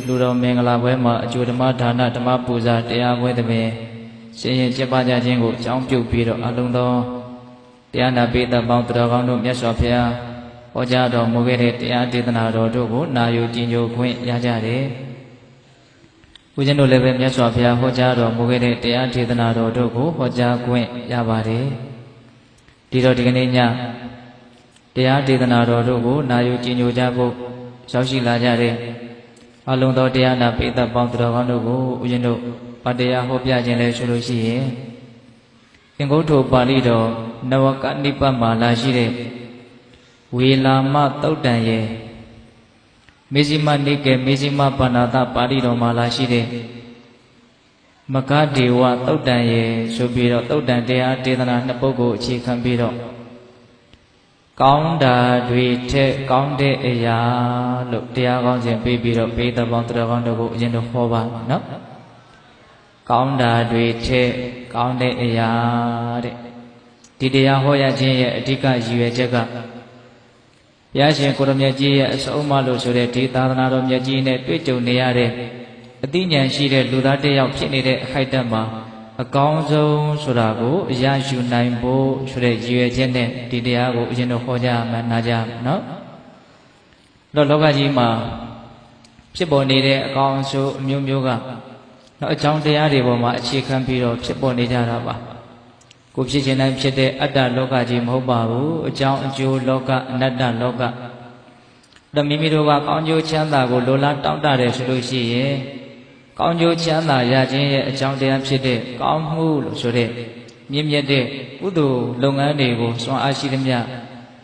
လူတော်မင်္ဂလာပွဲမှာအကျိုးဓမ္မဒါနဓမ္မပူဇာတရားပွဲသဘင်ရှင်ရင်ကျင့်ပကြခြင်းကိုအကြောင်းပြုပြီးတော့အလုံးသောတရားနာပိဋကပေါင်းတော်ကောင်းတို့မြတ်စွာဘုရားဟောကြားတော်မူခဲ့တဲ့တရားဒေသနာတော်တို့ကိုနာယူကြည်ညိုခွင့်ရကြတယ်။ဦးဇင်းတို့လည်းပဲမြတ်စွာဘုရားဟောကြားတော်မူခဲ့တဲ့တရားဒေသနာတော်တို့ကိုဟောကြားခွင့်ရပါတယ်။ဒီတော့ဒီကနေ့ညတရားဒေသနာတော်တို့ကိုနာယူကြည်ညိုကြဖို့ရောက်ရှိလာကြတဲ့အလုံးသောတရားနာပိဋကပေါင်းတော်ကောင်းတို့ကိုဦးဇင်းတို့ဗတရားဟောပြခြင်းလည်းဆိုလို့ရှိရင်အင်္ဂုတ္တပါဠိတော်နဝကနိပတ်မှာလာရှိတဲ့ဝေလာမသုတ်တံရဲ့မေဇိမနိကေမေဇိမပါဏာတပါဠိတော်မှာလာရှိတဲ့မဂဒေဝသုတ်တံရဲ့ဆိုပြီးတော့သုတ်တံတရားဒေသနာနှစ်ပုဒ်ကိုအခြေခံပြီးတော့ကောင်းတာတွေထက်ကောင်းတဲ့အရာလို့တရားကောင်းစဉ်ပေးပြီးတော့ပိဋကပေါင်းတော်ကောင်းတို့ကိုအရင်တော့ဟောပါနော်ကောင်းတာတွေထက်ကောင်းတဲ့အရာတဲ့ဒီတရားဟောရခြင်းရဲ့အဓိကရည်ရွယ်ချက်ကဘုရားရှင်ကိုရမြတ်ကြီးရဲ့အစုံအမလို့ဆိုတဲ့ဒီသာသနာတော်မြတ်ကြီးနဲ့တွေ့ကြုံနေရတဲ့အသိဉာဏ်ရှိတဲ့လူသားတစ်ယောက်ဖြစ်နေတဲ့အခိုက်အတန့်မှာအကောင်းဆုံးဆိုတာကိုအရယူနိုင်ဖို့ဆိုတဲ့ရည်ရွယ်ချက်နဲ့ဒီတရားကိုအရင်တော့ဟောကြားမှနာကြနော်တော့လောကကြီးမှာဖြစ်ပေါ်နေတဲ့အကောင်းဆိုးအမျိုးမျိုးကနော်အကြောင်းတရားတွေပေါ်မှာအခြေခံပြီးတော့ဖြစ်ပေါ်နေကြတာပါကိုဖြစ်ခြင်းတိုင်းဖြစ်တဲ့အတ္တလောကကြီးမဟုတ်ပါဘူးအကြောင်းအကျိုးလောကအနတ္တလောကတော့မိမိတို့ကကောင်းကျိုးချမ်းသာကိုလိုလားတောင့်တတယ်ဆိုလို့ရှိရင်ကောင်းကျိုးချမ်းသာရခြင်းရဲ့အကြောင်းတရားဖြစ်တဲ့ကောင်းမှုလို့ဆိုတဲ့မြင့်မြတ်တဲ့ကုသိုလ်လုပ်ငန်းတွေကိုစွမ်းအားရှိသမျှ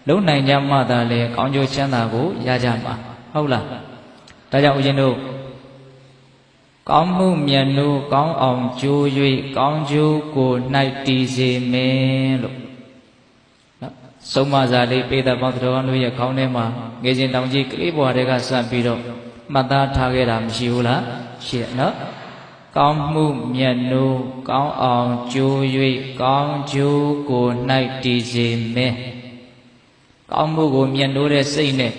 လုပ်နိုင်ကြမှသာလေကောင်းကျိုးချမ်းသာကိုရကြမှာဟုတ်လားဒါကြောင့်ဦးဇင်းတို့ကောင်းမှုမြတ်နိုးကောင်းအောင်ကြိုး၍ကောင်းကျိုးကို၌တည်စေမယ်လို့နော်ဆုံးမစာလေးပိဋကပေါင်းတော်ကောင်းတို့ရဲ့ခေါင်းထဲမှာငယ်စဉ်တောင်ကြီးကလေးဘွားတွေကစပြီးတော့မှတ်သားထားခဲ့တာမရှိဘူးလားရှိတယ်နော်ကောင်းမှုမြတ်နိုးကောင်းအောင်ကြိုး၍ကောင်းကျိုးကို၌တည်စေမယ်ကောင်းမှုကိုမြတ်နိုးတဲ့စိတ်နဲ့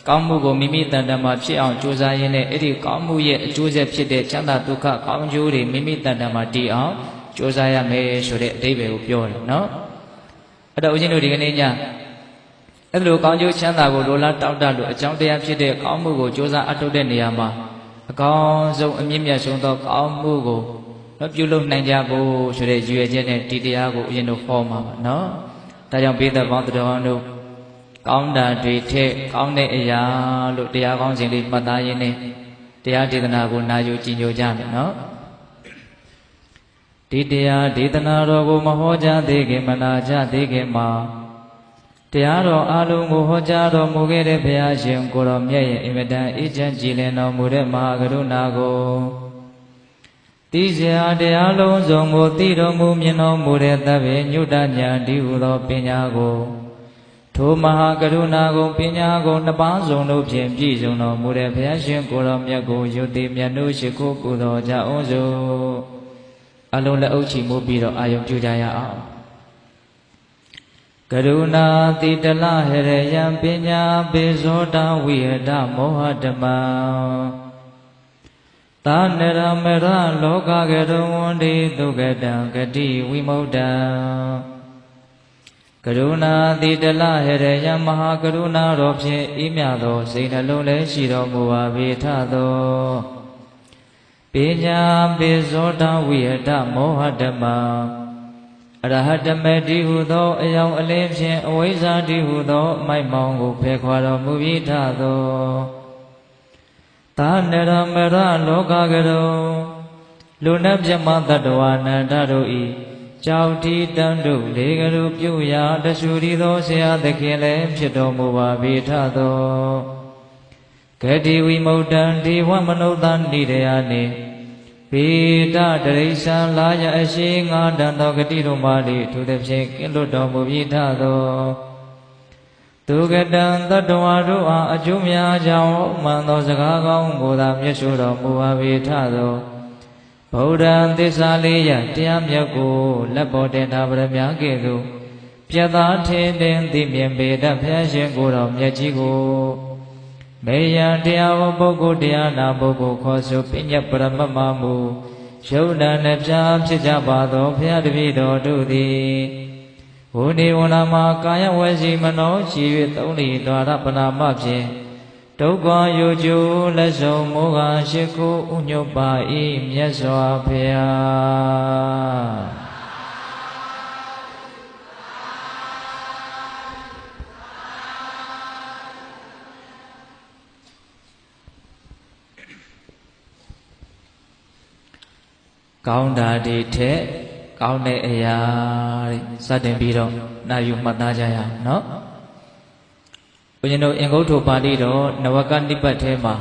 ကောင်းမှုကိုမိမိတန်တမှာဖြစ်အောင်ကြိုးစားရင်းနဲ့အဲ့ဒီကောင်းမှုရဲ့အကျိုးဆက်ဖြစ်တဲ့ချမ်းသာဒုက္ခကောင်းကျိုးတွေမိမိတန်တမှာတည်အောင်ကြိုးစားရမယ်ဆိုတဲ့အဓိပ္ပာယ်ကိုပြောတယ်နော်အဲ့တော့ဦးဇင်းတို့ဒီကနေ့ညအဲ့လိုကောင်းကျိုးချမ်းသာကိုလိုလားတောင့်တလို့အကြောင်းတရားဖြစ်တဲ့ကောင်းမှုကိုကြိုးစားအထောက်တဲ့နေရာမှာအကောင်းဆုံးအမြင့်မြတ်ဆုံးသောကောင်းမှုကိုပြုလုပ်နိုင်ကြဖို့ဆိုတဲ့ရည်ရွယ်ချက်နဲ့ဒီတရားကိုဦးဇင်းတို့ဟောမှာပါနော်ဒါကြောင့်ပိဋကပေါင်းတော်ကောင်းတို့ကောင်းတာတွေထက်ကောင်းတဲ့အရာလို့တရားကောင်းစဉ်လေးမှတ်သားရင်းနဲ့တရားဒေသနာကိုနာယူကြည်ညိုကြမယ်နော်ဒီတရားဒေသနာတော်ကိုမဟောကြားသေးခင်မနာကြသေးခင်မှာတရားတော်အလုံးကိုဟောကြားတော်မူခဲ့တဲ့ဘုရားရှင်ကိုတော်မြတ်ရဲ့အင်မတန်အေးချမ်းကြည်လင်တော်မူတဲ့မဟာကရုဏာကိုသိစရာတရားလုံးစုံကိုသိတော်မူမြင်တော်မူတဲ့သဗ္ဗညုတဉာဏ်ဒီဟုသောပညာကိုထိုမဟာကရုဏာကိုပညာကိုနှစ်ပါးစုံတို့ဖြင့်ပြည့်စုံတော်မူတဲ့ဘုရားရှင်ကိုတော်မြတ်ကိုယုတိမြတ်တို့ရှိခိုးပူဇော်ကြအောင်စို့အလုံးလက်အုပ်ချီမှုပြီးတော့အာယုံပြုကြရအောင်ကရုဏာတိတလဟရယံပညာပေဇောတဝိဟတမောဟဓမ္မသာနရမရလောကကရုဝန္တိဒုက္ကတံဂတိဝိမုဒ္ဒံကရုဏာတိတလဟရယံမဟာကရုဏာတော်ဖြင့်ဤမြသောစိတ်နှလုံးလည်းရှိတော်မူပါပေထသောပညာပေဇောတဝိဟတမောဟဓမ္မအရဟတမေတိဟုသောအယောင်အလင်းဖြင့်အဝိဇ္ဇာတိဟုသောအမိုက်မောင်ကိုဖယ်ခွာတော်မူပြီးထသောသာနရမရလောကကရုလူနတ်မြတ်မတ္တဝါနန္ဒတို့ဤကြောက်တီတန်တို့လေကရုပြုရာတဆူရီသောဆရာသခင်လည်းဖြစ်တော်မူပါပေထသောဂတိဝိမုဒ္ဒံဒေဝမနုဿန္တိတရားနှင့်ပေတတရိစ္ဆာလာယအရှိငါတန်သောဂတိတို့မှလေထိုသဖြင့်ကင်းလွတ်တော်မူပြီးထသောဒုက္ကတံတတ္တဝါတို့အားအကျိုးများကြောင့်မှန်သောစကားကောင်းကိုသာမြတ်ဆိုတော်မူပါပေထသောဗုဒ္ဓံသစ္စာလေးရတရားမြတ်ကိုလက်ပေါ်တင်ထားဗရမ ्या ကဲ့သို့ပြတ်သားထင်သိမြင်ပေတတ်ဖျားရှင်ကိုတော်မြတ်ကြီးကို မေယံတရားဝပုဂ္ဂိုလ်တရားနာပုဂ္ဂိုလ်ခေါ်ဆိုပညာပရမတ်မမူယုံနာနှပြဖြစ်ကြပါသောဘုရားတပည့်တော်တို့သည်ဝိနေဝနာမှာကာယဝစီမနောရှိ၍သုံးလီတော်ရပနာမဖြင့်ဒုက္ခယုကျိုးလက်ဆုံးမောဟရှိခိုးဥညုတ်ပါ၏မြတ်စွာဘုရားကောင်းတာဒီထက်ကောင်းတဲ့အရာတဲ့စတင်ပြီးတော့နာယူမှတ်သားကြရအောင်နော်ဘုရားတို့အင်္ဂုတ္တပါဠိတော်နဝကနိပတ်ထဲမှာ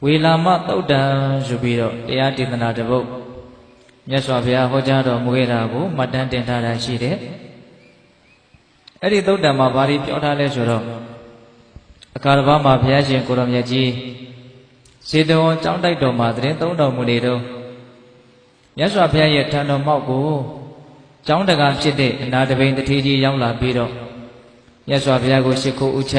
ဝေလာမသုတ်တံဆိုပြီးတော့တရားဒေသနာတစ်ပုဒ်မြတ်စွာဘုရားဟောကြားတော်မူခဲ့တာကိုမှတ်တမ်းတင်ထားတာရှိတယ်အဲ့ဒီသုတ်တံမှာဘာတွေပြောထားလဲဆိုတော့အခါတစ်ပါးမှာဘုရားရှင်ကိုရောင်မြတ်ကြီးစေတဝန်ကျောင်းတိုက်တော်မှာသတင်းသုံးတော်မူနေတော့မြတ်စွာဘုရားရဲ့ထံတော်မောက်ကိုကျောင်းတကာဖြစ်တဲ့အနာတပိန်တထေးကြီးရောက်လာပြီးတော့မြတ်စွာဘုရားကိုရှိခိုးဥချ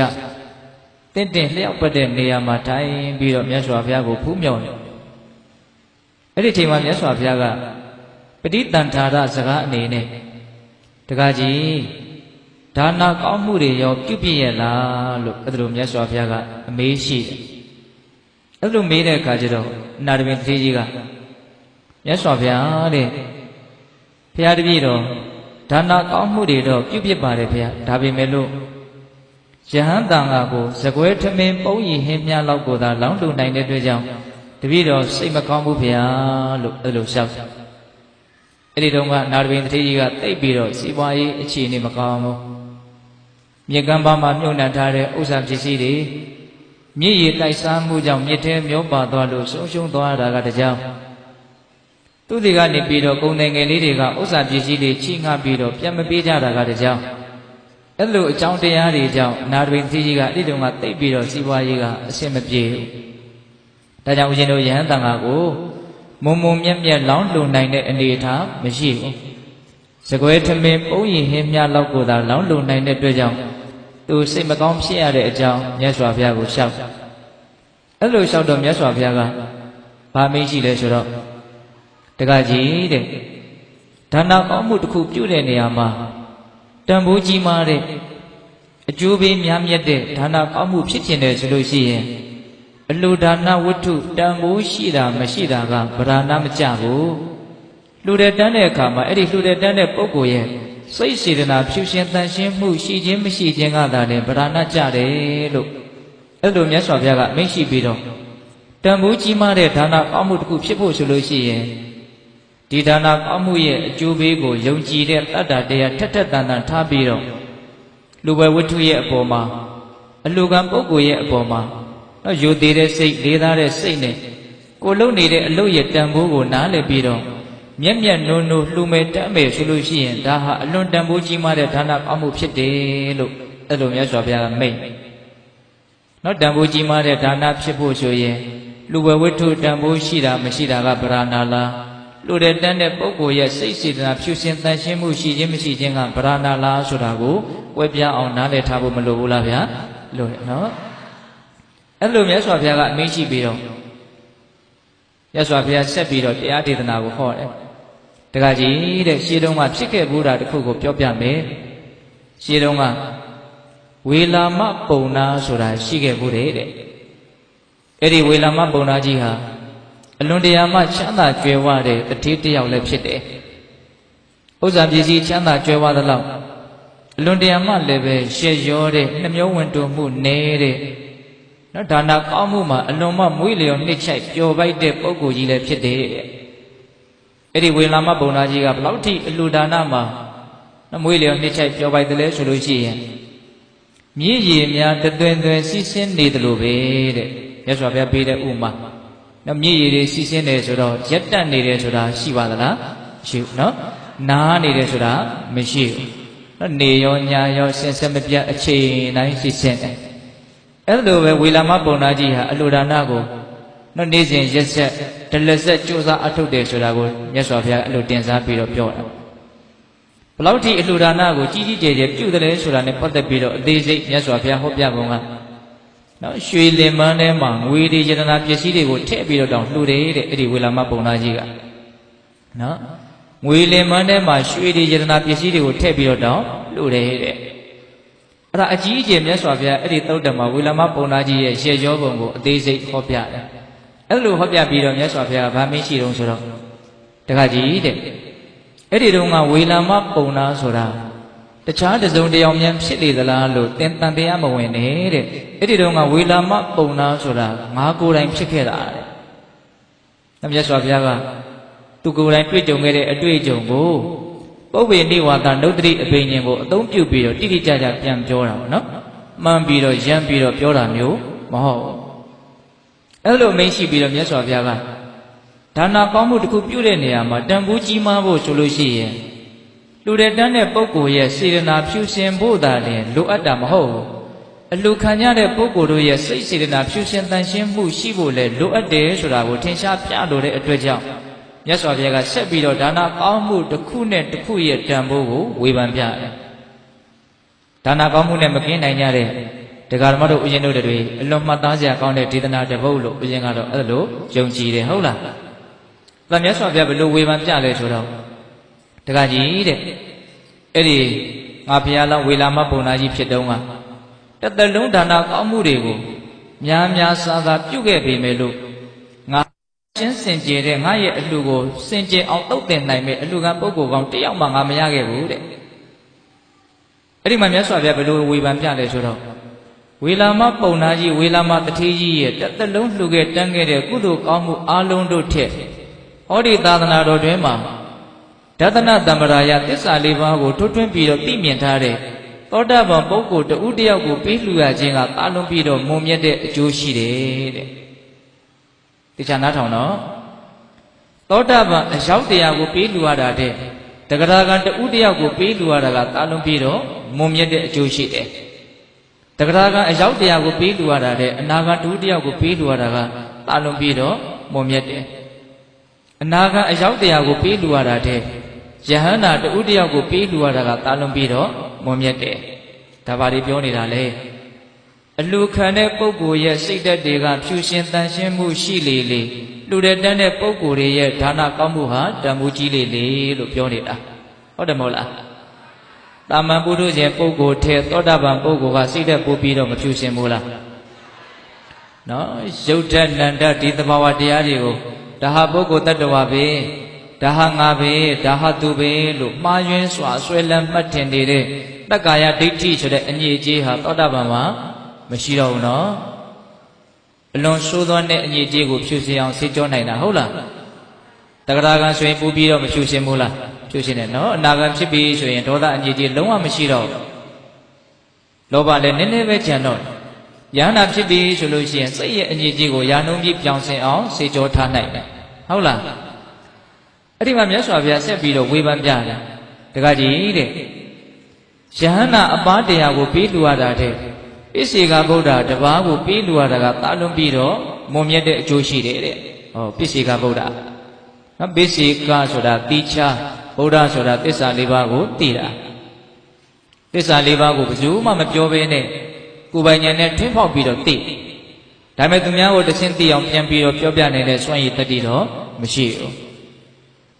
တင့်လျှောက်ပတ်တဲ့နေရာမှာထိုင်ပြီးတော့မြတ်စွာဘုရားကိုဖူးမြော်တယ်အဲ့ဒီချိန်မှာမြတ်စွာဘုရားကပဋိသန္ဓာရစကားအနေနဲ့တကားကြီးဒါနကောင်းမှုတွေရောပြုပြည့်ရဲ့လားလို့အဲ့ဒါလိုမြတ်စွာဘုရားကအမေးရှိတယ်အဲ့လိုမေးတဲ့အခါကျတော့အနာတပိန်တထေးကြီးကမြတ်စွာဘုရားတဲ့ဘုရားတပည့်တော်ဒါနကောင်းမှုတွေတော့ပြုပြစ်ပါတယ်ဘုရားဒါပေမဲ့လို့ယဟန်တန်ဃာကိုစကွဲထမင်းပုံးရည်ဟင်းမြလောက်ကိုသာလောင်းလူနိုင်တဲ့အတွက်ကြောင့်တပည့်တော်စိတ်မကောင်းဘူးဘုရားလို့အဲ့လိုလျှောက်အဲ့ဒီတော့ကနာရဘိန်တထေးကြီးကတိတ်ပြီးတော့စီးပွားရေးအခြေအနေမကောင်းဘူးမြေကမ်းပါးမှာမြုပ်နှံထားတဲ့ဥစ္စာပစ္စည်းတွေမြစ်ရည်တိုက်စားမှုကြောင့်မြစ်ထဲမျောပါသွားလို့ဆုံးရှုံးသွားတာကတကြောင်သူတွေကနေပြီးတော့ကုန်တယ်ငယ်လေးတွေကဥစ္စာပစ္စည်းတွေချိငှပြီးတော့ပြန်မပေးကြတာကတကြောင်အဲ့လိုအကြောင်းတရားတွေကြောင့်နာရဘိန်တထေးကြီးကအဲ့ဒီတုန်းကတိတ်ပြီးတော့စီးပွားရေးကအဆင်မပြေဘူးဒါကြောင့်ဦးဇင်းတို့ယဟန်တန်ဃာကိုမုံမြက်မြက်လောင်းလုံနိုင်တဲ့အနေအထားမရှိဘူးစကွဲထမင်းပုံးရည်ဟင်းမြလောက်ကိုသာလောင်းလုံနိုင်တဲ့အတွက်ကြောင့်သူစိတ်မကောင်းဖြစ်ရတဲ့အကြောင်းမြတ်စွာဘုရားကိုလျှောက်အဲ့လိုလျှောက်တော့မြတ်စွာဘုရားကဘာမေးရှိလဲဆိုတော့တက္ကကြီးတဲ့ဒါနကောင်းမှုတစ်ခုပြုတဲ့နေရာမှာတန်ဖိုးကြီးမားတဲ့အကျိုးပေးများမြတ်တဲ့ဒါနကောင်းမှုဖြစ်ခြင်းတယ်ဆိုလို့ရှိရင်အလိုဒါနဝတ္ထုတန်ဖိုးရှိတာမရှိတာကဗราဏမကြဘူးလှူတဲ့တန်းတဲ့အခါမှာအဲ့ဒီလှူတဲ့တန်းတဲ့ပုဂ္ဂိုလ်ရဲ့စိတ်စေတနာဖြူရှင်တန်ရှင်းမှုရှိခြင်းမရှိခြင်းကသာလေဗราဏကြတယ်လို့အဲ့လိုမြတ်စွာဘုရားကမိန့်ရှိပြီးတော့တန်ဖိုးကြီးမားတဲ့ဒါနကောင်းမှုတစ်ခုဖြစ်ဖို့ဆိုလို့ရှိရင်ဒီဒါနကောင်းမှုရဲ့အကျိုးပေးကိုယုံကြည်တဲ့တတ္တတရားထက်ထက်တန်တန်ထားပြီးတော့လူပဲဝတ္ထုရဲ့အပေါ်မှာအလူကံပုဂ္ဂိုလ်ရဲ့အပေါ်မှာတော့ယူသေးတဲ့စိတ်လေးသားတဲ့စိတ်နဲ့ကိုလုံနေတဲ့အလုပ်ရဲ့တန်ဖိုးကိုနားလည်ပြီးတော့မျက်မျက်နှုံနှုံလှူမယ်တတ်မယ်ဆိုလို့ရှိရင်ဒါဟာအလွန်တန်ဖိုးကြီးမားတဲ့ဒါနကောင်းမှုဖြစ်တယ်လို့အဲ့လိုမြတ်စွာဘုရားကမိန့်နော်တန်ဖိုးကြီးမားတဲ့ဒါနဖြစ်ဖို့ဆိုရင်လူပဲဝတ္ထုတန်ဖိုးရှိတာမရှိတာကဗราဏလားလူတဲ့တန်းတဲ့ပုဂ္ဂိုလ်ရဲ့စိတ်စေတနာဖြူစင်တန်ရှင်းမှုရှိခြင်းမရှိခြင်းကဗราဏလားဆိုတာကိုဝဲပြအောင်နားလည်ထားဖို့မလိုဘူးလားဗျာလို့နော်အဲ့လိုမြတ်စွာဘုရားကအမိန့်ရှိပြီးတော့မြတ်စွာဘုရားဆက်ပြီးတော့တရားဒေသနာကိုဟောတယ်တက္ကကြီးတဲ့ရှင်းတုံးကဖြစ်ခဲ့ဘူးတာတစ်ခုကိုပြောပြမယ်ရှင်းတုံးကဝေလာမပုံနာဆိုတာရှိခဲ့ဘူးတဲ့အဲ့ဒီဝေလာမပုံနာကြီးဟာအလွန်တရာမှချမ်းသာကြွယ်ဝတဲ့တတိတယောက်လည်းဖြစ်တယ်။ဥစ္စာပစ္စည်းချမ်းသာကြွယ်ဝသလောက်အလွန်တရာမှလည်းပဲရှက်ရောတဲ့နှမျောဝင်တုံမှုနေတဲ့နော်ဒါနကောင်းမှုမှာအလွန်မှမွေးလျော်နှစ်ချိုက်ပျော်ပိုက်တဲ့ပုဂ္ဂိုလ်ကြီးလည်းဖြစ်တယ်တဲ့။အဲ့ဒီဝေလာမပုံနာကြီးကဘလောက်ထိအလူဒါနမှာမွေးလျော်နှစ်ချိုက်ပျော်ပိုက်တယ်လဲဆိုလို့ရှိရင်မြည်ရည်များတသွင်သွင်စီးဆင်းနေတယ်လို့ပဲတဲ့။မြတ်စွာဘုရားပေးတဲ့ဥမာနော်မြည်ရည်တွေစီးဆင်းနေဆိုတော့ရက်တက်နေတယ်ဆိုတာရှိပါသလားမရှိဘူးနော်နားနေတယ်ဆိုတာမရှိဘူးနော်နေရောညာရောစင်စက်မပြတ်အချိန်တိုင်းစီးဆင်းတယ်အဲ့လိုပဲဝေလာမပုံနာကြီးဟာအလိုဒါနကိုနော်နေ့စဉ်ရက်ဆက်ဒလဆက်ကြိုးစားအထုတ်တယ်ဆိုတာကိုမြတ်စွာဘုရားအဲ့လိုတင်စားပြီးတော့ပြောတာဘလောက်ထိအလိုဒါနကိုကြီးကြီးကျယ်ကျယ်ပြုတယ်လဲဆိုတာနဲ့ပတ်သက်ပြီးတော့အသေးစိတ်မြတ်စွာဘုရားဟောပြပုံက နော်ရွှေလင်မန်းထဲမှာငွေတွေယတနာပစ္စည်းတွေကိုထည့်ပြီးတော့တောင်လှူတယ်တဲ့အဲ့ဒီဝေလာမပုံနာကြီးကနော်ငွေလင်မန်းထဲမှာရွှေတွေယတနာပစ္စည်းတွေကိုထည့်ပြီးတော့တောင်လှူတယ်တဲ့အဲ့ဒါအကြီးအကျယ်မြတ်စွာဘုရားအဲ့ဒီသုတ်တံမှာဝေလာမပုံနာကြီးရဲ့ရှေ့ကျောပုံကိုအသေးစိတ်ဟောပြတယ်အဲ့လိုဟောပြပြီးတော့မြတ်စွာဘုရားကဗာမင်းရှိတုံးဆိုတော့တခါကြီးတဲ့အဲ့ဒီတုန်းကဝေလာမပုံနာဆိုတာတခြားတစုံတယောက်မြန်ဖြစ်လေသလားလို့သင်တန်တရားမဝင်နဲ့တဲ့အဲ့ဒီတုန်းကဝေလာမပုံနာဆိုတာငါကိုယ်တိုင်ဖြစ်ခဲ့တာတဲ့မြတ်စွာဘုရားကသူကိုယ်တိုင်တွေ့ကြုံခဲ့တဲ့အတွေ့အကြုံကိုပုပ္ပေနိဝါဒနုဒ္ဓတိအဘိညာဉ်ကိုအသုံးပြုပြီးတော့တိတိကျကျပြန်ပြောတာပေါ့နော်မှန်ပြီးတော့ရမ်းပြီးတော့ပြောတာမျိုးမဟုတ်ဘူးအဲ့လိုအမိန့်ရှိပြီးတော့မြတ်စွာဘုရားကဒါနာကောင်းမှုတစ်ခုပြုတဲ့နေရာမှာတန်ဖိုးကြီးမားဖို့ဆိုလို့ရှိရင်လူတဲ့တန်းတဲ့ပုဂ္ဂိုလ်ရဲ့စေတနာဖြူစင်ဖို့သာလျှင်လိုအပ်တာမဟုတ်ဘူးအလူခံရတဲ့ပုဂ္ဂိုလ်တို့ရဲ့စိတ်စေတနာဖြူစင်တန်ရှင်းမှုရှိဖို့လည်းလိုအပ်တယ်ဆိုတာကိုထင်ရှားပြလိုတဲ့အတွက်ကြောင့်မြတ်စွာဘုရားကဆက်ပြီးတော့ဒါနာကောင်းမှုတစ်ခုနဲ့တစ်ခုရဲ့တန်ဖိုးကိုဝေဖန်ပြတယ်ဒါနာကောင်းမှုနဲ့မကင်းနိုင်ကြတဲ့တရားဓမ္မတို့ဥယျာဉ်တို့တွေအလွန်မှတ်သားစရာကောင်းတဲ့ဒေသနာတစ်ပုဒ်လို့ဥယျာဉ်ကတော့အဲ့လိုယုံကြည်တယ်ဟုတ်လား။ဒါမြတ်စွာဘုရားဘယ်လိုဝေဖန်ပြလဲဆိုတော့တခါကြီးတဲ့အဲ့ဒီငါဘုရားလောင်းဝေလာမပုံနာကြီးဖြစ်တုန်းကတသက်လုံးဒါနာကောင်းမှုတွေကိုများများစားစားပြုခဲ့ပေမဲ့လို့ငါရှင်းစင်ကြယ်တဲ့ငါရဲ့အလှကိုစင်ကြယ်အောင်တုတ်တင်နိုင်မဲ့အလှကပုဂ္ဂိုလ်ကောင်းတယောက်မှငါမရခဲ့ဘူးတဲ့အဲ့ဒီမှာမြတ်စွာဘုရားဘယ်လိုဝေဖန်ပြလဲဆိုတော့ဝေလာမပုံနာကြီးဝေလာမတထေးကြီးရဲ့တသက်လုံးလှူခဲ့တန်းခဲ့တဲ့ကုသိုလ်ကောင်းမှုအလုံးတို့ထက်ဟောဒီသာသနာတော်တွင်မှာဒသနတမ္ပရာယသစ္စာလေးပါးကိုထွတ်ထွင်းပြီးတော့သိမြင်ထားတဲ့သောတာပန်ပုဂ္ဂိုလ်တဦးတယောက်ကိုပေးလှူရခြင်းကတာလွန်ပြီးတော့မုံမြတ်တဲ့အကျိုးရှိတယ်တဲ့။ဒီချာနားထောင်တော့သောတာပန်အရောက်တရားကိုပေးလှူရတာတဲ့တဂရဂံတဦးတယောက်ကိုပေးလှူရတာကတာလွန်ပြီးတော့မုံမြတ်တဲ့အကျိုးရှိတယ်။တဂရဂံအရောက်တရားကိုပေးလှူရတာတဲ့အနာဂံတဦးတယောက်ကိုပေးလှူရတာကတာလွန်ပြီးတော့မုံမြတ်တယ်။အနာဂံအရောက်တရားကိုပေးလှူရတာတဲ့ယဟန္တာတဦးတယောက်ကိုပေးလှူရတာကတာလွန်ပြီးတော့မွန်မြတ်တယ်ဒါပါတွေပြောနေတာလေအလှခံတဲ့ပုဂ္ဂိုလ်ရဲ့စိတ်ဓာတ်တွေကဖြူရှင်တန်ရှင်းမှုရှိလေလေလူတဲ့တန်းတဲ့ပုဂ္ဂိုလ်တွေရဲ့ဒါနကောင်းမှုဟာတန်ဖိုးကြီးလေလေလို့ပြောနေတာဟုတ်တယ်မဟုတ်လားတာမန်ပုထုဇဉ်ပုဂ္ဂိုလ်ထဲသောတာပန်ပုဂ္ဂိုလ်ကစိတ်ဓာတ်ပို့ပြီးတော့မဖြူရှင်ဘူးလားနော်ရုပ်ဓာတ်နံဓာတ်ဒီသဘာဝတရားတွေကိုဒါဟာပုဂ္ဂိုလ်တ attva ပဲဒါဟာငါပဲဒါဟာသူပဲလို့မှားယွင်းစွာဆွဲလန်းမှတ်ထင်နေတဲ့တက္ကာယဒိဋ္ဌိဆိုတဲ့အညစ်အကြေးဟာသောတာပန်မှာမရှိတော့ဘူးနော်အလွန်ဆိုးသောတဲ့အညစ်အကြေးကိုဖြူစင်အောင်ဆေးကြောနိုင်တာဟုတ်လားတဂရဂံဆိုရင်ပူပြီးတော့မဖြူစင်ဘူးလားဖြူစင်တယ်နော်အနာဂံဖြစ်ပြီးဆိုရင်ဒေါသအညစ်အကြေးလုံးဝမရှိတော့လောဘလည်းနည်းနည်းပဲကျန်တော့ယန္တာဖြစ်ပြီးဆိုလို့ရှိရင်စိတ်ရဲ့အညစ်အကြေးကိုယာနှုံးပြီးပြောင်းစင်အောင်ဆေးကြောထားနိုင်တယ်ဟုတ်လားအဲ့ဒီမှာမြတ်စွာဘုရားဆက်ပြီးတော့ဝေဖန်ပြတယ်တခါကြီးတဲ့ယဟန္တာအပားတရားကိုပေးလှူရတာတဲ့ဣစေကဗုဒ္ဓတပါးကိုပေးလှူရတာကတာလွန်ပြီးတော့မွန်မြတ်တဲ့အကျိုးရှိတယ်တဲ့ဟောဣစေကဗုဒ္ဓနော်ဣစေကဆိုတာတိချာဗုဒ္ဓဆိုတာသစ္စာလေးပါးကိုသိတာသစ္စာလေးပါးကိုဘယ်သူမှမပြောဘဲနဲ့ကိုယ်ပိုင်ဉာဏ်နဲ့ထွန်းဖောက်ပြီးတော့သိဒါပေမဲ့သူများကိုတဆင့်သိအောင်ပြန်ပြီးတော့ပြောပြနေတဲ့စွမ်းရည်တတိတော့မရှိဘူး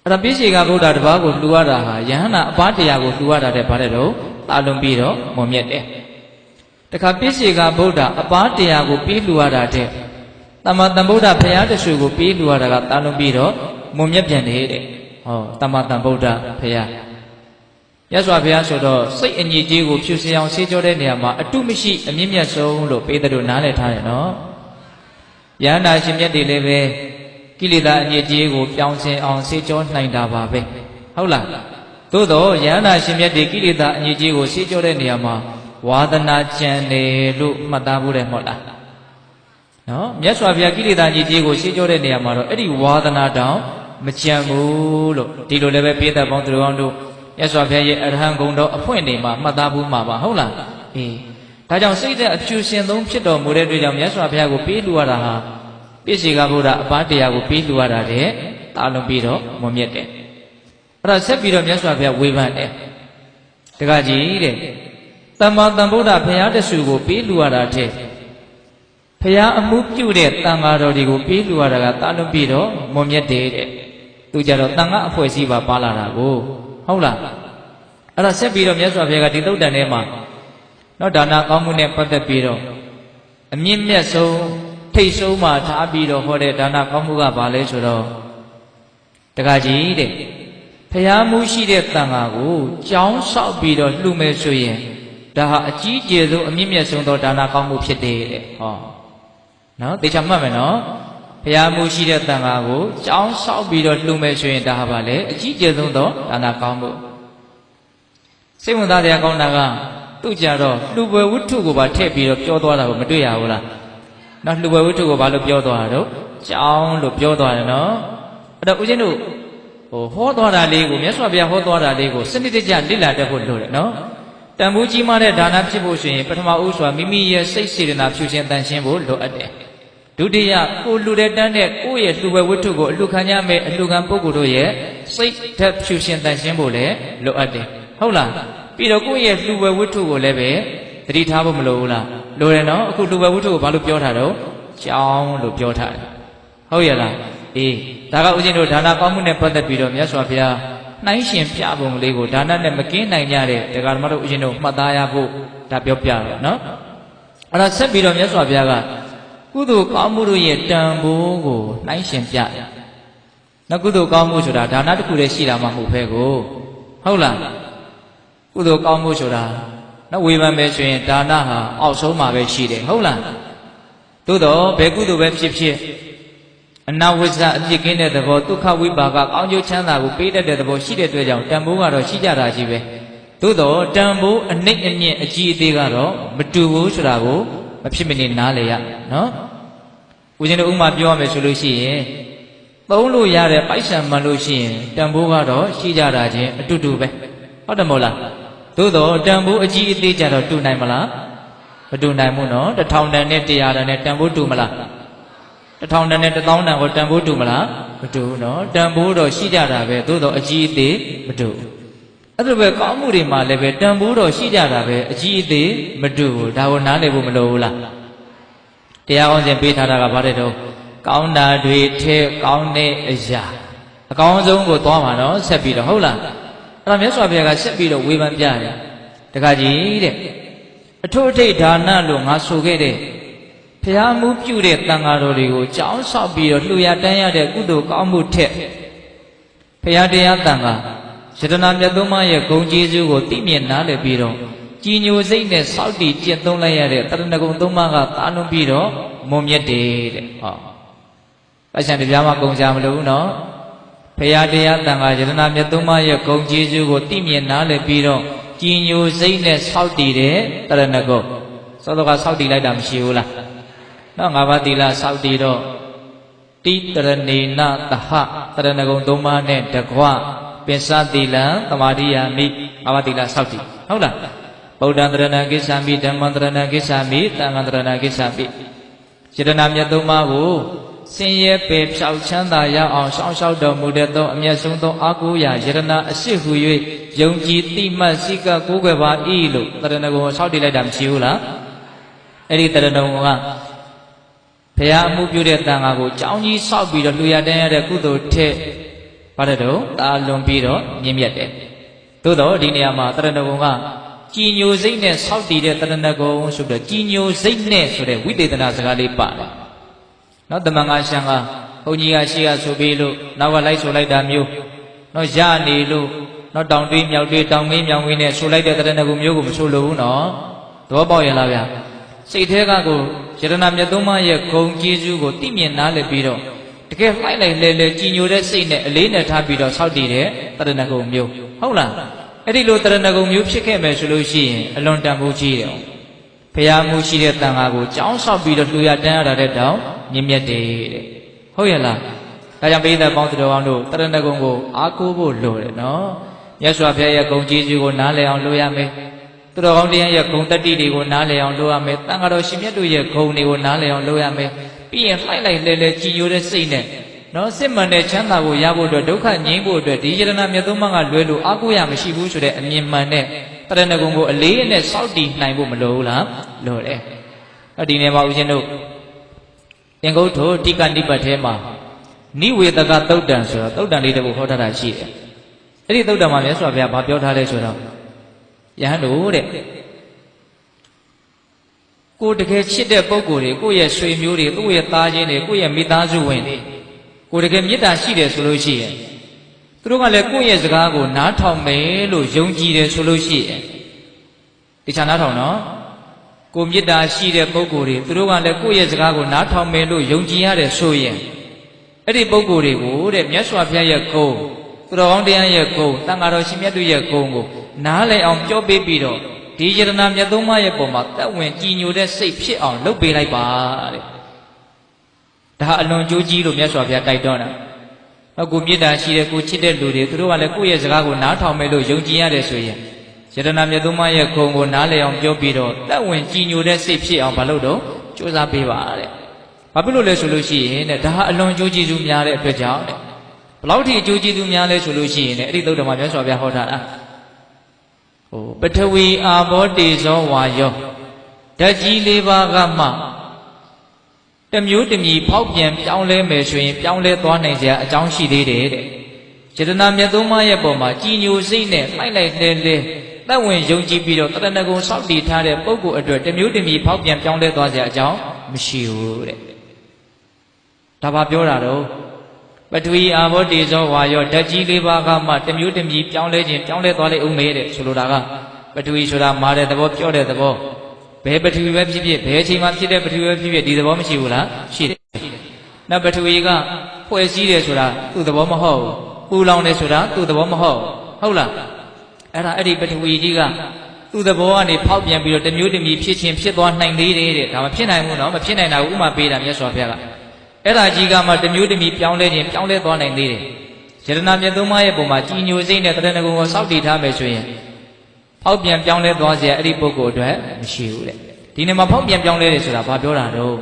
အဲ့ဒါပိစိကဗုဒ္ဓတပါးကိုလှူရတာဟာယဟန္တာအပားတရားကိုလှူရတာတဲ့ဗါတဲ့တော့တာလွန်ပြီးတော့မွန်မြတ်တယ်တခါပိစိကဗုဒ္ဓအပားတရားကိုပေးလှူရတာတဲ့သမ္မာသမ္ဗုဒ္ဓဘုရားတဆူကိုပေးလှူရတာကတာလွန်ပြီးတော့မွန်မြတ်ပြန်နေတဲ့ဟောသမ္မာသမ္ဗုဒ္ဓဘုရားရသော်ဘုရားဆိုတော့စိတ်အညစ်အကြေးကိုဖြူစင်အောင်ဆေးကြောတဲ့နေရာမှာအတုမရှိအမြင့်မြတ်ဆုံးလို့ပေးတဲ့တို့နားလည်ထားတယ်နော်ယဟန္တာရှင်မြတ်တွေလည်းပဲကိလေသာအညစ်အကြေးကိုပြောင်းစင်အောင်ဆေးကြောနိုင်တာပါပဲဟုတ်လားသို့တော့ယဟန္တာရှင်မြတ်တွေကိလေသာအညစ်အကြေးကိုဆေးကြောတဲ့နေရာမှာဝါဒနာကြံတယ်လို့မှတ်သားဖို့တယ်မဟုတ်လားနော်မြတ်စွာဘုရားကိလေသာအညစ်အကြေးကိုဆေးကြောတဲ့နေရာမှာတော့အဲ့ဒီဝါဒနာတောင်မကြံဘူးလို့ဒီလိုလည်းပဲပိဿပေါင်းသူတော်တို့မြတ်စွာဘုရားရဲ့အရဟံဂုဏ်တော်အဖွင့်နေမှာမှတ်သားဖို့မှာပါဟုတ်လားအေးဒါကြောင့်စိတ်သက်အဖြူရှင်ဆုံးဖြစ်တော်မူတဲ့အတွက်ကြောင့်မြတ်စွာဘုရားကိုပေးလှူရတာဟာပိစိကဗုဒ္ဓအပားတရားကိုပေးလှူရတာတဲ့တာလွန်ပြီးတော့မွန်မြတ်တယ်အဲ့ဒါဆက်ပြီးတော့မြတ်စွာဘုရားဝေဖန်တယ်တခါကြီးတဲ့သမ္မာသမ္ဗုဒ္ဓဘုရားတဆူကိုပေးလှူရတာတဲ့ ဖះအမှုပြုတဲ့တန်ဃာတော်တွေကိုပေးလူရတာကတာလွန်ပြီးတော့မွန်မြတ်တယ်တဲ့သူကြတော့တန်ဃာအဖွဲ့အစည်းပါလာတာကိုဟုတ်လားအဲ့ဒါဆက်ပြီးတော့မြတ်စွာဘုရားကဒီသုတ်တန်ထဲမှာနော်ဒါနာကောင်းမှုနဲ့ပတ်သက်ပြီးတော့အမြင့်မြတ်ဆုံးထိတ်ဆုံးမှာထားပြီးတော့ဟောတဲ့ဒါနာကောင်းမှုကဘာလဲဆိုတော့တက္ကကြီးတဲ့ဖះမှုရှိတဲ့တန်ဃာကိုကြောင်းဆောက်ပြီးတော့လှူမယ်ဆိုရင်ဒါဟာအကြီးကျယ်ဆုံးအမြင့်မြတ်ဆုံးသောဒါနာကောင်းမှုဖြစ်တယ်တဲ့ဟောနော်တေချာမှတ်မယ်နော်ဘုရားမှုရှိတဲ့တန်ခါကိုကြောင်းဆောက်ပြီးတော့လှူမယ်ဆိုရင်ဒါဟာပါလေအကြီးကျယ်ဆုံးသောဒါနာကောင်းမှုစိတ်ဝင်စားတရားကောင်းတာကသူ့ကြတော့လှူပွဲဝတ္ထုကိုပါထည့်ပြီးတော့ပြောသွားတာကိုမတွေ့ရဘူးလားနော်လှူပွဲဝတ္ထုကိုဘာလို့ပြောသွားတာတော့ကြောင်းလို့ပြောသွားတယ်နော်အဲ့တော့ဦးဇင်းတို့ဟောသွားတာလေးကိုမြတ်စွာဘုရားဟောသွားတာလေးကိုစနစ်တကျလေ့လာတတ်ဖို့လိုတယ်နော်တန်ဖိုးကြီးမားတဲ့ဒါနဖြစ်ဖို့ဆိုရင်ပထမဦးစွာမိမိရဲ့စိတ်စေတနာဖြူစင်တန်ရှင်းဖို့လိုအပ်တယ်ဒုတိယကိုလှူတဲ့တန်းတဲ့ကိုယ့်ရဲ့လှူပွဲဝတ္ထုကိုအလှခံကြမဲ့အလှခံပုဂ္ဂိုလ်တို့ရဲ့စိတ်ဓာတ်ဖြူစင်တန်ရှင်းဖို့လည်းလိုအပ်တယ်ဟုတ်လားပြီးတော့ကိုယ့်ရဲ့လှူပွဲဝတ္ထုကိုလည်းပဲသတိထားဖို့မလိုဘူးလားလိုတယ်နော်အခုလှူပွဲဝတ္ထုကိုဘာလို့ပြောထားတော့ကြောင်းလို့ပြောထားတယ်ဟုတ်ရဲ့လားအေးဒါကဦးဇင်းတို့ဒါနကောင်းမှုနဲ့ပတ်သက်ပြီးတော့မြတ်စွာဘုရားနှိုင်းရှင်ပြပုံလေးကိုဒါနနဲ့မကင်းနိုင်ကြတဲ့တရားဓမ္မတို့ဦးဇင်းတို့မှတ်သားရဖို့ဒါပြောပြတယ်နော်အဲ့ဒါဆက်ပြီးတော့မြတ်စွာဘုရားကကုသိုလ်ကောင်းမှုတို့ရဲ့တန်ဖိုးကိုနှိုင်းရှင်ပြတယ်နော်ကုသိုလ်ကောင်းမှုဆိုတာဒါနတစ်ခုတည်းရှိတာမှမဟုတ်ဘဲကိုဟုတ်လားကုသိုလ်ကောင်းမှုဆိုတာနော်ဝေဖန်မယ်ဆိုရင်ဒါနဟာအောက်ဆုံးမှာပဲရှိတယ်ဟုတ်လားသို့တော့ဘယ်ကုသိုလ်ပဲဖြစ်ဖြစ်အနာဝိဇ္ဇအပြစ်ကင်းတဲ့သဘောဒုက္ခဝိပါကကောင်းကျိုးချမ်းသာကိုပေးတတ်တဲ့သဘောရှိတဲ့အတွက်ကြောင့်တန်ဖိုးကတော့ရှိကြတာကြီးပဲသို့တော့တန်ဖိုးအနှိမ့်အမြင့်အကြီးအသေးကတော့မတူဘူးဆိုတာကိုမဖြစ်မနေနားလည်ရနော်ဦးဇင်းတို့ဥမာပြောရမယ်ဆိုလို့ရှိရင်သုံးလို့ရတဲ့ပိုက်ဆံမှန်လို့ရှိရင်တန်ဖိုးကတော့ရှိကြတာချင်းအတူတူပဲဟုတ်တယ်မဟုတ်လားသို့တော့တန်ဖိုးအကြီးအသေးကြတော့တူနိုင်မလားမတူနိုင်ဘူးနော်1000တန်နဲ့100တန်နဲ့တန်ဖိုးတူမလား1000တန်နဲ့1000တန်ကိုတန်ဖိုးတူမလားမတူဘူးနော်တန်ဖိုးတော့ရှိကြတာပဲသို့တော့အကြီးအသေးမတူဘူးအဲ့ဒါပဲကောင်းမှုတွေမှာလည်းပဲတန်ဖိုးတော့ရှိကြတာပဲအကြီးအသေးမတူဘူးဒါကိုနားလည်ဖို့မလိုဘူးလားတရားအောင်စဉ်ပေးထားတာကဘာတဲ့တော့ကောင်းတာတွေထဲကောင်းတဲ့အရာအကောင်းဆုံးကိုသွားမှာနော်ဆက်ပြီးတော့ဟုတ်လားအဲ့ဒါမြတ်စွာဘုရားကဆက်ပြီးတော့ဝေဖန်ပြတယ်တခါကြီးတဲ့အထွတ်အထိပ်ဒါနလို့ငါဆိုခဲ့တဲ့ဘုရားမှုပြုတဲ့တန်ဃာတော်တွေကိုကြောင်းဆောက်ပြီးတော့လှူရတန်းရတဲ့ကုသိုလ်ကောင်းမှုထက်ဘုရားတရားတန်ဃာယတနာမြတ်သုံးပါးရဲ့ဂုဏ်ကျေးဇူးကိုသိမြင်နားလည်ပြီးတော့ကြည်ညိုစိတ်နဲ့စောင့်တည်ကျင့်သုံးလိုက်ရတဲ့တရဏဂုံသုံးပါးကတာလွန်ပြီးတော့မွန်မြတ်တယ်တဲ့ဟောအရှင်တရားမှာကုံကြမလို့ဘူးနော်ဘုရားတရားတန်ခါယတနာမြတ်သုံးပါးရဲ့ဂုဏ်ကျေးဇူးကိုသိမြင်နားလည်ပြီးတော့ကြည်ညိုစိတ်နဲ့စောင့်တည်တဲ့တရဏဂုံသောတော့ကစောင့်တည်လိုက်တာမရှိဘူးလားနော်ငါးပါးသီလစောင့်တည်တော့တိတရဏေနသဟတရဏဂုံသုံးပါးနဲ့တကွပင်စသီလံသမာဓိယာမိငါးပါးသီလစောင့်တည်ဟုတ်လားဗုဒ္ဓံတရဏကိစ္ဆာမိဓမ္မံတရဏကိစ္ဆာမိသံဃံတရဏကိစ္ဆာမိယတနာမြတ်သုံးပါးကိုဆင်းရဲပေဖြောက်ချမ်းသာရအောင်ရှောင်းရှောက်တော်မူတဲ့သောအမျက်ဆုံးသောအာကိုရာယတနာအရှိဟု၍ယုံကြည်တိမှတ်စိကကိုးကွယ်ပါ၏လို့တရဏဂုံကိုဆောက်တည်လိုက်တာမရှိဘူးလားအဲ့ဒီတရဏဂုံကဘုရားအမှုပြုတဲ့တန်ခါကိုကြောင်းကြီးဆောက်ပြီးတော့လူရတန်းရတဲ့ကုသိုလ်ထက်ဘာတဲ့တော့တာလွန်ပြီးတော့မြင့်မြတ်တယ်သို့တော့ဒီနေရာမှာတရဏဂုံကကြည်ညိုစိတ်နဲ့ဆောက်တည်တဲ့တရဏဂုံဆိုပြီးတော့ကြည်ညိုစိတ်နဲ့ဆိုတဲ့ဝိသေသနာစကားလေးပါတယ်နော်တမန်ငါရှံကဘုန်းကြီးကရှိကဆိုပြီးလို့နောက်ကလိုက်ဆိုလိုက်တာမျိုးနော်ရနေလို့နော်တောင်တွေးမြောက်တွေးတောင်ငင်းမြောင်ငင်းနဲ့ဆိုလိုက်တဲ့တရဏဂုံမျိုးကိုမဆိုလိုဘူးနော်သဘောပေါက်ရလားဗျာစိတ်ထဲကကိုယတနာမြတ်သုံးပါးရဲ့ဂုဏ်ကျေးဇူးကိုသိမြင်နားလည်ပြီးတော့တကယ်လှိုက်လိုက်လဲလဲကြည်ညိုတဲ့စိတ်နဲ့အလေးနဲ့ထားပြီးတော့ဆောက်တည်တဲ့တရဏဂုံမျိုးဟုတ်လားအဲ့ဒီလိုတရဏဂုံမျိုးဖြစ်ခဲ့မယ်ဆိုလို့ရှိရင်အလွန်တန်ဖိုးကြီးတယ်ဘုရားမှုရှိတဲ့တန်ခါကိုကြောင်းဆောက်ပြီးတော့လှူရတန်းရတာတဲ့တောင်မြင့်မြတ်တယ်တဲ့ဟုတ်ရဲ့လားဒါကြောင့်ပိဋကပေါင်းတော်အောင်တို့တရဏဂုံကိုအားကိုးဖို့လိုတယ်နော်မြတ်စွာဘုရားရဲ့ဂုဏ်ကျေးဇူးကိုနားလည်အောင်လုပ်ရမယ်သူတော်ကောင်းတရားရဲ့ဂုဏ်တတ္တိတွေကိုနားလည်အောင်လုပ်ရမယ်တန်ခါတော်ရှင်မြတ်တို့ရဲ့ဂုဏ်တွေကိုနားလည်အောင်လုပ်ရမယ်ပြီးရင်လှိုက်လိုက်လဲလဲကြည်ညိုတဲ့စိတ်နဲ့နော်စစ်မှန်တဲ့ချမ်းသာကိုရဖို့အတွက်ဒုက္ခငြိမ်းဖို့အတွက်ဒီယတနာမြတ်သုံးပါးကလွဲလို့အားကိုးရမရှိဘူးဆိုတဲ့အမြင်မှန်တဲ့တရဏဂုံကိုအလေးနဲ့စောင့်တည်နိုင်ဖို့မလိုဘူးလားလိုတယ်။ဒီနေ့မှာဦးဇင်းတို့ င်္ဂုတ္ထိုတိကနိပတ်ထဲမှာနိဝေဒကသုတ်တံဆိုတော့သုတ်တံလေးတစ်ခုဟောထားတာရှိတယ်အဲ့ဒီသုတ်တံမှာမြတ်စွာဘုရားဘာပြောထားလဲဆိုတော့ယဟန်တို့တဲ့ကိုတကယ်ချစ်တဲ့ပုဂ္ဂိုလ်တွေကိုယ့်ရဲ့ဆွေမျိုးတွေကိုယ့်ရဲ့သားချင်းတွေကိုယ့်ရဲ့မိသားစုဝင်တွေကိုတကယ်မေတ္တာရှိတယ်ဆိုလို့ရှိရင်သူတို့ကလည်းကိုယ့်ရဲ့စကားကိုနားထောင်မယ်လို့ယုံကြည်တယ်ဆိုလို့ရှိရင်ဒီချာနားထောင်နော်ကိုမေတ္တာရှိတဲ့ပုဂ္ဂိုလ်တွေသူတို့ကလည်းကိုယ့်ရဲ့စကားကိုနားထောင်မယ်လို့ယုံကြည်ရတယ်ဆိုရင်အဲ့ဒီပုဂ္ဂိုလ်တွေကိုတဲ့မြတ်စွာဘုရားရဲ့ဂုဏ်သူတော်ကောင်းတရားရဲ့ဂုဏ်တန်ဃာတော်ရှင်မြတ်တို့ရဲ့ဂုဏ်ကိုနားလည်အောင်ပြောပေးပြီးတော့ဒီယတနာမြတ်သုံးပါးရဲ့ပုံမှာတက်ဝင်ကြည်ညိုတဲ့စိတ်ဖြစ်အောင်လုပ်ပေးလိုက်ပါတဲ့ဒါအလွန်ကြိုးကြီးလို့မြတ်စွာဘုရားတိုက်တွန်းတာကိုမေတ္တာရှိတဲ့ကိုချစ်တဲ့လူတွေသူတို့ကလည်းကိုယ့်ရဲ့စကားကိုနားထောင်မယ်လို့ယုံကြည်ရတယ်ဆိုရင်ယတနာမြတ်သုံးပါးရဲ့ဂုဏ်ကိုနားလည်အောင်ပြောပြီးတော့တက်ဝင်ကြည်ညိုတဲ့စိတ်ဖြစ်အောင်မလုပ်တော့ကြိုးစားပေးပါတဲ့ဘာဖြစ်လို့လဲဆိုလို့ရှိရင်တဲ့ဒါအလွန်ကြိုးကြီးစုများတဲ့အတွက်ကြောင့်တဲ့ဘလောက်ထိအကျိုးကျေးဇူးများလဲဆိုလို့ရှိရင်အဲ့ဒီသုတ္တမမြတ်စွာဘုရားဟောထားတာပထဝီအာဘောတေဇောဝါယောဓာတ်ကြီး၄ပါးကမှတမျိုးတမီဖောက်ပြန်ပြောင်းလဲမယ်ဆိုရင်ပြောင်းလဲသွားနိုင်စရာအကြောင်းရှိသေးတယ်တဲ့ယတနာမြတ်သုံးပါးရဲ့ပုံမှာကြည်ညိုစိတ်နဲ့လိုက်လိုက်လဲလဲသက်ဝင်ယုံကြည်ပြီးတော့တရဏဂုံစောင့်တည်ထားတဲ့ပုဂ္ဂိုလ်အတွက်တမျိုးတမီဖောက်ပြန်ပြောင်းလဲသွားစရာအကြောင်းမရှိဘူးတဲ့ဒါပါပြောတာတော့ပထဝီအာဘောတေဇောဝါယောဓာတ်ကြီး၄ပါးကမှတမျိုးတမီပြောင်းလဲခြင်းပြောင်းလဲသွားလိမ့်ဦးမေတဲ့ဆိုလိုတာကပထဝီဆိုတာမာတဲ့သဘောပြောတဲ့သဘောဘယ်ပထဝီပဲဖြစ်ဖြစ်ဘယ်အချိန်မှဖြစ်တဲ့ပထဝီပဲဖြစ်ဖြစ်ဒီသဘောမရှိဘူးလားရှိတယ်။နောက်ပထဝီကဖွဲ့စည်းတယ်ဆိုတာသူ့သဘောမဟုတ်ဘူး။ပူလောင်တယ်ဆိုတာသူ့သဘောမဟုတ်ဘူးဟုတ်လား။အဲ့ဒီပထဝီကြီးကသူ့သဘောကနေဖောက်ပြန်ပြီးတော့တမျိုးတမီဖြစ်ခြင်းဖြစ်သွားနိုင်သေးတယ်တဲ့ဒါမဖြစ်နိုင်ဘူးနော်မဖြစ်နိုင်တာကိုဥမာပေးတာမြတ်စွာဘုရားကအဲ့ဒါကြီးကမှတမျိုးတမီပြောင်းလဲခြင်းပြောင်းလဲသွားနိုင်သေးတယ်ယတနာမြတ်သုံးပါးရဲ့ပုံမှာကြည်ညိုစိတ်နဲ့တရဏဂုံကိုစောင့်တည်ထားမယ်ဆိုရင်ဖောက်ပြန်ပြောင်းလဲသွားစရာအဲ့ဒီပုဂ္ဂိုလ်အတွက်မရှိဘူးတဲ့ဒီနေ့မှာဖောက်ပြန်ပြောင်းလဲတယ်ဆိုတာဘာပြောတာတော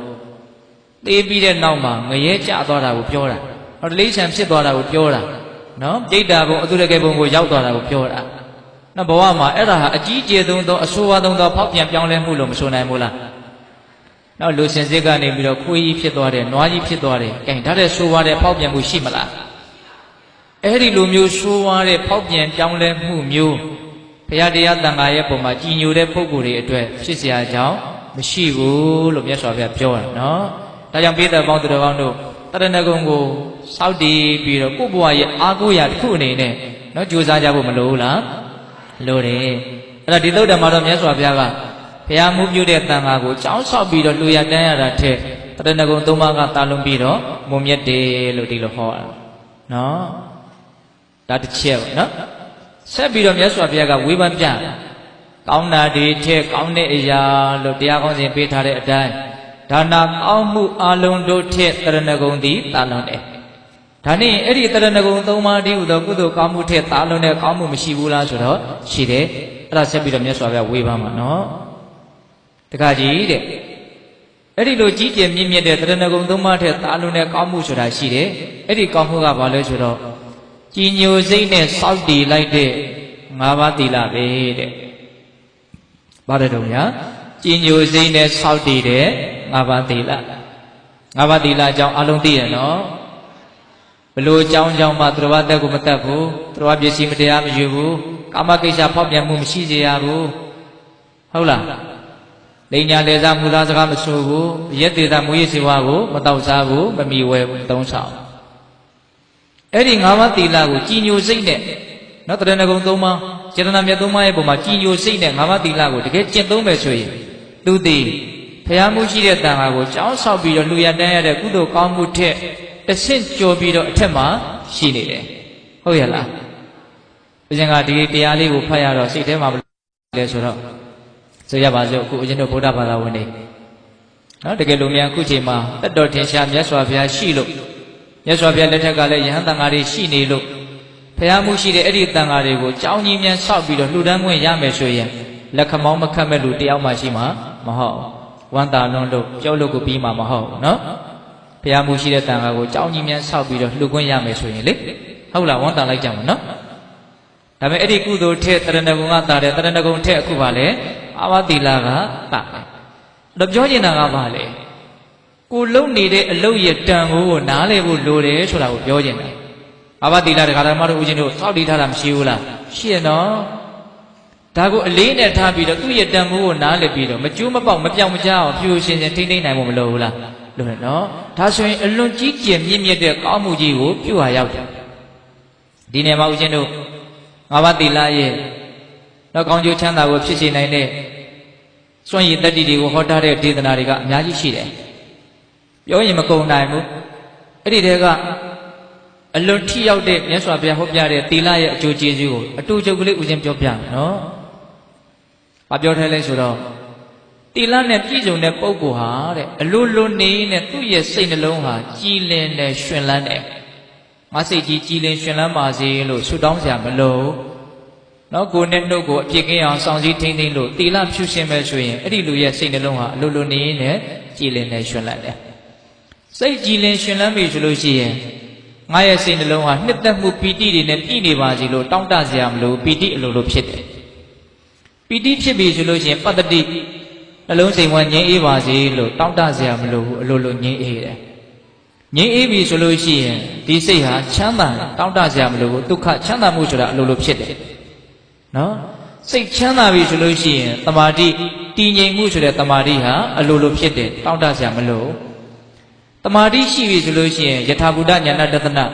့သေပြီးတဲ့နောက်မှာငရဲကျသွားတာကိုပြောတာဟောတိလိ္ဆန်ဖြစ်သွားတာကိုပြောတာနော်ပြိတ္တာဘုံအတုရကေဘုံကိုရောက်သွားတာကိုပြောတာနော်ဘဝမှာအဲ့ဒါဟာအကြီးကျယ်ဆုံးသောအဆိုးဝါးဆုံးသောဖောက်ပြန်ပြောင်းလဲမှုလို့မဆိုနိုင်ဘူးလားနောက်လူစင်စစ်ကနေပြီးတော့ခွေးကြီးဖြစ်သွားတယ်၊နွားကြီးဖြစ်သွားတယ်။အဲဒါတဲ့ဆိုးဝါးတဲ့ဖောက်ပြန်မှုရှိမလား။အဲ့ဒီလိုမျိုးဆိုးဝါးတဲ့ဖောက်ပြန်ပြောင်းလဲမှုမျိုးဘုရားတရားတန်ခါရဲ့ပုံမှာကြည်ညိုတဲ့ပုဂ္ဂိုလ်တွေအတွက်ဖြစ်เสียအကြောင်းမရှိဘူးလို့မြတ်စွာဘုရားပြောတာနော်။ဒါကြောင့်ပိဋကပေါင်းသူတော်ကောင်းတို့တရဏဂုံကိုစောင့်တည်ပြီးတော့ကိုယ့်ဘဝရဲ့အားကိုးရာတစ်ခုအနေနဲ့နော်ကြိုးစားကြဖို့မလိုဘူးလား။လိုတယ်။အဲ့တော့ဒီသုတ္တမှာတော့မြတ်စွာဘုရားကဘုရားမှုပြုတဲ့တန်ခါကိုကြောင်းဆောက်ပြီးတော့လူရတန်းရတာထက်တရဏဂုံသုံးပါးကတာလွန်ပြီးတော့မုံမြတ်တယ်လို့ဒီလိုဟောတာနော်ဒါတစ်ချက်ပေါ့နော်ဆက်ပြီးတော့မြတ်စွာဘုရားကဝေဖန်ပြကောင်းတာတွေထက်ကောင်းတဲ့အရာလို့တရားကောင်းစဉ်ပေးထားတဲ့အတိုင်းဒါနာကောင်းမှုအလုံးတို့ထက်တရဏဂုံသည်တာလွန်တယ်ဒါနဲ့အဲ့ဒီတရဏဂုံသုံးပါးတည်းဟူသောကုသိုလ်ကောင်းမှုထက်တာလွန်တဲ့ကောင်းမှုမရှိဘူးလားဆိုတော့ရှိတယ်အဲ့ဒါဆက်ပြီးတော့မြတ်စွာဘုရားဝေဖန်မှာနော်တခါကြီးတဲ့အဲ့ဒီလိုကြီးကျယ်မြင့်မြတ်တဲ့တရဏဂုံသုံးပါးထက်တာလွန်တဲ့ကောင်းမှုဆိုတာရှိတယ်အဲ့ဒီကောင်းမှုကဘာလဲဆိုတော့ကြည်ညိုစိတ်နဲ့စောင့်တည်လိုက်တဲ့၅ပါးသီလပဲတဲ့ပါတယ်တော့ညာကြည်ညိုစိတ်နဲ့စောင့်တည်တဲ့၅ပါးသီလ၅ပါးသီလအကြောင်းအလုံးသိရနော်ဘလို့အကြောင်းမှသူတော်ဘာတက်ကိုမတက်ဘူးသူတော်ဘာပစ္စည်းမတရားမယူဘူးကာမကိစ္စဖောက်ပြန်မှုမရှိစေရဘူးဟုတ်လားလိညာလေစားမူသားစကားမဆိုဘူးရက်သေးတာမူရည်စေဝါကိုမတောက်စားဘူးမမီဝဲဘူးသုံးဆောင်အဲ့ဒီ၅ပါးသီလကိုကြည်ညိုစိတ်နဲ့နော်တရဏဂုံသုံးပါးစေတနာမြတ်သုံးပါးရဲ့ပုံမှာကြည်ညိုစိတ်နဲ့၅ပါးသီလကိုတကယ်ကျင့်သုံးမယ်ဆိုရင်သူသည်ဖျားမှုရှိတဲ့တန်ခါကိုကြောင်းဆောက်ပြီးတော့လူရတန်းရတဲ့ကုသိုလ်ကောင်းမှုထက်တစ်ဆင့်ကျော်ပြီးတော့အထက်မှာရှိနေတယ်ဟုတ်ရဲ့လားဘုရင်ကဒီတရားလေးကိုဖတ်ရတော့စိတ်ထဲမှာလဲဆိုတော့ဆိုရပါစို့အခုအရင်တို့ဗုဒ္ဓဘာသာဝင်တွေနော်တကယ်လို့များအခုချိန်မှာတတ်တော်ထင်ရှားမြတ်စွာဘုရားရှိလို့မြတ်စွာဘုရားလက်ထက်ကလည်းယဟန်တန်ဃာတွေရှိနေလို့ဖျားမှုရှိတဲ့အဲ့ဒီတန်ဃာတွေကိုကြောင်းကြီးမြန်ဆောက်ပြီးတော့လှူဒန်းခွင့်ရမယ်ဆိုရင်လက်ခမောင်းမခတ်မဲ့လူတယောက်မှရှိမှာမဟုတ်ဝမ်းသာလွန်းလို့ကြောက်လို့ကိုပြီးမှာမဟုတ်နော်ဖျားမှုရှိတဲ့တန်ဃာကိုကြောင်းကြီးမြန်ဆောက်ပြီးတော့လှူခွင့်ရမယ်ဆိုရင်လေဟုတ်လားဝမ်းသာလိုက်ကြမှာနော်ဒါပေမဲ့အဲ့ဒီကုသိုလ်ထက်တရဏဂုံကတာတယ်တရဏဂုံထက်အခုပါလေအာဝသီလကတာတယ်တော့ပြောချင်တာကဘာလဲ ကိုလုံနေတဲ့အလုပ်ရတန်ကိုနားလေဖို့လိုတယ်ဆိုတာကိုပြောခြင်းတယ်ဘာဝတိလာတရားဓမ္မတို့ဦးချင်းတို့စောက်တည်ထားတာမရှိဘူးလားရှိရနော်ဒါကိုအလေးနဲ့ထားပြီးတော့သူ့ရဲ့တန်ဖိုးကိုနားလည်ပြီးတော့မကျိုးမပေါက်မပြောင်းမကြားအောင်ဖြူရှင်းရှင်းထိမ့်သိမ့်နိုင်ဖို့မလိုဘူးလားလိုတယ်နော်ဒါဆိုရင်အလွန်ကြီးကျယ်မြင့်မြတ်တဲ့ကောင်းမှုကြီးကိုပြုဟာရောက်တယ်ဒီနေရာမှာဦးချင်းတို့ငါးပါးသီလရဲ့တော့ကောင်းကျိုးချမ်းသာကိုဖြစ်စေနိုင်တဲ့စွန့်ရည်တတ္တိတွေကိုဟောထားတဲ့ဒေသနာတွေကအများကြီးရှိတယ်ပြောရင်မကုန်နိုင်ဘူးအဲ့ဒီတည်းကအလွန်ထိရောက်တဲ့မြတ်စွာဘုရားဟောပြတဲ့သီလရဲ့အကျိုးကျေးဇူးကိုအတူချုပ်ကလေးဦးချင်းပြောပြမယ်နော်။ဘာပြောထားလဲဆိုတော့သီလနဲ့ပြည့်စုံတဲ့ပုဂ္ဂိုလ်ဟာတဲ့အလိုလိုနေနဲ့သူ့ရဲ့စိတ်နှလုံးဟာကြည်လင်နဲ့ရှင်လန်းတယ်။ငါစိတ်ကြီးကြည်လင်ရှင်လန်းပါစေလို့ဆုတောင်းစရာမလို။နော်ကိုယ်နဲ့နှုတ်ကိုအပြစ်ကင်းအောင်စောင့်စည်းထိန်းသိမ်းလို့သီလဖြူရှင်မဲ့ဆိုရင်အဲ့ဒီလူရဲ့စိတ်နှလုံးဟာအလိုလိုနေနဲ့ကြည်လင်နဲ့ရှင်လန်းတယ်။စိတ်ကြည်လင်ရှင်လန်းပြီဆိုလို့ရှိရင်ငါရဲ့စိတ်နှလုံးဟာနှစ်သက်မှုပီတိတွေနဲ့ပြည့်နေပါစေလို့တောင်းတစရာမလိုပီတိအလိုလိုဖြစ်တယ်ပီတိဖြစ်ပြီဆိုလို့ရှိရင်ပတ္တိနှလုံးစိမ်ဝငြိမ်းအေးပါစေလို့တောင်းတစရာမလိုဘူးအလိုလိုငြိမ်းအေးတယ်ငြိမ်းအေးပြီဆိုလို့ရှိရင်ဒီစိတ်ဟာချမ်းသာတောင်းတစရာမလိုဘူးဒုက္ခချမ်းသာမှုဆိုတာအလိုလိုဖြစ်တယ်နော်စိတ်ချမ်းသာပြီဆိုလို့ရှိရင်တမာတိတည်ငြိမ်မှုဆိုတဲ့တမာတိဟာအလိုလိုဖြစ်တယ်တောင်းတစရာမလိုတမာတိရှိပြီဆိုလို့ရှိရင်ယထာဘုဒ္ဓဉာဏတသနာ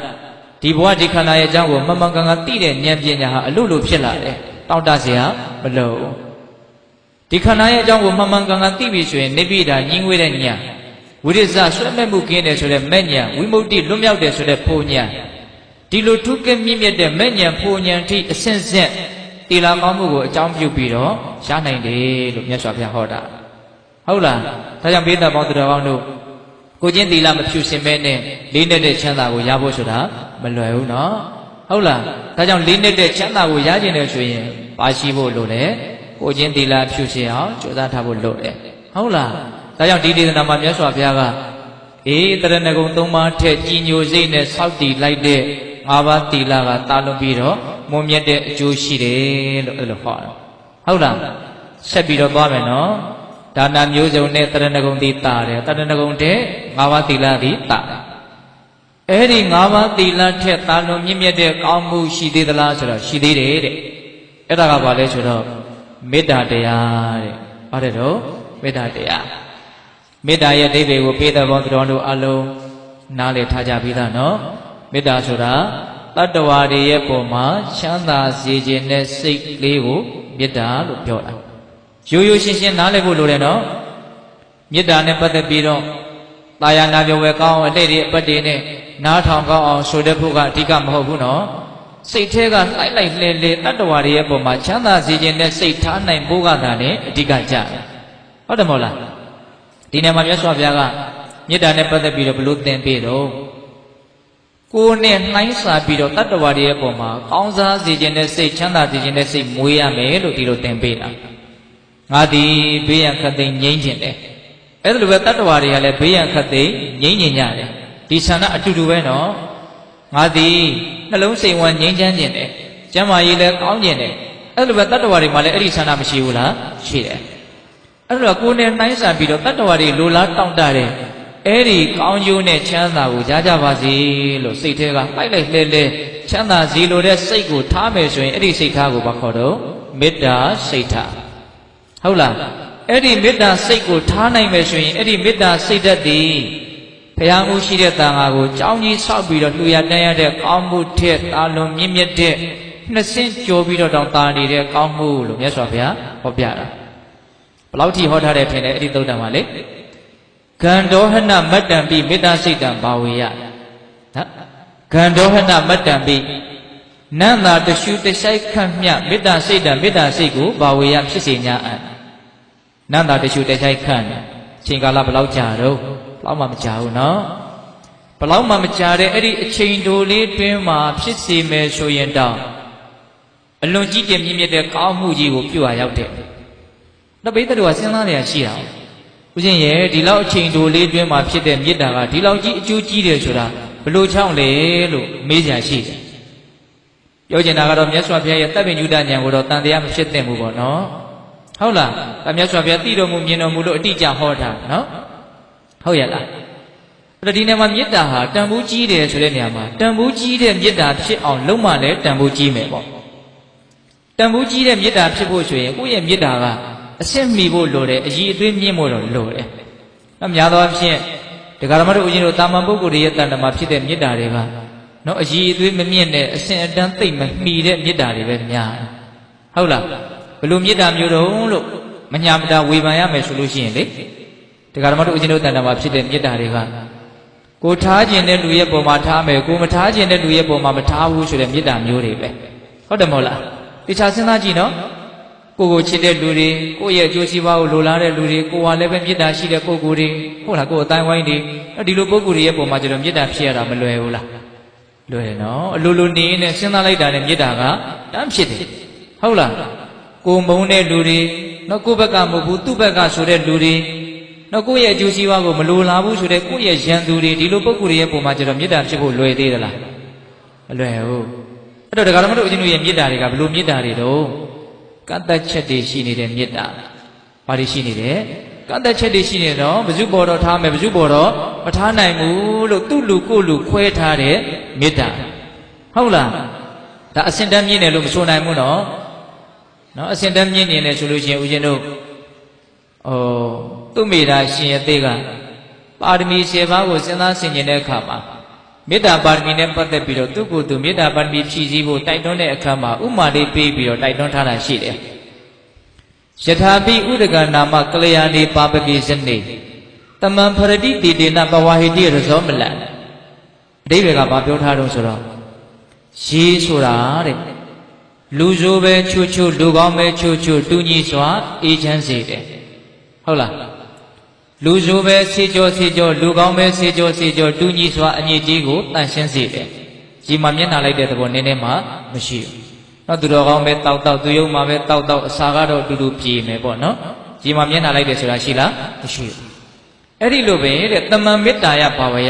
ဒီဘဝဒီခန္ဓာရဲ့အကြောင်းကိုမှန်မှန်ကန်ကန်သိတဲ့ဉာဏ်ပညာဟာအလိုလိုဖြစ်လာတယ်တောင်းတစရာမလိုဒီခန္ဓာရဲ့အကြောင်းကိုမှန်မှန်ကန်ကန်သိပြီဆိုရင်နိဗ္ဗိဒာညင်းဝေးတဲ့ဉာဏ်ဝိရိဇဆွဲမဲ့မှုကင်းတယ်ဆိုတဲ့မဲ့ဉာဏ်ဝိမု ക്തി လွတ်မြောက်တယ်ဆိုတဲ့ဖို့ဉာဏ်ဒီလိုထုကဲမြင့်မြတ်တဲ့မဲ့ဉာဏ်ဖို့ဉာဏ်ထိအစဉ်စဉ်သီလကောင်းမှုကိုအကြောင်းပြုပြီးတော့ရနိုင်တယ်လို့မြတ်စွာဘုရားဟောတာဟုတ်လားဒါကြောင့်ဘေးသားပေါင်းသူတော်ကောင်းတို့ကိုချင်းသီလမဖြူစင်မဲနဲ့လေးနဲ့တဲ့ချမ်းသာကိုရဖို့ဆိုတာမလွယ်ဘူးနော်ဟုတ်လားဒါကြောင့်လေးနဲ့တဲ့ချမ်းသာကိုရကျင်တယ်ဆိုရင်ပါရှိဖို့လိုတယ်ကိုချင်းသီလဖြူစင်အောင်ကြိုးစားထားဖို့လိုတယ်ဟုတ်လားဒါကြောင့်ဒီဒေသနာမှာမြတ်စွာဘုရားကအေးတရဏဂုံ၃ပါးထက်ကြီးညိုစိတ်နဲ့စောင့်တည်လိုက်တဲ့၅ပါးသီလကတာလွန်ပြီးတော့မွန်မြတ်တဲ့အကျိုးရှိတယ်လို့အဲ့လိုဟောတာဟုတ်လားဆက်ပြီးတော့သွားမယ်နော်ဒါနမျိုးစုံနဲ့တရဏဂုံတိတာတယ်တရဏဂုံတဲ့၅ပါးသီလတိတာအဲ့ဒီ၅ပါးသီလထက်တာလွန်မြင့်မြတ်တဲ့ကောင်းမှုရှိသေးသလားဆိုတော့ရှိသေးတယ်တဲ့အဲ့ဒါကဘာလဲဆိုတော့မေတ္တာတရားတဲ့ဟုတ်တယ်တော့မေတ္တာတရားမေတ္တာရဲ့အဓိပ္ပာယ်ကိုပေးတဲ့ဘောသူတော်တို့အလုံးနားလည်ထားကြပြီးသားနော်မေတ္တာဆိုတာတတ္တဝါတွေရဲ့ပုံမှာချမ်းသာစေခြင်းနဲ့စိတ်လေးကိုမေတ္တာလို့ပြောတာရိုးရိုးရှင်းရှင်းနားလည်ဖို့လိုတယ်နော်မေတ္တာနဲ့ပတ်သက်ပြီးတော့တာယာနာပြောဝဲကောင်းအောင်အလှည့်တွေအပတ်တွေနဲ့နားထောင်ကောင်းအောင်ဆိုတဲ့ဖို့ကအဓိကမဟုတ်ဘူးနော်စိတ်ထဲကလိုက်လိုက်လှဲလှဲတတ္တဝါတွေရဲ့ပုံမှာချမ်းသာစေခြင်းနဲ့စိတ်ထားနိုင်ဖို့ကသာလေအဓိကကြတယ်ဟုတ်တယ်မဟုတ်လားဒီနေ့မှာမြတ်စွာဘုရားကမေတ္တာနဲ့ပတ်သက်ပြီးတော့ဘလို့သင်ပေးတော့ကိုယ်နဲ့နှိုင်းစာပြီးတော့တတ္တဝါတွေရဲ့ပုံမှာကောင်းစားစေခြင်းနဲ့စိတ်ချမ်းသာစေခြင်းနဲ့စိတ်မွေးရမယ်လို့ဒီလိုသင်ပေးတာငါဒီဘေးရန်ခတ်သိမ်းငြိမ်းကျင်တယ်အဲ့ဒါလိုပဲတတ္တဝါတွေကလည်းဘေးရန်ခတ်သိမ်းငြိမ်းကျင်ကြတယ်ဒီဆန္ဒအတူတူပဲနော်ငါဒီနှလုံးစိမ်ဝမ်းငြိမ်းချမ်းကျင်တယ်ကျမ်းမာရေးလည်းကောင်းကျင်တယ်အဲ့လိုပဲတတ္တဝါတွေမှာလည်းအဲ့ဒီဆန္ဒမရှိဘူးလားရှိတယ်အဲ့လိုကိုယ်နဲ့နှိုင်းစာပြီးတော့တတ္တဝါတွေလိုလားတောင့်တတယ်အဲ့ဒီကောင်းကျိုးနဲ့ချမ်းသာကိုကြားကြပါစေလို့စိတ်ထဲကပိုက်လိုက်လှဲလှဲချမ်းသာစီလိုတဲ့စိတ်ကိုထားမယ်ဆိုရင်အဲ့ဒီစိတ်ထားကိုဘာခေါ်တော့မေတ္တာစိတ်ထားဟုတ်လားအဲ့ဒီမေတ္တာစိတ်ကိုထားနိုင်မယ်ဆိုရင်အဲ့ဒီမေတ္တာစိတ်ဓာတ်ဒီဘုရားမှုရှိတဲ့တန်ခါကိုကြောင်းကြီးဆောက်ပြီးတော့လှူရတန်းရတဲ့ကောင်းမှုထက်တာလွန်မြင့်မြတ်တဲ့နှစ်ဆင့်ကျော်ပြီးတော့တောင်တာနေတဲ့ကောင်းမှုလို့မြတ်စွာဘုရားဟောပြတာဘလောက်ထိဟောထားတယ်ထင်တယ်အဲ့ဒီသုတ္တံမှာလေဂန္ဒောဟနမတ္တံပိမေတ္တာစိတ်တံဘာဝေယနော်ဂန္ဒောဟနမတ္တံပိနန္တာတရှုတဆိုင်ခန့်မြမေတ္တာစိတ်တံမေတ္တာစိတ်ကိုဘာဝေယဖြစ်စေညာအံနန္တာတရှုတဆိုင်ခန့်ချိန်ကာလဘလောက်ကြာတော့ဘလောက်မှမကြာဘူးနော်ဘလောက်မှမကြာတဲ့အဲ့ဒီအချိန်တိုလေးတွင်းမှာဖြစ်စေမယ်ဆိုရင်တော့အလွန်ကြီးကျယ်မြင့်မြတ်တဲ့ကောင်းမှုကြီးကိုပြုတ်ရရောက်တယ်။ဒါပိဋကတို့ကစဉ်းစားနေရရှိတာ။ဦးဇင်းရဲ့ဒီလောက်အချိန်တိုလေးတွင်းမှာဖြစ်တဲ့မေတ္တာကဒီလောက်ကြီးအကျိုးကြီးတယ်ဆိုတာဘလို့ချောင်းလေလို့မေးကြရှိတယ်။ပြောချင်တာကတော့မြတ်စွာဘုရားရဲ့တပ်ပင်ညုတဉာဏ်ကိုတော့တန်တရားမဖြစ်သင့်ဘူးပေါ့နော်။ဟုတ်လား။ဒါမြတ်စွာဘုရားသိတော်မူမြင်တော်မူလို့အတိအကျဟောတာနော်။ဟုတ်ရဲ့လား။ အဲ့ဒီနေရာမှာမေတ္တာဟာတန်ဖိုးကြီးတယ်ဆိုတဲ့နေရာမှာတန်ဖိုးကြီးတဲ့မေတ္တာဖြစ်အောင်လုံးမလဲတန်ဖိုးကြီးမယ်ပေါ့တန်ဖိုးကြီးတဲ့မေတ္တာဖြစ်ဖို့ဆိုရင်ကိုယ့်ရဲ့မေတ္တာကအစစ်မီဖို့လိုတယ်အည်အသွေးမြင့်ဖို့တော့လိုတယ်။များသောအားဖြင့်ဒကာဓမ္မတို့ဦးဇင်းတို့တာမန်ပုဂ္ဂိုလ်တွေရဲ့တဏ္ဍာမှာဖြစ်တဲ့မေတ္တာတွေကနော်အည်အသွေးမမြင့်တဲ့အစဉ်အတန်းသိမ့်မမီတဲ့မေတ္တာတွေပဲများတယ်။ဟုတ်လားဘလို့မေတ္တာမျိုးတုံးလို့မညာမတာဝေဖန်ရမယ်ဆိုလို့ရှိရင်လေဒကာဓမ္မတို့ဦးဇင်းတို့တဏ္ဍာမှာဖြစ်တဲ့မေတ္တာတွေကကိုထားခြင်းတဲ့လူရဲ့ပုံမှာထားမယ်ကိုမထားခြင်းတဲ့လူရဲ့ပုံမှာမထားဘူးဆိုတဲ့မေတ္တာမျိုးတွေပဲဟုတ်တယ်မဟုတ်လားတခြားစဉ်းစားကြည့်နော်ကိုချစ်တဲ့လူတွေကိုယ့်ရဲ့အကျိုးစီးပွားကိုလိုလားတဲ့လူတွေကိုယ်ဟာလည်းပဲမေတ္တာရှိတဲ့ပုဂ္ဂိုလ်တွေဟုတ်လားကိုယ်အတိုင်းဝိုင်းတွေဒီလိုပုဂ္ဂိုလ်တွေရဲ့ပုံမှာကျတော့မေတ္တာဖြစ်ရတာမလွယ်ဘူးလားလွယ်တယ်နော်အလိုလိုနေနေစဉ်းစားလိုက်တာနဲ့မေတ္တာကတမ်းဖြစ်တယ်ဟုတ်လားကိုမုန်းတဲ့လူတွေနော်ကိုယ့်ဘက်ကမဟုတ်ဘူးသူ့ဘက်ကဆိုတဲ့လူတွေနော်ကိုယ့်ရဲ့အကျိုးစီးပွားကိုမလိုလားဘူးဆိုတဲ့ကိုယ့်ရဲ့ရန်သူတွေဒီလိုပုဂ္ဂိုလ်တွေရဲ့ပုံမှာကျတော့မေတ္တာဖြစ်ဖို့လွယ်သေးသလားမလွယ်ဘူးအဲ့တော့ဒကာဓမ္မတို့ဦးဇင်းတို့ရဲ့မေတ္တာတွေကဘလို့မေတ္တာတွေတော့ကတ္တချက်တွေရှိနေတဲ့မေတ္တာဘာတွေရှိနေတယ်ကတ္တချက်တွေရှိနေတော့ဘု து ဘော်တော့ထားမယ်ဘု து ဘော်တော့မထားနိုင်ဘူးလို့သူ့လူကိုယ့်လူခွဲထားတဲ့မေတ္တာဟုတ်လားဒါအစင်တမ်းမြင့်တယ်လို့မဆိုနိုင်ဘူးနော်အစင်တမ်းမြင့်နေတယ်ဆိုလို့ရှိရင်ဦးဇင်းတို့သူ့မိသားရှင်ရဲ့သေးကပါရမီ10ပါးကိုစဉ်းစားဆင်ခြင်တဲ့အခါမှာမေတ္တာပါရမီနဲ့ပတ်သက်ပြီးတော့သူ့ကိုယ်သူမေတ္တာပါရမီဖြည့်ဆည်းဖို့တိုက်တွန်းတဲ့အခါမှာဥမာလေးပေးပြီးတော့တိုက်တွန်းထားတာရှိတယ်ယထာပိဥဒကနာမကလျာဏီပါပကိစနေတမံဖရတိတိတေနပဝဟိတိရဇောမလအဓိပ္ပာယ်ကဘာပြောထားတော့ဆိုတော့ရေးဆိုတာတဲ့လူဆိုပဲချွတ်ချွတ်လူကောင်းပဲချွတ်ချွတ်တူညီစွာအေးချမ်းစေတယ်ဟုတ်လားလူဆိုပဲစေကြောစေကြောလူကောင်းပဲစေကြောစေကြောတူညီစွာအညစ်အကြေးကိုတန့်ရှင်းစေတယ်ဒီမှာမျက်နှာလိုက်တဲ့သဘောနည်းနည်းမှမရှိဘူးနော်သူတော်ကောင်းပဲတောက်သူယုံမှာပဲတောက်အစာကတော့အတူတူပြေမယ်ပေါ့နော်ဒီမှာမျက်နှာလိုက်တယ်ဆိုတာရှိလားမရှိဘူးအဲ့ဒီလိုပဲတဲ့တမန်မေတ္တာယဘာဝယ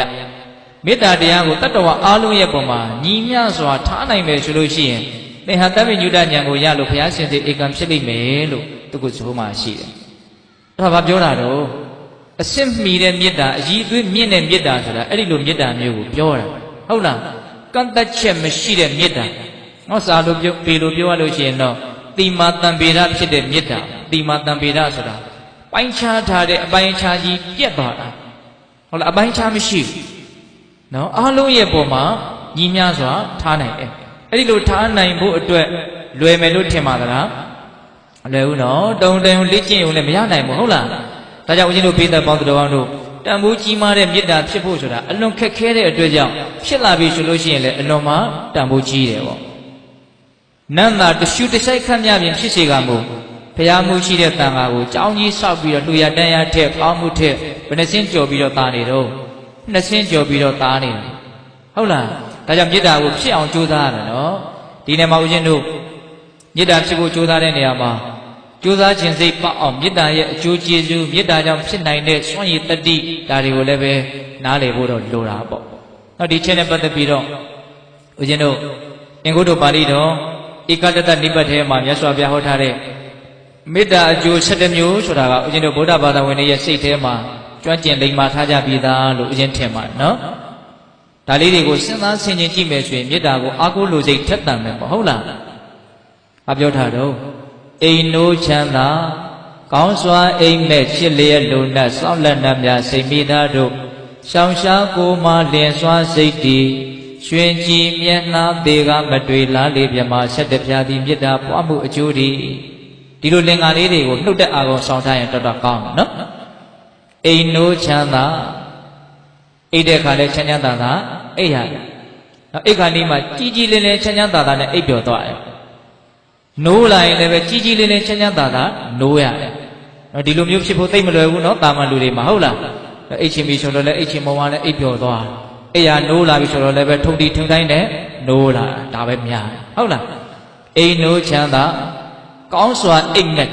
မေတ္တာတရားကိုတတ္တဝါအားလုံးရဲ့ပုံမှာညီမျှစွာထားနိုင်မယ်ဆိုလို့ရှိရင်သင်ဟာတပ္ပိညုတဉာဏ်ကိုရလို့ဘုရားရှင်စေဧကံဖြစ်လိမ့်မယ်လို့သူကဆိုမှရှိတယ်အဲ့ဒါဘာပြောတာတော့အစစ်မီတဲ့မေတ္တာအည်အသွေးမြင့်တဲ့မေတ္တာဆိုတာအဲ့ဒီလိုမေတ္တာမျိုးကိုပြောတာဟုတ်လားကန့်သက်ချက်မရှိတဲ့မေတ္တာဟောစာလို့ပေလို့ပြောရလို့ရှိရင်တော့တိမာတံပေရဖြစ်တဲ့မေတ္တာတိမာတံပေရဆိုတာပိုင်းခြားထားတဲ့အပိုင်းခြားကြီးပြတ်သွားတာဟုတ်လားအပိုင်းခြားမရှိဘူးနော်အားလုံးရဲ့ပုံမှာညီမျှစွာထားနိုင်တယ်အဲ့ဒီလိုထားနိုင်ဖို့အတွက်လွယ်မယ်လို့ထင်ပါသလားမလွယ်ဘူးနော်တုံတုံလေ့ကျင့်ရုံနဲ့မရနိုင်ဘူးဟုတ်လားဒါကြောင့်ဦးဇင်းတို့ဘေးသက်ပေါင်းသူတော်ကောင်းတို့တန်ဖိုးကြီးမားတဲ့မေတ္တာဖြစ်ဖို့ဆိုတာအလွန်ခက်ခဲတဲ့အတွက်ကြောင့်ဖြစ်လာပြီဆိုလို့ရှိရင်လည်းအလွန်မှတန်ဖိုးကြီးတယ်ပေါ့နန္တာတရှုတစိုက်ခတ်မြပြင်ဖြစ်စေကမူဘုရားမှုရှိတဲ့တန်ခါကိုကြောင်းကြီးဆောက်ပြီးတော့လူရတန်းရထက်ပေါင်းမှုထက်ဘယ်နှစင်းကြော်ပြီးတော့သားနေတော့နှစ်စင်းကြော်ပြီးတော့သားနေတာဟုတ်လားဒါကြောင့်မေတ္တာကိုဖြစ်အောင်ကြိုးစားရတယ်နော်ဒီနေ့မှာဦးဇင်းတို့မေတ္တာဖြစ်ဖို့ကြိုးစားတဲ့နေရာမှာကြိုးစားခြင်းစိတ်ပေါအောင်မေတ္တာရဲ့အကျိုးကျေးဇူးမေတ္တာကြောင့်ဖြစ်နိုင်တဲ့စွန့်ရည်တတိဒါတွေကိုလည်းပဲနားလည်ဖို့တော့လိုတာပေါ့နောက်ဒီချက်နဲ့ပတ်သက်ပြီးတော့ဦးဇင်းတို့အင်္ဂုတ္တပါဠိတော်ဧကတတနိဗ္ဗတ်ထဲမှာမြတ်စွာဘုရားဟောထားတဲ့မေတ္တာအကျိုး7မျိုးဆိုတာကဦးဇင်းတို့ဗုဒ္ဓဘာသာဝင်တွေရဲ့စိတ်ထဲမှာကျွမ်းကျင်လိမ္မာထားကြပြီးသားလို့ဦးဇင်းထင်ပါတယ်နော်ဒါလေးတွေကိုစဉ်းစားဆင်ခြင်ကြည့်မယ်ဆိုရင်မေတ္တာကိုအားကိုးလိုစိတ်ထက်သန်မယ်ပေါ့ဟုတ်လားအပြောထားတော့အိမ်နိုးချမ်းသာကောင်းစွာအိမ်မဲ့ချစ်လျက်လုံနဲ့စောင့်လက်နှံများစိတ်မိသားတို့ရှောင်ရှားကိုမှလင်စွာစိတ်တည်ရွှင်ကြည်မျက်နှာသေးကမတွေ့လားလေမြမဆက်တပြားသည်မေတ္တာပွားမှုအကျိုးဒီလိုလင်္ကာလေးတွေကိုနှုတ်တဲ့အာကောင်ဆောင်ထားရင်တော်တော်ကောင်းတယ်နော်အိမ်နိုးချမ်းသာအိတ်တဲ့ခါလဲချမ်းချမ်းသာသာအိတ်ရတယ်နောက်အိတ်ခါလေးမှာကြီးကြီးလေးလေးချမ်းချမ်းသာသာနဲ့အိတ်ပျော်သွားတယ်နိုးလာရင်လည်းပဲကြီးကြီးလေးလေးချမ်းချမ်းသာသာနိုးရတယ်နော်ဒီလိုမျိုးဖြစ်ဖို့သိမလွယ်ဘူးနော်တာမန်လူတွေမှာဟုတ်လားအိတ်ချင်းပြီးဆိုတော့လည်းအိတ်ချင်းမောင်ကလည်းအိတ်ပျော်သွားအိတ်ရနိုးလာပြီဆိုတော့လည်းပဲထုံတီထုံတိုင်းနဲ့နိုးလာဒါပဲများဟုတ်လားအိမ်နိုးချမ်းသာကောင်းစွာအိမ်မက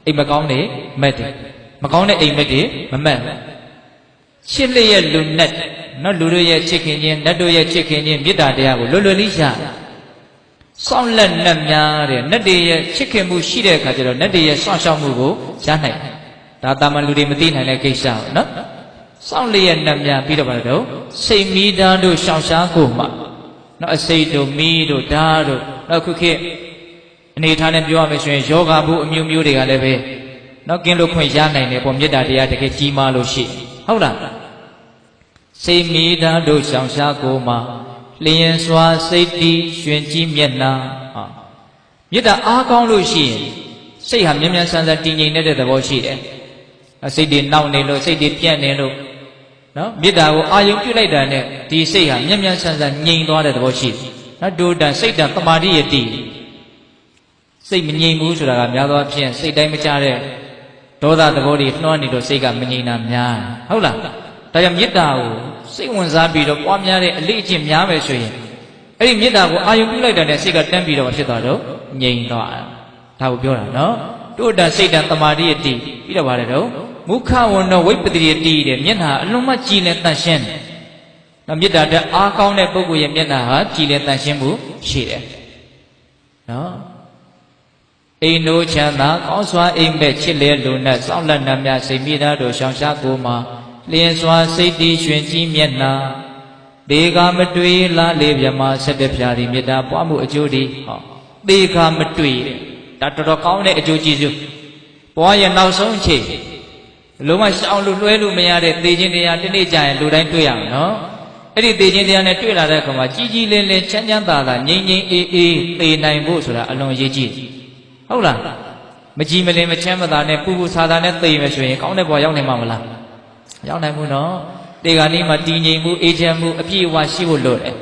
်အိမ်မကောင်းနေမက်တယ်မကောင်းတဲ့အိမ်မက်တွေမမက်ချစ်လျက်လူနဲ့နော်လူတို့ရဲ့ချစ်ခင်ခြင်းနတ်တို့ရဲ့ချစ်ခင်ခြင်းမေတ္တာတရားကိုလွယ်လွယ်လေးရစောင့်လက်နတ်များတဲ့နတ်တွေရဲ့ချစ်ခင်မှုရှိတဲ့အခါကျတော့နတ်တွေရဲ့စောင့်ရှောက်မှုကိုရနိုင်တယ်ဒါတာမန်လူတွေမသိနိုင်တဲ့ကိစ္စပေါ့နော် စောင့်လျက်နှမြပြီးတော့ဘာလဲတော့စိတ်မိသားတို့ရှောင်ရှားကိုမှနော်အစိတ်တို့မီးတို့ဓာတ်တို့နောက်ခုခေတ်အနေထားနဲ့ပြောရမယ်ဆိုရင်ယောဂဘူးအမျိုးမျိုးတွေကလည်းပဲနော်ကင်းလို့ခွင့်ရနိုင်တယ်ပေါ့မေတ္တာတရားတကယ်ကြီးမားလို့ရှိဟုတ်လားစိတ်မိသားတို့ရှောင်ရှားကိုမှလျင်စွာစိတ်တည်ရှင်ကြည်မျက်နှာမေတ္တာအားကောင်းလို့ရှိရင်စိတ်ဟာမြဲမြဲဆန်းဆန်းတည်ငြိမ်တဲ့သဘောရှိတယ်စိတ်တွေနှောင့်နေလို့စိတ်တွေပြန့်နေလို့နော်မေတ္တာကိုအာယုံပြုလိုက်တာနဲ့ဒီစိတ်ဟာမြဲမြဲဆန်းဆန်းငြိမ်သွားတဲ့သဘောရှိတယ်နော်ဒုတန်စိတ်တန်တမာတိယတိစိတ်မငြိမ်ဘူးဆိုတာကများသောအားဖြင့်စိတ်တိုင်းမကြတဲ့ဒေါသသဘောတွေနှောနေလို့စိတ်ကမငြိမ်တာများဟုတ်လားဒါကြောင့်မေတ္တာကိုစိတ်ဝင်စားပြီးတော့ပွားများတဲ့အလေးအကျင့်များမယ်ဆိုရင်အဲ့ဒီမေတ္တာကိုအာယုံပြုလိုက်တာနဲ့စိတ်ကတန်းပြီးတော့ဖြစ်သွားတော့ငြိမ်သွားတာဒါကိုပြောတာနော်ဒုတန်စိတ်တန်တမာတိယတိပြီးတော့ဗါတယ်တော့မုခဝန္နောဝိပတိယတိတဲ့မျက်နှာအလွန်မှကြည်လင်တန်ရှင်းတယ်နော်မေတ္တာတအားကောင်းတဲ့ပုဂ္ဂိုလ်ရဲ့မျက်နှာဟာကြည်လင်တန်ရှင်းမှုရှိတယ်နော်အိမ်တို့ချမ်းသာကောင်းစွာအိမ်မဲ့ချစ်လဲလူနဲ့စောင့်လက်နှမြစိတ်မိသားတို့ရှောင်ရှားကိုမှလျင်စွာစိတ်တည်ရွှင်ကြည်မျက်နှာသေခါမတွေ့လားလေမြမဆက်တဲ့ဖြာဒီမေတ္တာပွားမှုအကျိုးဒီဟောသေခါမတွေ့ဒါတော်တော်ကောင်းတဲ့အကျိုးကျေးဇူးပွားရဲ့နောက်ဆုံးအချိန်လုံးဝရှောင်လို့လွှဲလို့မရတဲ့သေခြင်းတရားတနေ့ကြာရင်လူတိုင်းတွေ့ရမယ်နော်အဲ့ဒီသေခြင်းတရားနဲ့တွေ့လာတဲ့အခါမှာကြီးကြီးလင်းလင်းချမ်းချမ်းသာသာငြိမ်ငြိမ်အေးအေးသေနိုင်ဖို့ဆိုတာအလွန်အရေးကြီးဟုတ်လားမကြည်မလင်မချမ်းမသာနဲ့ပူပူဆာဆာနဲ့သေမယ်ဆိုရင်ကောင်းတဲ့ဘဝရောက်နိုင်မှာမလားရောက်နိုင်ဘူးနော်ဒီကနေ့မှာတည်ငြိမ်မှုအေးချမ်းမှုအပြည့်အဝရှိဖို့လိုတယ်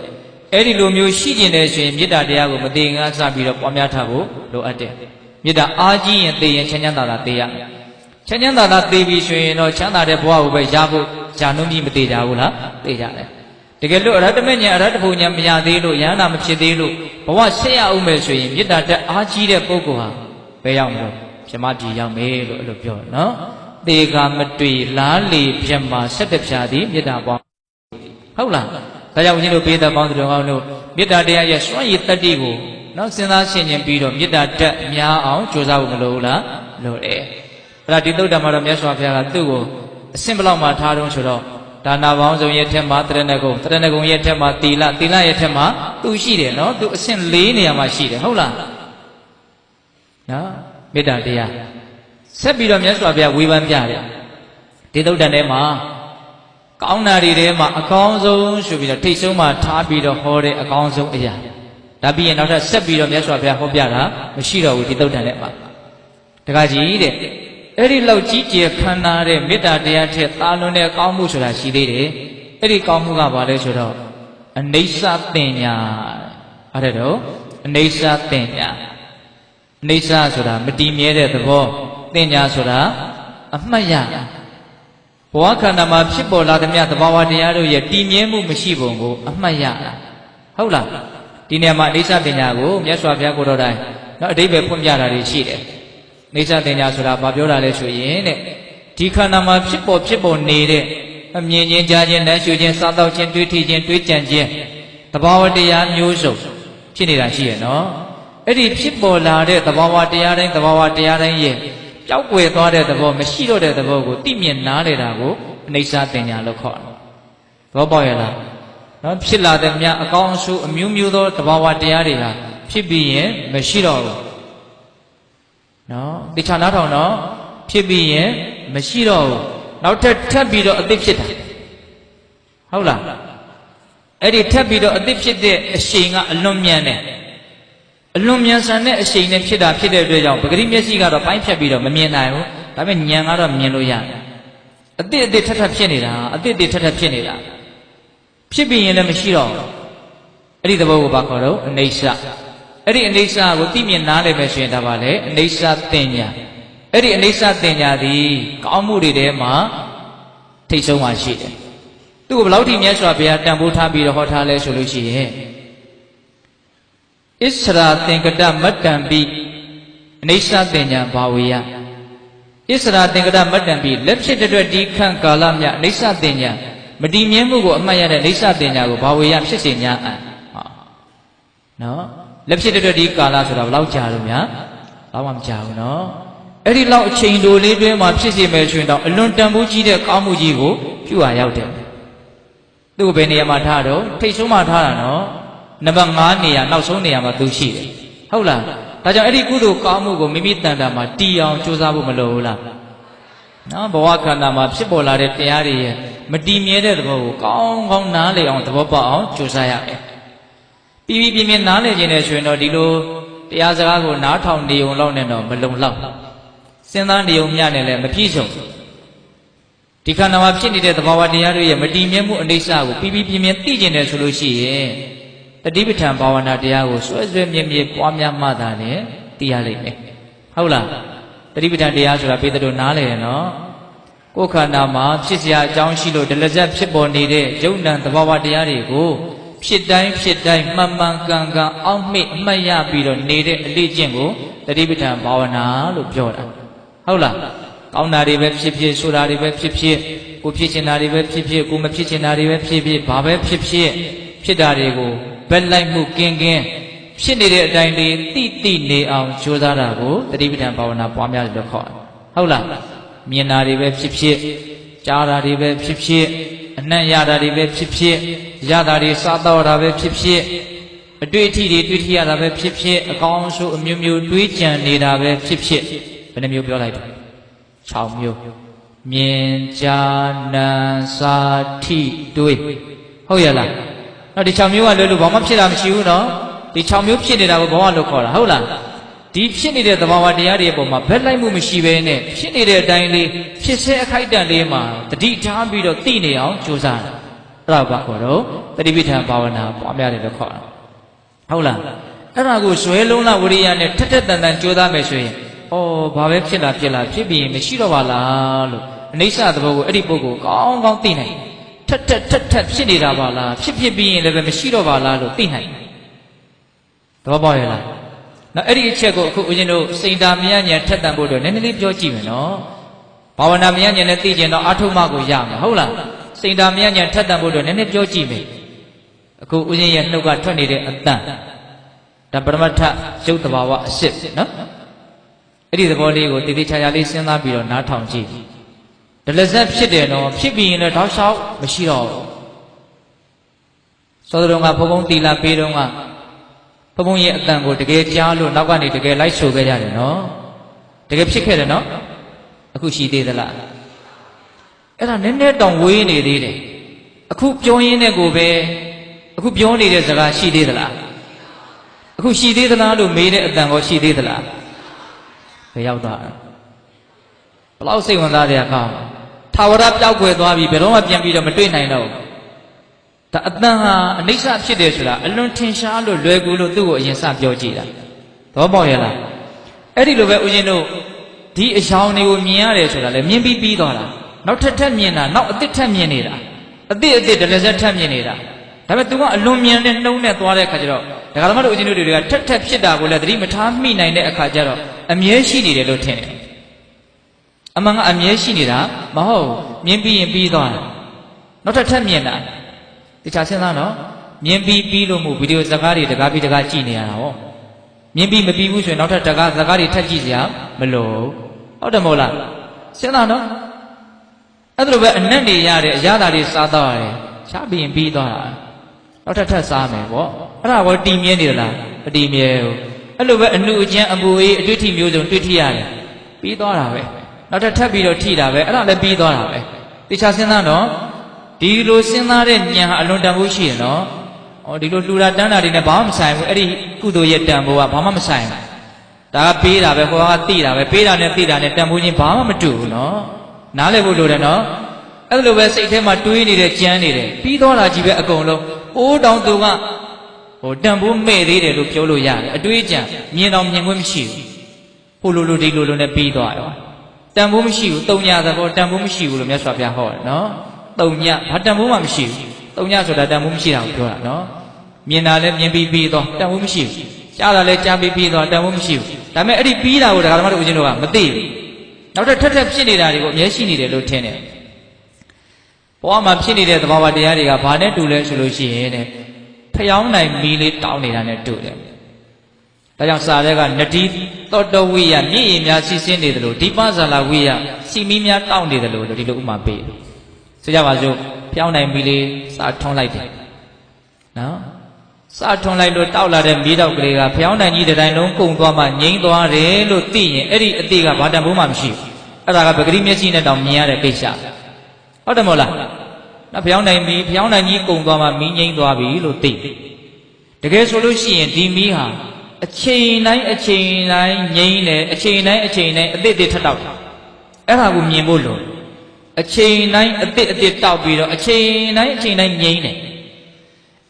အဲ့ဒီလိုမျိုးရှိကျင်တယ်ဆိုရင်မေတ္တာတရားကိုမသေးငါစပြီးတော့ပွားများထားဖို့လိုအပ်တယ်မေတ္တာအားကြီးရင်သေရင်ချမ်းချမ်းသာသာသေရချမ်းချမ်းသာသာသေပြီဆိုရင်တော့ချမ်းသာတဲ့ဘဝကိုပဲရဖို့ဂျာနှုံးကြီးမသေးကြဘူးလားသေကြတယ်တကယ်လို့အရဟတမေညာအရဟတဖို့ညာမရသေးလို့ယန္တာမဖြစ်သေးလို့ဘဝဆက်ရအောင်မယ်ဆိုရင်မေတ္တာတက်အားကြီးတဲ့ပုဂ္ဂိုလ်ဟာဘယ်ရောက်မလို့ပြမပြည်ရောက်မယ်လို့အဲ့လိုပြောနော်သေခါမတွေ့လားလေပြမဆက်တဲ့ဖြာသည်မေတ္တာပေါင်းဟုတ်လားဒါကြောင့်ဦးဇင်းတို့ပေးသက်ပေါင်းသူတော်ကောင်းတို့မေတ္တာတရားရဲ့စွမ်းရည်တတ္တိကိုနော်စဉ်းစားရှင်းရင်ပြီးတော့မေတ္တာတက်များအောင်ကြိုးစားဖို့မလိုဘူးလားလိုတယ်အဲ့ဒါဒီသုတ္တမှာတော့မြတ်စွာဘုရားကသူ့ကိုအဆင့်ဘလောက်မှထားတော့ဆိုတော့ဒါနာပေါင်းစုံရဲ့ထက်မှာတရဏဂုံရဲ့ထက်မှာသီလရဲ့ထက်မှာသူရှိတယ်နော်သူအဆင့်၄နေရာမှာရှိတယ်ဟုတ်လားနော်မေတ္တာတရားဆက်ပြီးတော့မြတ်စွာဘုရားဝေဖန်ပြတယ်ဒီသုတ္တန်ထဲမှာကောင်းတာတွေထဲမှာအကောင်းဆုံးဆိုပြီးတော့ထိတ်ဆုံးမှာထားပြီးတော့ဟောတဲ့အကောင်းဆုံးအရာဒါပြီးရင်နောက်ထပ်ဆက်ပြီးတော့မြတ်စွာဘုရားဟောပြတာမရှိတော့ဘူးဒီသုတ္တန်ထဲမှာတခါကြီးတဲ့အဲ့ဒီလောက်ကြီးကျယ်ခမ်းနားတဲ့မေတ္တာတရားထက်သာလွန်တဲ့ကောင်းမှုဆိုတာရှိသေးတယ်အဲ့ဒီကောင်းမှုကဘာလဲဆိုတော့အနိစ္စတင်ညာအဲ့ဒါတော့အနိစ္စတင်ညာအနိစ္စဆိုတာမတည်မြဲတဲ့သဘောတင်ညာဆိုတာအမှတ်ရဘဝခန္ဓာမှာဖြစ်ပေါ်လာသမျှသဘာဝတရားတို့ရဲ့တည်မြဲမှုမရှိပုံကိုအမှတ်ရတာဟုတ်လားဒီနေရာမှာအနိစ္စတင်ညာကိုမြတ်စွာဘုရားကိုယ်တော်တိုင်နော်အဓိပ္ပာယ်ဖွင့်ပြတာတွေရှိတယ်နေစာတင်ညာဆိုတာဘာပြောတာလဲဆိုရင်တဲ့ဒီခန္ဓာမှာဖြစ်ပေါ်နေတဲ့အမြင်ချင်းကြားချင်းနဲ့ရှုချင်းစားတော့ချင်းတွေးထီချင်းတွေးကြံချင်းသဘာဝတရားမျိုးစုံဖြစ်နေတာရှိရဲ့နော်အဲ့ဒီဖြစ်ပေါ်လာတဲ့သဘာဝတရားတိုင်းရဲ့ပျောက်ကွယ်သွားတဲ့သဘောမရှိတော့တဲ့သဘောကိုသိမြင်နားလည်တာကိုအနိစ္စတင်ညာလို့ခေါ်တယ်သဘောပေါက်ရလားနော်ဖြစ်လာတဲ့မြတ်အကောင်းအဆိုးအမျိုးမျိုးသောသဘာဝတရားတွေဟာဖြစ်ပြီးရင်မရှိတော့ဘူးနော်တခြားနားထောင်တော့ဖြစ်ပြီးရင်မရှိတော့ဘူးနောက်ထပ်ပြီးတော့အသစ်ဖြစ်တာဟုတ်လားအဲ့ဒီထပ်ပြီးတော့အသစ်ဖြစ်တဲ့အရှိန်ကအလွန်မြန်တယ်အလွန်မြန်ဆန်တဲ့အရှိန်နဲ့ဖြစ်တဲ့အတွက်ကြောင့်ပဂရိမျက်စိကတော့ပိုင်းဖြတ်ပြီးတော့မမြင်နိုင်ဘူးဒါပေမဲ့ဉာဏ်ကတော့မြင်လို့ရတယ်အသစ်ထပ်ဖြစ်နေတာအသစ်ထပ်ဖြစ်နေတာဖြစ်ပြီးရင်လည်းမရှိတော့ဘူးအဲ့ဒီသဘောကိုဘာခေါ်တော့အနိစ္စအဲ့ဒီအနိစ္စကိုသိမြင်နားလည်မယ်ဆိုရင်ဒါပါလေအနိစ္စတင်ညာအဲ့ဒီအနိစ္စတင်ညာသည်ကောင်းမှုတွေထဲမှာထိတ်ဆုံးမှရှိတယ်သူ့ကိုဘယ်လောက်ထိမြတ်စွာဘုရားတန်ဖိုးထားပြီးတော့ဟောထားလဲဆိုလို့ရှိရင်ဣစ္ဆရာသင်္ကတမတ္တံပိအနိစ္စတင်ညာဘာဝေယဣစ္ဆရာသင်္ကတမတ္တံပိလက်ဖြစ်တဲ့အတွက်ဒီခန့်ကာလမြအနိစ္စတင်ညာမတည်မြဲမှုကိုအမှတ်ရတဲ့အိဋ္ဌတင်ညာကိုဘာဝေယဖြစ်စေများအံ့နော်လက်ဖြစ်တဲ့ဒီကာလဆိုတာဘယ်လောက်ကြာလို့များဘာမှမကြာဘူးနော်အဲ့ဒီလောက်အချိန်တိုလေးတွင်းမှာဖြစ်စေမယ်ဆိုရင်တော့အလွန်တန်ဖိုးကြီးတဲ့ကောင်းမှုကြီးကို ပြုရရောက်တယ်သူ့ဘယ်နေရာမှာထားတော့ထိတ်ဆုံးမှာထားတာနော်နံပါတ်5နေရာနောက်ဆုံးနေရာမှာသူရှိတယ်ဟုတ်လားဒါကြောင့်အဲ့ဒီကုသိုလ်ကောင်းမှုကိုမိမိတန်တာမှာတည်အောင်ကြိုးစားဖို့မလိုဘူးလားနော်ဘဝခန္ဓာမှာဖြစ်ပေါ်လာတဲ့တရားတွေရဲ့မတည်မြဲတဲ့သဘောကိုကောင်းကောင်းနားလည်အောင်သဘောပေါက်အောင်ကြိုးစားရမယ်ပြီးပြီးပြင်းပြင်းနားလည်ခြင်းနဲ့ဆိုရင်တော့ဒီလိုတရားစကားကိုနားထောင်နေုံလောက်နဲ့တော့မလုံလောက်စဉ်းစားနေုံမျှနဲ့လည်းမပြည့်စုံဒီခန္ဓာမှာဖြစ်နေတဲ့သဘာဝတရားတွေရဲ့မတည်မြဲမှုအနိစ္စကိုပြီးပြီးပြင်းပြင်းသိကျင်တယ်ဆိုလို့ရှိရင်တတိပဋ္ဌာန်ဘာဝနာတရားကိုစွဲစွဲမြဲမြဲပွားများမှသာနဲ့သိရလိမ့်မယ်ဟုတ်လားတတိပဋ္ဌာန်တရားဆိုတာပေတတို့နားလည်ရနော်ကိုယ်ခန္ဓာမှာဖြစ်เสียအကြောင်းရှိလို့ဒလဇတ်ဖြစ်ပေါ်နေတဲ့ယုံနံသဘာဝတရားတွေကိုဖြစ်တိုင်းမှန်မှန်ကန်ကန်အောက်မေ့အမှတ်ရပြီးတော့နေတဲ့အလေးကျင့်ကိုတတိပဋ္ဌာန်ဘာဝနာလို့ပြောတာဟုတ်လားကောင်းတာတွေပဲဖြစ်ဖြစ်ဆိုတာတွေပဲဖြစ်ဖြစ်ကိုဖြစ်ချင်တာတွေပဲဖြစ်ဖြစ်ကိုမဖြစ်ချင်တာတွေပဲဖြစ်ဖြစ်ဘာပဲဖြစ်ဖြစ်ဖြစ်တာတွေကိုဘက်လိုက်မှုကင်းဖြစ်နေတဲ့အတိုင်းလေးတိနေအောင်ကြိုးစားတာကိုတတိပဋ္ဌာန်ဘာဝနာပွားများလို့ခေါ်တယ်ဟုတ်လားမြင်တာတွေပဲဖြစ်ဖြစ်ကြားတာတွေပဲဖြစ်ဖြစ်အနံ့ရတာတွေပဲဖြစ်ဖြစ်ရတာတွေစားတော့တာပဲဖြစ်ဖြစ်အတွေ့အထိတွေတွေ့ထိရတာပဲဖြစ်ဖြစ်အကောင်းအဆိုးအမျိုးမျိုးတွေးကြံနေတာပဲဖြစ်ဖြစ်ဘယ်နှမျိုးပြောလိုက်တယ်6မျိုးမြင်ကြားနာစာထိတွေးဟုတ်ရလားနော်ဒီ6မျိုးကလွယ်လို့ဘာမှဖြစ်တာမရှိဘူးနော်ဒီ6မျိုးဖြစ်နေတာကိုဘဝလို့ခေါ်တာဟုတ်လားဒီဖြစ်နေတဲ့သဘာဝတရားတွေအပေါ်မှာဘက်လိုက်မှုမရှိဘဲနဲ့ဖြစ်နေတဲ့အတိုင်းလေးဖြစ်စေအခိုက်အတန့်လေးမှာတတိထားပြီးတော့သိနေအောင်ကြိုးစားတာအဲ့ဒါဘာခေါ်တော့တတိပဋ္ဌာန်ဘာဝနာပွားများတယ်လို့ခေါ်တာဟုတ်လားအဲ့ဒါကိုဇွဲလုံးလားဝိရိယနဲ့ထက်တန်ကြိုးစားမယ်ဆိုရင်ဩဘာပဲဖြစ်လာဖြစ်ပြီးရင်မရှိတော့ပါလားလို့အနိစ္စသဘောကိုအဲ့ဒီပုဂ္ဂိုလ်ကောင်းကောင်းသိနိုင်ထက်ဖြစ်နေတာပါလားဖြစ်ပြီးရင်လည်းပဲမရှိတော့ပါလားလို့သိနိုင်သဘောပေါက်ရဲ့လားနော်အဲ့ဒီအချက်ကိုအခုဦးဇင်းတို့စိန်တာမယဉာဏ်ထက်တန်ဖို့အတွက်နည်းနည်းလေးပြောကြည့်မယ်နော်ဘာဝနာမယဉာဏ်နဲ့သိကျင်တော့အာထုမကိုရမှာဟုတ်လားစိန်တာမယဉာဏ်ထက်တန်ဖို့အတွက်နည်းနည်းပြောကြည့်မယ်အခုဦးဇင်းရဲ့နှုတ်ကထွက်နေတဲ့အတန်ဒါပရမတ္ထရုပ်တဘာဝအစစ်နော်အဲ့ဒီသဘောလေးကိုတည်တည်ချာချာလေးစဉ်းစားပြီးတော့နားထောင်ကြည့်ဒလဇတ်ဖြစ်တယ်နော်ဖြစ်ပြီးရင်လည်းတောက်လျှောက်မရှိတော့ဘူးသောတော်ကဘုံဘုံတီလာပေးတော့ကဘုံဘုံရဲ့အတန်ကိုတကယ်ကြားလို့နောက်ကနေတကယ်လိုက်ဆိုခဲ့ရတယ်နော်တကယ်ဖြစ်ခဲ့တယ်နော်အခုရှိသေးသလားအဲ့ဒါနည်းနည်းတောင်ဝေးနေသေးတယ်အခုပြောရင်းနဲ့ကိုပဲအခုပြောနေတဲ့စကားရှိသေးသလားအခုရှိသေးသလားလို့မေးတဲ့အတန်ကိုရှိသေးသလားဘယ်ရောက်သွားဘလောက်စိတ်ဝင်စားတဲ့အကောင်းထာဝရပျောက်ကွယ်သွားပြီဘယ်တော့မှပြန်ပြီးတော့မတွေ့နိုင်တော့ဒါအတန်ဟာအနိစ္စဖြစ်တယ်ဆိုတာအလွန်ထင်ရှားလို့လွယ်ကူလို့သူ့ကိုအရင်စပြောကြည့်တာသဘောပေါက်ရဲ့လားအဲ့ဒီလိုပဲဦးဇင်းတို့ဒီအယောင်တွေကိုမြင်ရတယ်ဆိုတာလေမြင်ပြီးသွားတာနောက်ထပ်မြင်တာနောက်အစ်စ်ထပ်မြင်နေတာအစ်စ်ဒလဇက်ထပ်မြင်နေတာဒါပေမဲ့ तू ကအလွန်မြန်နဲ့နှုံးနဲ့သွားတဲ့အခါကျတော့ဒကာသမားတို့ဦးဇင်းတို့တွေကထပ်ဖြစ်တာကိုလည်းသတိမထားမိနိုင်တဲ့အခါကျတော့အမြဲရှိနေတယ်လို့ထင်တယ်အမှန်ကအမြဲရှိနေတာမဟုတ်မြင်ပြီးရင်ပြီးသွားတယ်နောက်ထပ်မြင်တာတခြားစဉ်းစားနော်မြင်ပြီးလို့မို့ဗီဒီယိုစကားတွေတကားပြီးတကားကြည့်နေရတာဟောမြင်ပြီးမပြီးဘူးဆိုရင်နောက်ထပ်စကားတွေထပ်ကြည့်စရာမလိုဟုတ်တယ်မဟုတ်လားစဉ်းစားနော်အဲ့ဒါလိုပဲအနက်နေရတဲ့အရာတွေစားတော့ရတယ်ရှားပြီးရင်ပြီးသွားတာနောက်ထပ်စားမယ်ပေါ့အဲ့ဒါကိုတည်မြဲနေသလားမတည်မြဲဘူးအဲ့လိုပဲအနုအကျဉ်အပူအေးအတွေ့အထိမျိုးစုံတွေ့ထိရတယ်ပြီးသွားတာပဲနောက်ထပ်ပြီးတော့ထိတာပဲအဲ့ဒါလည်းပြီးသွားတာပဲတခြားစဉ်းစားနော်ဒီလိုစဉ်းစားတဲ့ဉာဏ်ဟာအလွန်တန်ဖိုးရှိတယ်နော်ဩဒီလိုလှူတာတန်းတာတွေနဲ့ဘာမှမဆိုင်ဘူးအဲ့ဒီကုသိုလ်ရဲ့တန်ဖိုးကဘာမှမဆိုင်ဘူးဒါကပေးတာပဲဟောကသိတာပဲပေးတာနဲ့သိတာနဲ့တန်ဖိုးချင်းဘာမှမတူဘူးနော်နားလည်ဖို့လိုတယ်နော်အဲ့လိုပဲစိတ်ထဲမှာတွေးနေတဲ့ကြမ်းနေတယ်ပြီးသွားတာကြီးပဲအကုန်လုံးအိုးတောင်သူကတန်ဖိုးမဲ့သေးတယ်လို့ပြောလို့ရတယ်အတွေးကြံမြင်တော့မြင်ခွင့်မရှိဘူးဟိုလိုဒီလိုနဲ့ပြီးသွားတော့တန်ဖိုးမရှိဘူးတုံညာသဘောတန်ဖိုးမရှိဘူးလို့မြတ်စွာဘုရားဟောတယ်နော်တုံညဘာတန်ဖိုးမှမရှိဘူးတုံညဆိုတာတန်ဖိုးမရှိတာကိုပြောတာနော်မြင်တာလည်းမြင်ပြီးတော့တန်ဖိုးမရှိဘူးကြားတာလည်းကြားပြီးတော့တန်ဖိုးမရှိဘူးဒါပေမဲ့အဲ့ဒီပြီးတာကိုဒကာသမားတို့ဦးဇင်းတို့ကမသိဘူးနောက်ထပ်ဖြစ်နေတာတွေကိုအမြဲရှိနေတယ်လို့ထင်တယ်ဘဝမှာဖြစ်နေတဲ့သဘာဝတရားတွေကဘာနဲ့တူလဲဆိုလို့ရှိရင်တဲ့ဖျောင်းနိုင်မီလေးတောင်းနေတာနဲ့တူတယ်ဒါကြောင့်စာထဲကနတိသောတဝိယမြင့်ရည်များစီးဆင်းနေတယ်လို့ဒီပဇာလာဝိယစီမီများတောင်းနေတယ်လို့ဒီလိုဥမာပေးစ ဆိုကြပါစို့ဖျောင်းနိုင်ပြီလေစထွန်းလိုက်တယ်နော်စထွန်းလိုက်လို့တောက်လာတဲ့မီးတောက်ကလေးကဖျောင်းနိုင်ကြီးတစ်တိုင်းလုံးကုန်သွားမှငြိမ်းသွားတယ်လို့သိရင်အဲ့ဒီအတိကဘာတန်ဖိုးမှမရှိဘူးအဲ့ဒါကပဂရိမျက်စိနဲ့တောင်မြင်ရတဲ့ကိစ္စဟုတ်တယ်မဟုတ်လားနော်ဖျောင်းနိုင်ပြီဖျောင်းနိုင်ကြီးကုန်သွားမှမီးငြိမ်းသွားပြီလို့သိတကယ်ဆိုလို့ရှိရင်ဒီမီးဟာအချိန်တိုင်းငြိမ်းတယ်အချိန်တိုင်းအသစ်ထပ်တောက်အဲ့ဒါကိုမြင်ဖို့လိုအချိန်တိုင်းအသစ်တောက်ပြီးတော့အချိန်တိုင်းငြိမ်းတယ်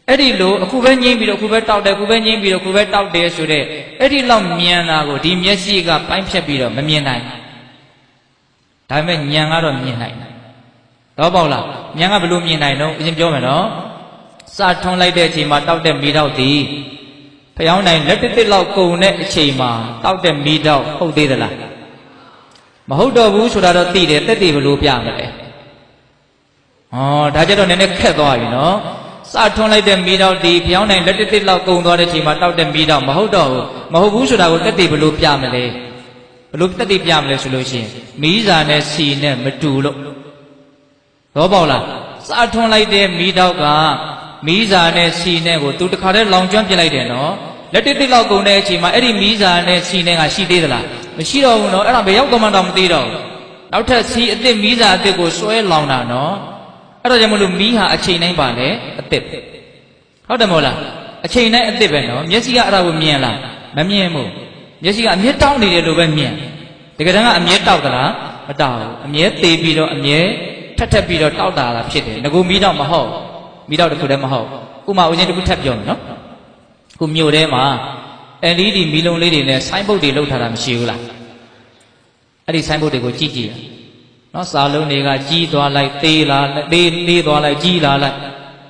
အဲ့ဒီလိုအခုပဲငြိမ်းပြီးတော့အခုပဲတောက်တယ်အခုပဲငြိမ်းပြီးတော့အခုပဲတောက်တယ်ဆိုတဲ့အဲ့ဒီလောက်မြင်တာကိုဒီမျက်စိကပိုင်းဖြတ်ပြီးတော့မမြင်နိုင်ဒါပေမဲ့ဉာဏ်ကတော့မြင်နိုင်တော့ပေါ့လားဉာဏ်ကဘယ်လိုမြင်နိုင်တော့အရင်ပြောမယ်နော်စထွန်းလိုက်တဲ့အချိန်မှာတောက်တဲ့မီးတောက်သည်ဖျောင်းနိုင်လက်တစ်လောက်ကုန်တဲ့အချိန်မှာတောက်တဲ့မီးတောက်ဟုတ်သေးသလားမဟုတ်တော့ဘူးဆိုတာတော့သိတယ်တက်တည်ဘလို့ပြမလဲဒါကြတော့နည်းနည်းခက်သွားပြီနော်စထွန်းလိုက်တဲ့မီးတောက်ဒီဖျောင်းနိုင်လက်တစ်လောက်ကုန်သွားတဲ့အချိန်မှာတောက်တဲ့မီးတောက်မဟုတ်တော့ဘူးမဟုတ်ဘူးဆိုတာကိုတက်တည်ဘလို့ပြမလဲဘလို့တက်တည်ပြမလဲဆိုလို့ရှိရင်မီးစာနဲ့စီနဲ့မတူလို့တော့ပေါ့လားစထွန်းလိုက်တဲ့မီးတောက်ကမီးစာနဲ့စီနဲ့ကိုသူတခါတည်းလောင်ကျွမ်းပြလိုက်တယ်နော်လက်တစ်လောက်ကုန်တဲ့အချိန်မှာအဲ့ဒီမီးစာနဲ့စီနဲ့ကရှိသေးသလားမရှိတော့ဘူးနော်အဲ့ဒါဘယ်ရောက်တော့မှတော့မသိတော့ဘူးနောက်ထပ်စီအစ်စ်မီးစာအစ်စ်ကိုဆွဲလောင်တာနော်အဲ့ဒါကြောင့်မလို့မီးဟာအချိန်တိုင်းပါလေအစ်စ်ဟုတ်တယ်မဟုတ်လားအချိန်တိုင်းအစ်စ်ပဲနော်မျက်စိကအဲ့ဒါကိုမြင်လားမမြင်ဘူးမျက်စိကအမြဲတောင်းနေတယ်လို့ပဲမြင်တကယ်တမ်းကအမြဲတောက်သလားမတောက်ဘူးအမြဲသေးပြီးတော့အမြဲထက်ပြီးတော့တောက်တာလားဖြစ်တယ်ငကိုမီးတောက်မဟုတ်မီးတောက်တစ်ခုတည်းမဟုတ်ဥမာဦးဇင်းတစ်ခုထပ်ပြောမယ်နော်ခုမြို့ထဲမှာ LED မီးလုံးလေးတွေနဲ့ဆိုင်းဘုတ်တွေလောက်ထားတာမရှိဘူးလားအဲ့ဒီဆိုင်းဘုတ်တွေကိုကြည့်ကြည့်နော်စာလုံးတွေကကြီးသွားလိုက်သေးလာသေးသွားလိုက်ကြီးလာလိုက်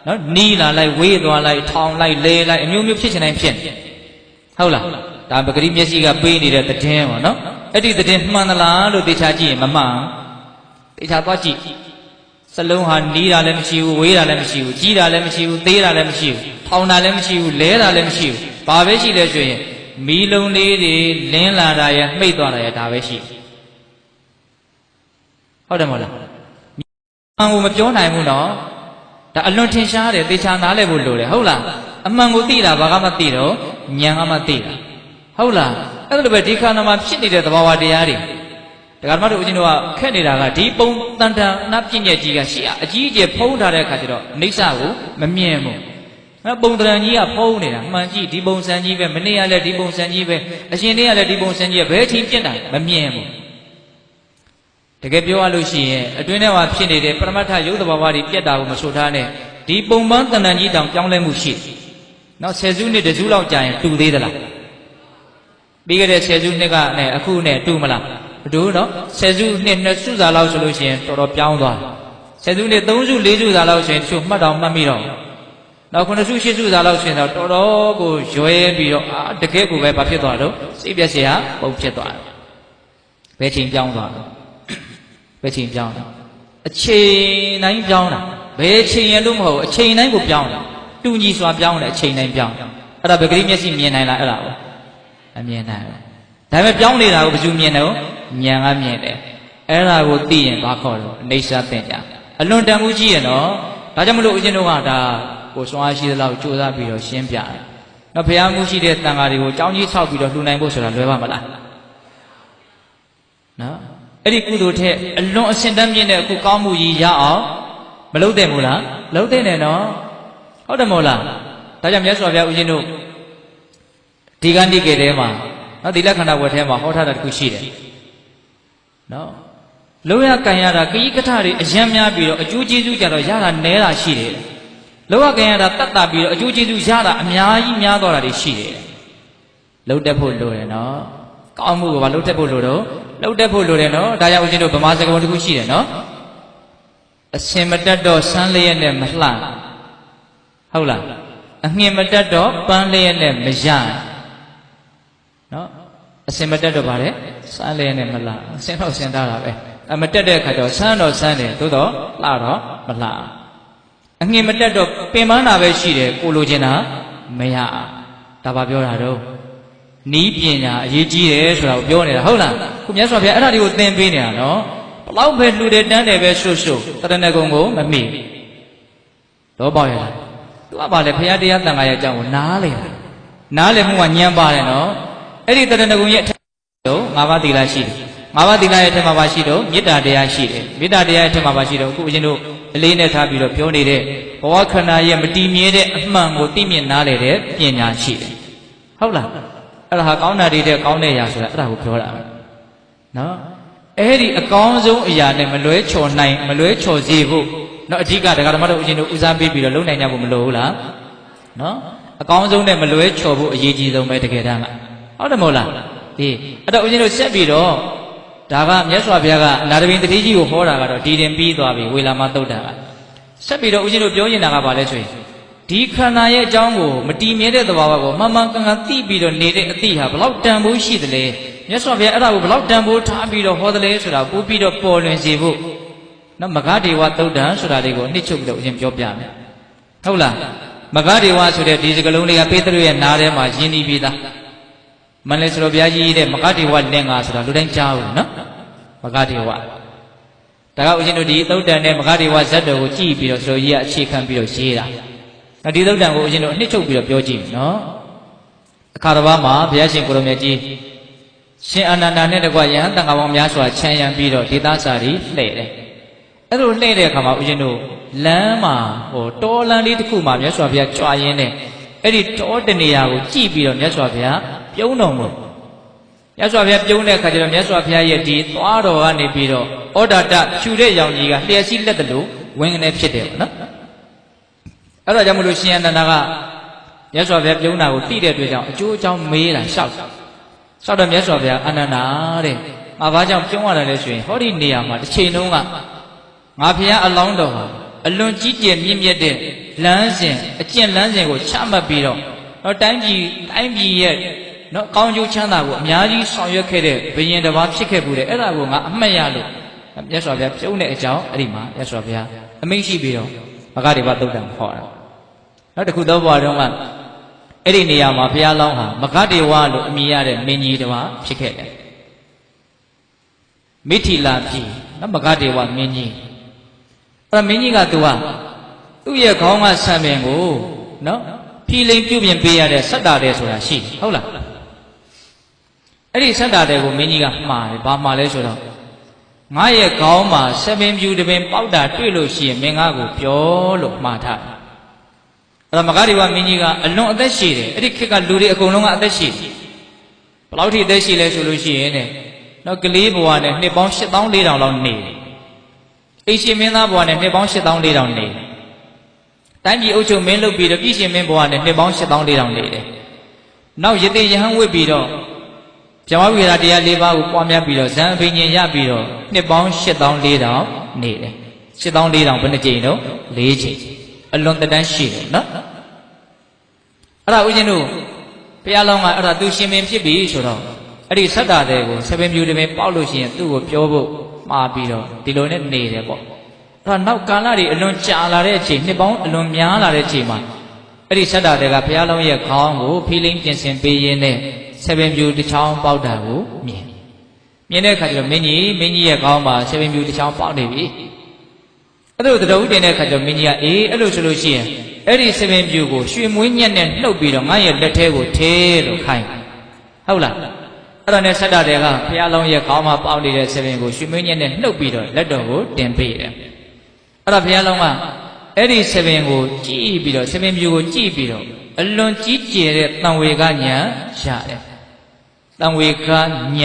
နော်နီးလာလိုက်ဝေးသွားလိုက်ထောင်လိုက်လဲလိုက်အမျိုးမျိုးဖြစ်ချင်တိုင်းဖြစ်ဟုတ်လားဒါပဂရိမျက်စိကပေးနေတဲ့သတင်းပေါ့နော်အဲ့ဒီသတင်းမှန်သလားလို့သေချာကြည့်ရင်မမှန်သေချာသွားကြည့်စလုံးဟာနီးတာလည်းမရှိဘူးဝေးတာလည်းမရှိဘူးကြီးတာလည်းမရှိဘူးသေးတာလည်းမရှိဘူးထောင်တာလည်းမရှိဘူးလဲတာလည်းမရှိဘူးဘာပဲရှိလဲဆိုရင်မီးလုံးလေးတွေလင်းလာတာရမှိတ်သွားတာရဒါပဲရှိဟုတ်တယ်မဟုတ်လားအမှန်ကိုမပြောနိုင်ဘူးနော်ဒါအလွန်ထင်ရှားတယ်သေချာနားလည်ဖို့လိုတယ်ဟုတ်လားအမှန်ကိုသိတာဘာကမှသိတော့ဉာဏ်ကမှသိတာဟုတ်လားအဲ့လိုပဲဒီခန္ဓာမှာဖြစ်နေတဲ့သဘာဝတရားတွေဒကာမတို့ဦးဇင်းတို့ကခက်နေတာကဒီပုံတန်တန်အပြည့်ညက်ကြီးကရှေ့အကြီးအကျယ်ဖုံးထားတဲ့အခါကျတော့အိဋ္ဌကိုမမြင်ဘူးပုံတန်ကြီးကဖုံးနေတာမှန်ကြည့်ဒီပုံစံကြီးပဲမနေ့ကလည်းဒီပုံစံကြီးပဲအရှင်နေ့ကလည်းဒီပုံစံကြီးပဲဘယ်အချိန်ပြင့်တာမမြင်ဘူးတကယ်ပြောရလို့ရှိရင်အတွင်းထဲမှာဖြစ်နေတဲ့ပရမတ္ထယုတ်သဘာဝတွေပြက်တာကိုမဆိုထားနဲ့ဒီပုံပန်းတန်တန်ကြီးတောင်ပြောင်းလဲမှုရှိနောက်10စုနှစ်တစုလောက်ကြာရင်တူသေးသလားပြီးခဲ့တဲ့10စုနှစ်ကနဲ့အခုနဲ့တူမလားမတူနော်10စုနှစ်2စုစာလောက်ဆိုလို့ရှိရင်တော်တော်ပြောင်းသွား10စုနှစ်3စု4စုစာလောက်ဆိုရင်တချို့မှတ်တော်မှတ်မိတော့နောက်9စု10စုစာလောက်ဆိုရင်တော့တော်တော်ကိုရွယ်ပြီးတော့တကယ်ကိုပဲဘာဖြစ်သွားတော့စိတ်ပြည့်စရာပုံဖြစ်သွားတယ်ဘယ်ချိန်ပြောင်းသွားလဲဘယ်ချိန်ပြောင်းလဲအချိန်တိုင်းပြောင်းတာဘယ်ချိန်ရလို့မဟုတ်အချိန်တိုင်းကိုပြောင်းတာတူညီစွာပြောင်းတယ်အချိန်တိုင်းပြောင်းအဲ့ဒါပဂရိမျက်စိမြင်နိုင်လားအဲ့ဒါကိုမမြင်နိုင်ဘူးဒါပေမဲ့ပြောင်းနေတာကိုဘယ်သူမြင်တယ်ဉာဏ်ကမြင်တယ်အဲ့ဒါကိုသိရင်ဘာခေါ်တော့အိဋ္ဌပညာအလွန်တန်မှုကြီးရနော်ဒါကြောင့်မလို့ဦးဇင်းတို့ကဒါကိုစွမ်းအားရှိသလောက်ကြိုးစားပြီးတော့ရှင်းပြတယ်နော်ဘုရားမှုရှိတဲ့တန်ဃာတွေကိုကြောင်းကြီးဆောက်ပြီးတော့လှူနိုင်ဖို့ဆိုတာလွယ်ပါမလားနော်အဲ့ဒီကုသိုလ်ထက်အလွန်အစင်တန်းမြင့်တဲ့အခုကောင်းမှုကြီးရအောင်မလုပ်တဲ့မို့လားလုပ်တဲ့နဲ့နော်ဟုတ်တယ်မို့လားဒါကြောင့်မြတ်စွာဘုရားဦးဇင်းတို့ဒီကနေ့ကတည်းမှာနော်ဒီလက္ခဏာဝတ်ထဲမှာဟောထားတာတခုရှိတယ်နော်လောရကံရတာခရီးကထတွေအယံများပြီးတော့အကျိုးကျေးဇူးကြတော့ရတာနဲတာရှိတယ်လောရကံရတာတတ်တာပြီးတော့အကျိုးကျေးဇူးရတာအများကြီးများတော့တာတွေရှိတယ်လှုပ်တက်ဖို့လိုတယ်နော်ကောင်းမှုကဘာလှုပ်တက်ဖို့လိုတော့လှုပ်တက်ဖို့လိုတယ်နော်ဒါကြောင့်ဦးဇင်းတို့ဗမာစကားပုံတစ်ခုရှိတယ်နော်အစင်မတက်တော့ဆန်းလျက်နဲ့မလှဟုတ်လားအငှင်မတက်တော့ပန်းလျက်နဲ့မရနော်အစင်မတက်တော့ဗါတယ်ဆန်းလျက်နဲ့မလှအစင်တော့ဆင်သားတာပဲမတက်တဲ့အခါကျတော့ဆန်းတော့ဆန်းတယ်သို့တော့လှတော့မလှအငှင်မတက်တော့ပင်ပန်းတာပဲရှိတယ်ကိုလိုချင်တာမရဒါပါပြောတာတော့နီးပညာအရေးကြီးတယ်ဆိုတာကိုပြောနေတာဟုတ်လားခုမြတ်စွာဘုရားအဲ့ဒါတွေကိုသင်ပေးနေတာနော် လောက်ပဲလှူတယ်တန်းတယ်ပဲဆွဆွတရဏဂုံကိုမမိတော့ပေါ့ရလားသူကပါလေဘုရားတရားတန်ခါရဲ့အကြောင်းကိုနားလေမှုကညံပါတယ်နော်အဲ့ဒီတရဏဂုံရဲ့တော့၅ပါးသီလရှိတယ်၅ပါးသီလရဲ့အထက်မှာပါရှိတော့မေတ္တာတရားရှိတယ်မေတ္တာတရားရဲ့အထက်မှာပါရှိတော့အခုဦးဇင်းတို့အလေးနဲ့ထားပြီးတော့ပြောနေတဲ့ဘဝခန္ဓာရဲ့မတည်မြဲတဲ့အမှန်ကိုသိမြင်နားလေတဲ့ပညာရှိတယ်ဟုတ်လားအဲ့ဒါဟာကောင်းတာတွေတဲ့ကောင်းတဲ့အရာဆိုတာအဲ့ဒါကိုပြောတာနော်အဲ့ဒီအကောင်းဆုံးအရာနဲ့မလွဲချော်နိုင်မလွဲချော်စေဖို့နော်အဓိကတရားဓမ္မတို့ဦးဇင်းတို့ဦးစားပေးပြီးတော့လုံနိုင်ကြဖို့မလိုဘူးလားနော်အကောင်းဆုံးနဲ့မလွဲချော်ဖို့အရေးကြီးဆုံးပဲတကယ်တမ်းကဟုတ်တယ်မဟုတ်လားအေးအဲ့တော့ဦးဇင်းတို့ဆက်ပြီးတော့ဒါကမြတ်စွာဘုရားကအနာတပင်တတိကြီးကိုဟောတာကတော့ဒီတင်ပြီးသွားပြီဝေလာမသုတ်တာကဆက်ပြီးတော့ဦးဇင်းတို့ပြောနေတာကဘာလဲဆိုရင်ဒီခန္ဓာရဲ့အကြောင်းကိုမတည်မြဲတဲ့သဘာဝကိုမှန်မှန်ကန်ကန်သိပြီးတော့နေတဲ့အသိဟာဘလောက်တန်ဖိုးရှိသလဲမြတ်စွာဘုရားအဲ့ဒါကိုဘလောက်တန်ဖိုးထားပြီးတော့ဟောသလဲဆိုတာပို့ပြီးတော့ပေါ်လွင်စေဖို့နော်မဂ္ဂဒေဝသုတ်တံဆိုတာလေးကိုအနှစ်ချုပ်ပြီးတော့ဦးဇင်းပြောပြမယ်ဟုတ်လားမဂ္ဂဒေဝဆိုတဲ့ဒီစကားလုံးလေးကပေတရုရဲ့နားထဲမှာယဉ်နေပြီးသားမန္တလေးဆိုတော်ဘုရားကြီးတဲ့မဂ္ဂဒေဝလင်္ကာဆိုတာလူတိုင်းကြားဘူးနော်မဂ္ဂဒေဝဒါကဦးဇင်းတို့ဒီသုတ်တံနဲ့မဂ္ဂဒေဝဇတ်တော်ကိုကြည့်ပြီးတော့ဆိုကြီးကအခြေခံပြီးတော့ရေးတာဒီသုတ်တံကိုဦးဇင်းတို့အနှစ်ချုပ်ပြီးတော့ပြောကြည့်မယ်နော်အခါတစ်ပါးမှာဘုရားရှင်ကိုရမေကြီးရှင်အာနန္ဒာနဲ့တကွယဟန်တန်ခါပေါင်းများစွာခြံရံပြီးတော့ဒေသစာရီလှည့်တယ်အဲ့လိုလှည့်တဲ့အခါမှာဦးဇင်းတို့လမ်းမှာဟိုတောလမ်းလေးတစ်ခုမှာမြတ်စွာဘုရားကြွားရင်းနဲ့အဲ့ဒီတောတနေရာကိုကြည့်ပြီးတော့မြတ်စွာဘုရားပြုံးတော်မူမြတ်စွာဘုရားပြုံးတဲ့အခါကျတော့မြတ်စွာဘုရားရဲ့ဒီသွားတော်ကနေပြီးတော့ဩဒါတဖြူတဲ့ရောင်ကြီးကလျှက်စီးလက်တယ်လို့ဝင်ကနေဖြစ်တယ်နော်အဲ့တော့ကြောင့်မလို့ရှင်အနန္ဒာကမြတ်စွာဘုရားပြုံးတာကိုသိတဲ့အတွက်ကြောင့်အကျိုးအကြောင်းမေးတာရှောက်တော့မြတ်စွာဘုရားအနန္ဒာတဲ့ငါဘာကြောင့်ပြုံးရတာလဲဆိုရင်ဟောဒီနေရာမှာတစ်ချိန်လုံးကငါဘုရားအလောင်းတော်ဟာအလွန်ကြီးကျယ်မြင့်မြတ်တဲ့လမ်းစဉ်အကျင့်လမ်းစဉ်ကိုချမှတ်ပြီးတော့တိုင်းပြည်ရဲ့နော်ကောင်းကျိုးချမ်းသာကိုအများကြီးဆောင်ရွက်ခဲ့တဲ့ဘုရင်တစ်ပါးဖြစ်ခဲ့ဘူးတဲ့အဲ့ဒါကိုငါအမှတ်ရလို့မြတ်စွာဘုရားပြုံးတဲ့အကြောင်းအဲ့ဒီမှာမြတ်စွာဘုရားအမိန့်ရှိပြီးတော့မဂ္ဂဒေဝသုတ်တံဟောတာနောက်တစ်ခုသောဘဝတုန်းကအဲ့ဒီနေရာမှာဘုရားလောင်းဟာမဂ္ဂဒေဝလို့အမည်ရတဲ့မင်းကြီးတစ်ပါးဖြစ်ခဲ့တယ်မိထီလာပြည်နော်မဂ္ဂဒေဝမင်းကြီးအဲ့မင်းကြီးကသူ့ရဲ့ခေါင်းကဆံပင်ကိုနော်ဖြီးလိမ်ပြုတ်ပြင်ပေးရတဲ့စတ္တာတဲ့ဆိုတာရှိတယ်ဟုတ်လားအဲ့ဒီစတ္တာတဲ့ကိုမင်းကြီးကမှားတယ်ဘာမှားလဲဆိုတော့ငါရဲ့ခေါင်းမှာဆံပင်ပြူတပင်ပေါက်တာတွေ့လို့ရှိရင်မင်းကားကိုပြောလို့မှားထားတယ်အဲ့တော့မဂ္ဂဒေဝမင်းကြီးကအလွန်အသက်ရှည်တယ်အဲ့ဒီခေတ်ကလူတွေအကုန်လုံးကအသက်ရှည်တယ်ဘယ်လောက်ထိအသက်ရှည်လဲဆိုလို့ရှိရင်တဲ့နော်ကလေးဘဝနဲ့နှစ်ပေါင်း8400လောက်နေတယ်အိရှင်မင်းသားဘဝနဲ့နှစ်ပေါင်း8400နေတယ်တိုင်းပြည်အုပ်ချုပ်မင်းလုပ်ပြီးတော့ပြည်ရှင်မင်းဘဝနဲ့နှစ်ပေါင်း8400နေတယ်နောက်ယတိယဟန်ဝစ်ပြီးတော့ဇမဝိရာတရား၄ပါးကိုပွားများပြီးတော့ဇံအဘိညာဉ်ရပြီးတော့နှစ်ပေါင်း8400နေတယ်8400ဘယ်နှကြိမ်တော့၄ကြိမ်အလွန်တန်းရှိတယ်နော်အဲ့ဒါဦးဇင်းတို့ဘုရားလောင်းကအဲ့ဒါသူရှင်မင်းဖြစ်ပြီဆိုတော့အဲ့ဒီသတ္တာတဲ့ကိုဆပင်ပြူတပင်ပေါက်လို့ရှိရင်သူ့ကိုပြောဖို့မှားပြီးတော့ဒီလိုနဲ့နေတယ်ပေါ့အဲ့တော့နောက်ကာလတွေအလွန်ကြာလာတဲ့အချိန်နှစ်ပေါင်းအလွန်များလာတဲ့အချိန်မှာအဲ့ဒီသတ္တာတဲ့ကဘုရားလောင်းရဲ့ခေါင်းကိုဖီးလိမ်ပြင်ဆင်ပေးရင်းနဲ့ဆပင်ပြူတစ်ချောင်းပေါက်တာကိုမြင်တဲ့အခါကျတော့မင်းကြီးရဲ့ခေါင်းမှာဆပင်ပြူတစ်ချောင်းပေါက်နေပြီအဲ့လိုတရုပ်တင်တဲ့အခါကျတော့မင်းကြီးကအေးအဲ့လိုဆိုလို့ရှိရင်အဲ့ဒီဆပင်ပြူကိုရွှေမွေးညက်နဲ့နှုတ်ပြီးတော့ငါရဲ့လက်ထဲကိုထဲလို့ခိုင်းဟုတ်လားအဲ့ဒါနဲ့ဆက်တာတွေကဘုရားလုံးရဲ့ခေါင်းမှာပေါက်နေတဲ့ဆပင်ကိုရွှေမွေးညက်နဲ့နှုတ်ပြီးတော့လက်တော်ကိုတင်ပေးတယ်အဲ့ဒါဘုရားလုံးကအဲ့ဒီဆပင်ကိုကြည့်ပြီးတော့ဆပင်ပြူကိုကြည့်ပြီးတော့အလွန်ကြီးကျယ်တဲ့တံဝေကဉာဏ်ရတယ်တံဝေကဉာ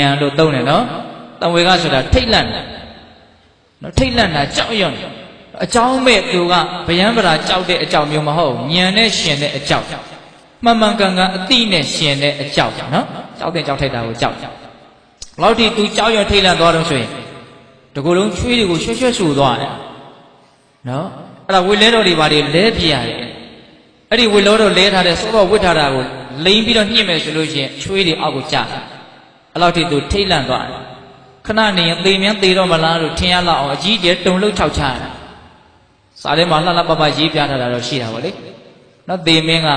ဏ်လို့သုံးတယ်နော်တံဝေကဆိုတာထိတ်လန့်တယ်နော်ထိတ်လန့်တာကြောက်ရွံ့အကြောင်းမဲ့သူကဗျံပရာကြောက်တဲ့အကြောင်းမျိုးမဟုတ်ဉာဏ်နဲ့ရှင်တဲ့အကြောင်းမှန်မှန်ကန်ကန်အသိနဲ့ရှင်တဲ့အကြောင်းနော်ကြောက်တဲ့ကြောက်ထိုက်တာကိုကြောက်ဘလောက်ထိသူကြောက်ရွံ့ထိတ်လန့်သွားတော့ဆိုရင်ဒီကုလုံးချွေးတွေကိုရွှဲရွှဲဆူသွားတယ်နော်အဲ့ဒါဝေလဲတော်တွေဘာတွေလဲပြရတယ်အဲ့ဒီဝေလောတော်လဲထားတဲ့စောတော့ဝစ်ထားတာကိုလိမ်ပြီးတော့ညှစ်မယ်ဆိုလို့ရှိရင်ချွေးတွေအောက်ကိုကျတယ်အဲ့လောက်ထိသူထိတ်လန့်သွားတယ်ခဏနေရင်သေမြန်းသေတော့မလားလို့ထင်ရလောက်အောင်အကြီးကျယ်တုံလှုပ်ခြောက်ချရတယ်စာထဲမှာလှလှပပရေးပြထားတာတော့ရှိတာပါလေနော်သေမင်းက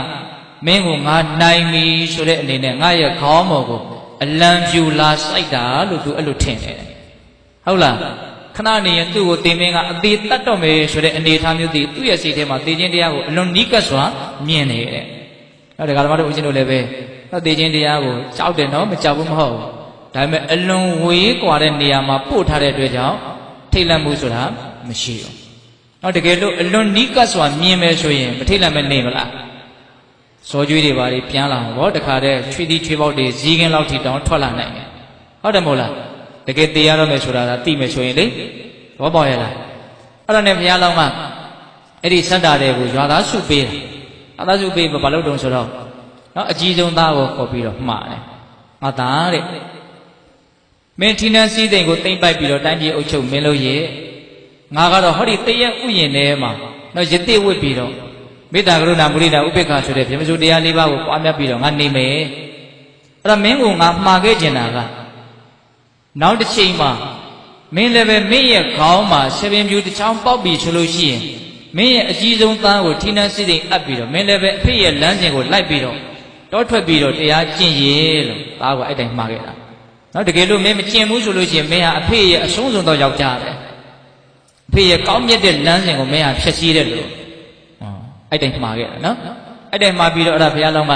မင်းကိုငါနိုင်ပြီဆိုတဲ့အနေနဲ့ငါရဲ့ခေါင်းပေါ်ကိုအလံပြူလာစိုက်တာလို့သူအဲ့လိုထင်တယ်ဟုတ်လားခ ခဏနေရင်သူ့ကိုတင်မင်းကအသေးတတ်တော့မယ်ဆိုတဲ့အနေအထားမျိုးတည်သူ့ရဲ့စိတ်ထဲမှာသေခြင်းတရားကိုအလွန်နီးကပ်စွာမြင်နေတဲ့အဲ့ဒါကဓမ္မတို့ဦးဇင်းတို့လည်းပဲသေခြင်းတရားကိုကြောက်တယ်နော်မကြောက်ဘူးမဟုတ်ဘူးဒါပေမဲ့အလွန်ဝေးကွာတဲ့နေရာမှာပို့ထားတဲ့အတွက်ကြောင့်ထိတ်လန့်မှုဆိုတာမရှိဘူးနောက်တကယ်လို့အလွန်နီးကပ်စွာမြင်မယ်ဆိုရင်မထိတ်လန့်မနေမလားစောကျွေးတွေပါလေပြန်လာဘောတခါတည်းချွေးသီးချွေးပေါက်တွေဇီးကင်းလောက်ထိတောင်ထွက်လာနိုင်တယ်ဟုတ်တယ်မဟုတ်လားတကယ်သိရတော့မယ်ဆိုတာကသိမယ်ဆိုရင်လေဘောပေါက်ရလားအဲ့ဒါနဲ့ဘုရားလောင်းကအဲ့ဒီစတ္တာတွေကိုရွာသားစုပေးတယ်ရွာသားစုပေးဘာလို့တုံဆိုတော့နော်အကြီးဆုံးသားကိုခေါ်ပြီးတော့မှားတယ်ငါသားတဲ့မင်းထီနန်းစည်းစိမ်ကိုတိမ့်ပိုက်ပြီးတော့တိုင်းပြည်အုပ်ချုပ်မင်းလို့ရဲ့ငါကတော့ဟောဒီတရက်ဥယျာဉ်ထဲမှာနော်ရတိဝတ်ပြီးတော့မေတ္တာကရုဏာမုဒိတာဥပေက္ခဆိုတဲ့ဗြဟ္မစုတရား၄ပါးကိုပွားများပြီးတော့ငါနေမယ်အဲ့ဒါမင်းကိုငါမှားခဲ့ကျင်တာကနောက်တစ်ချိန်မှာမင်းလည်းပဲမင်းရဲ့ခေါင်းမှာဆပင်ပြူတစ်ချောင်းပေါက်ပြီးဆိုလို့ရှိရင်မင်းရဲ့အကြီးဆုံးသားကိုထီနန်းစည်းစိမ်အပ်ပြီးတော့မင်းလည်းပဲအဖေရဲ့လမ်းစဉ်ကိုလိုက်ပြီးတော့တောထွက်ပြီးတော့တရားကျင့်ရလို့သားကအဲ့တိုင်မှားခဲ့တာနော်တကယ်လို့မင်းမကျင့်ဘူးဆိုလို့ရှိရင်မင်းဟာအဖေရဲ့အဆုံးစွန်သောယောက်ျားပဲအဖေရဲ့ကောင်းမြတ်တဲ့လမ်းစဉ်ကိုမင်းဟာဖျက်ဆီးတယ်လို့အဲ့တိုင်မှားခဲ့တာနော်အဲ့တိုင်မှားပြီးတော့အဲ့ဒါဘုရားလောင်းက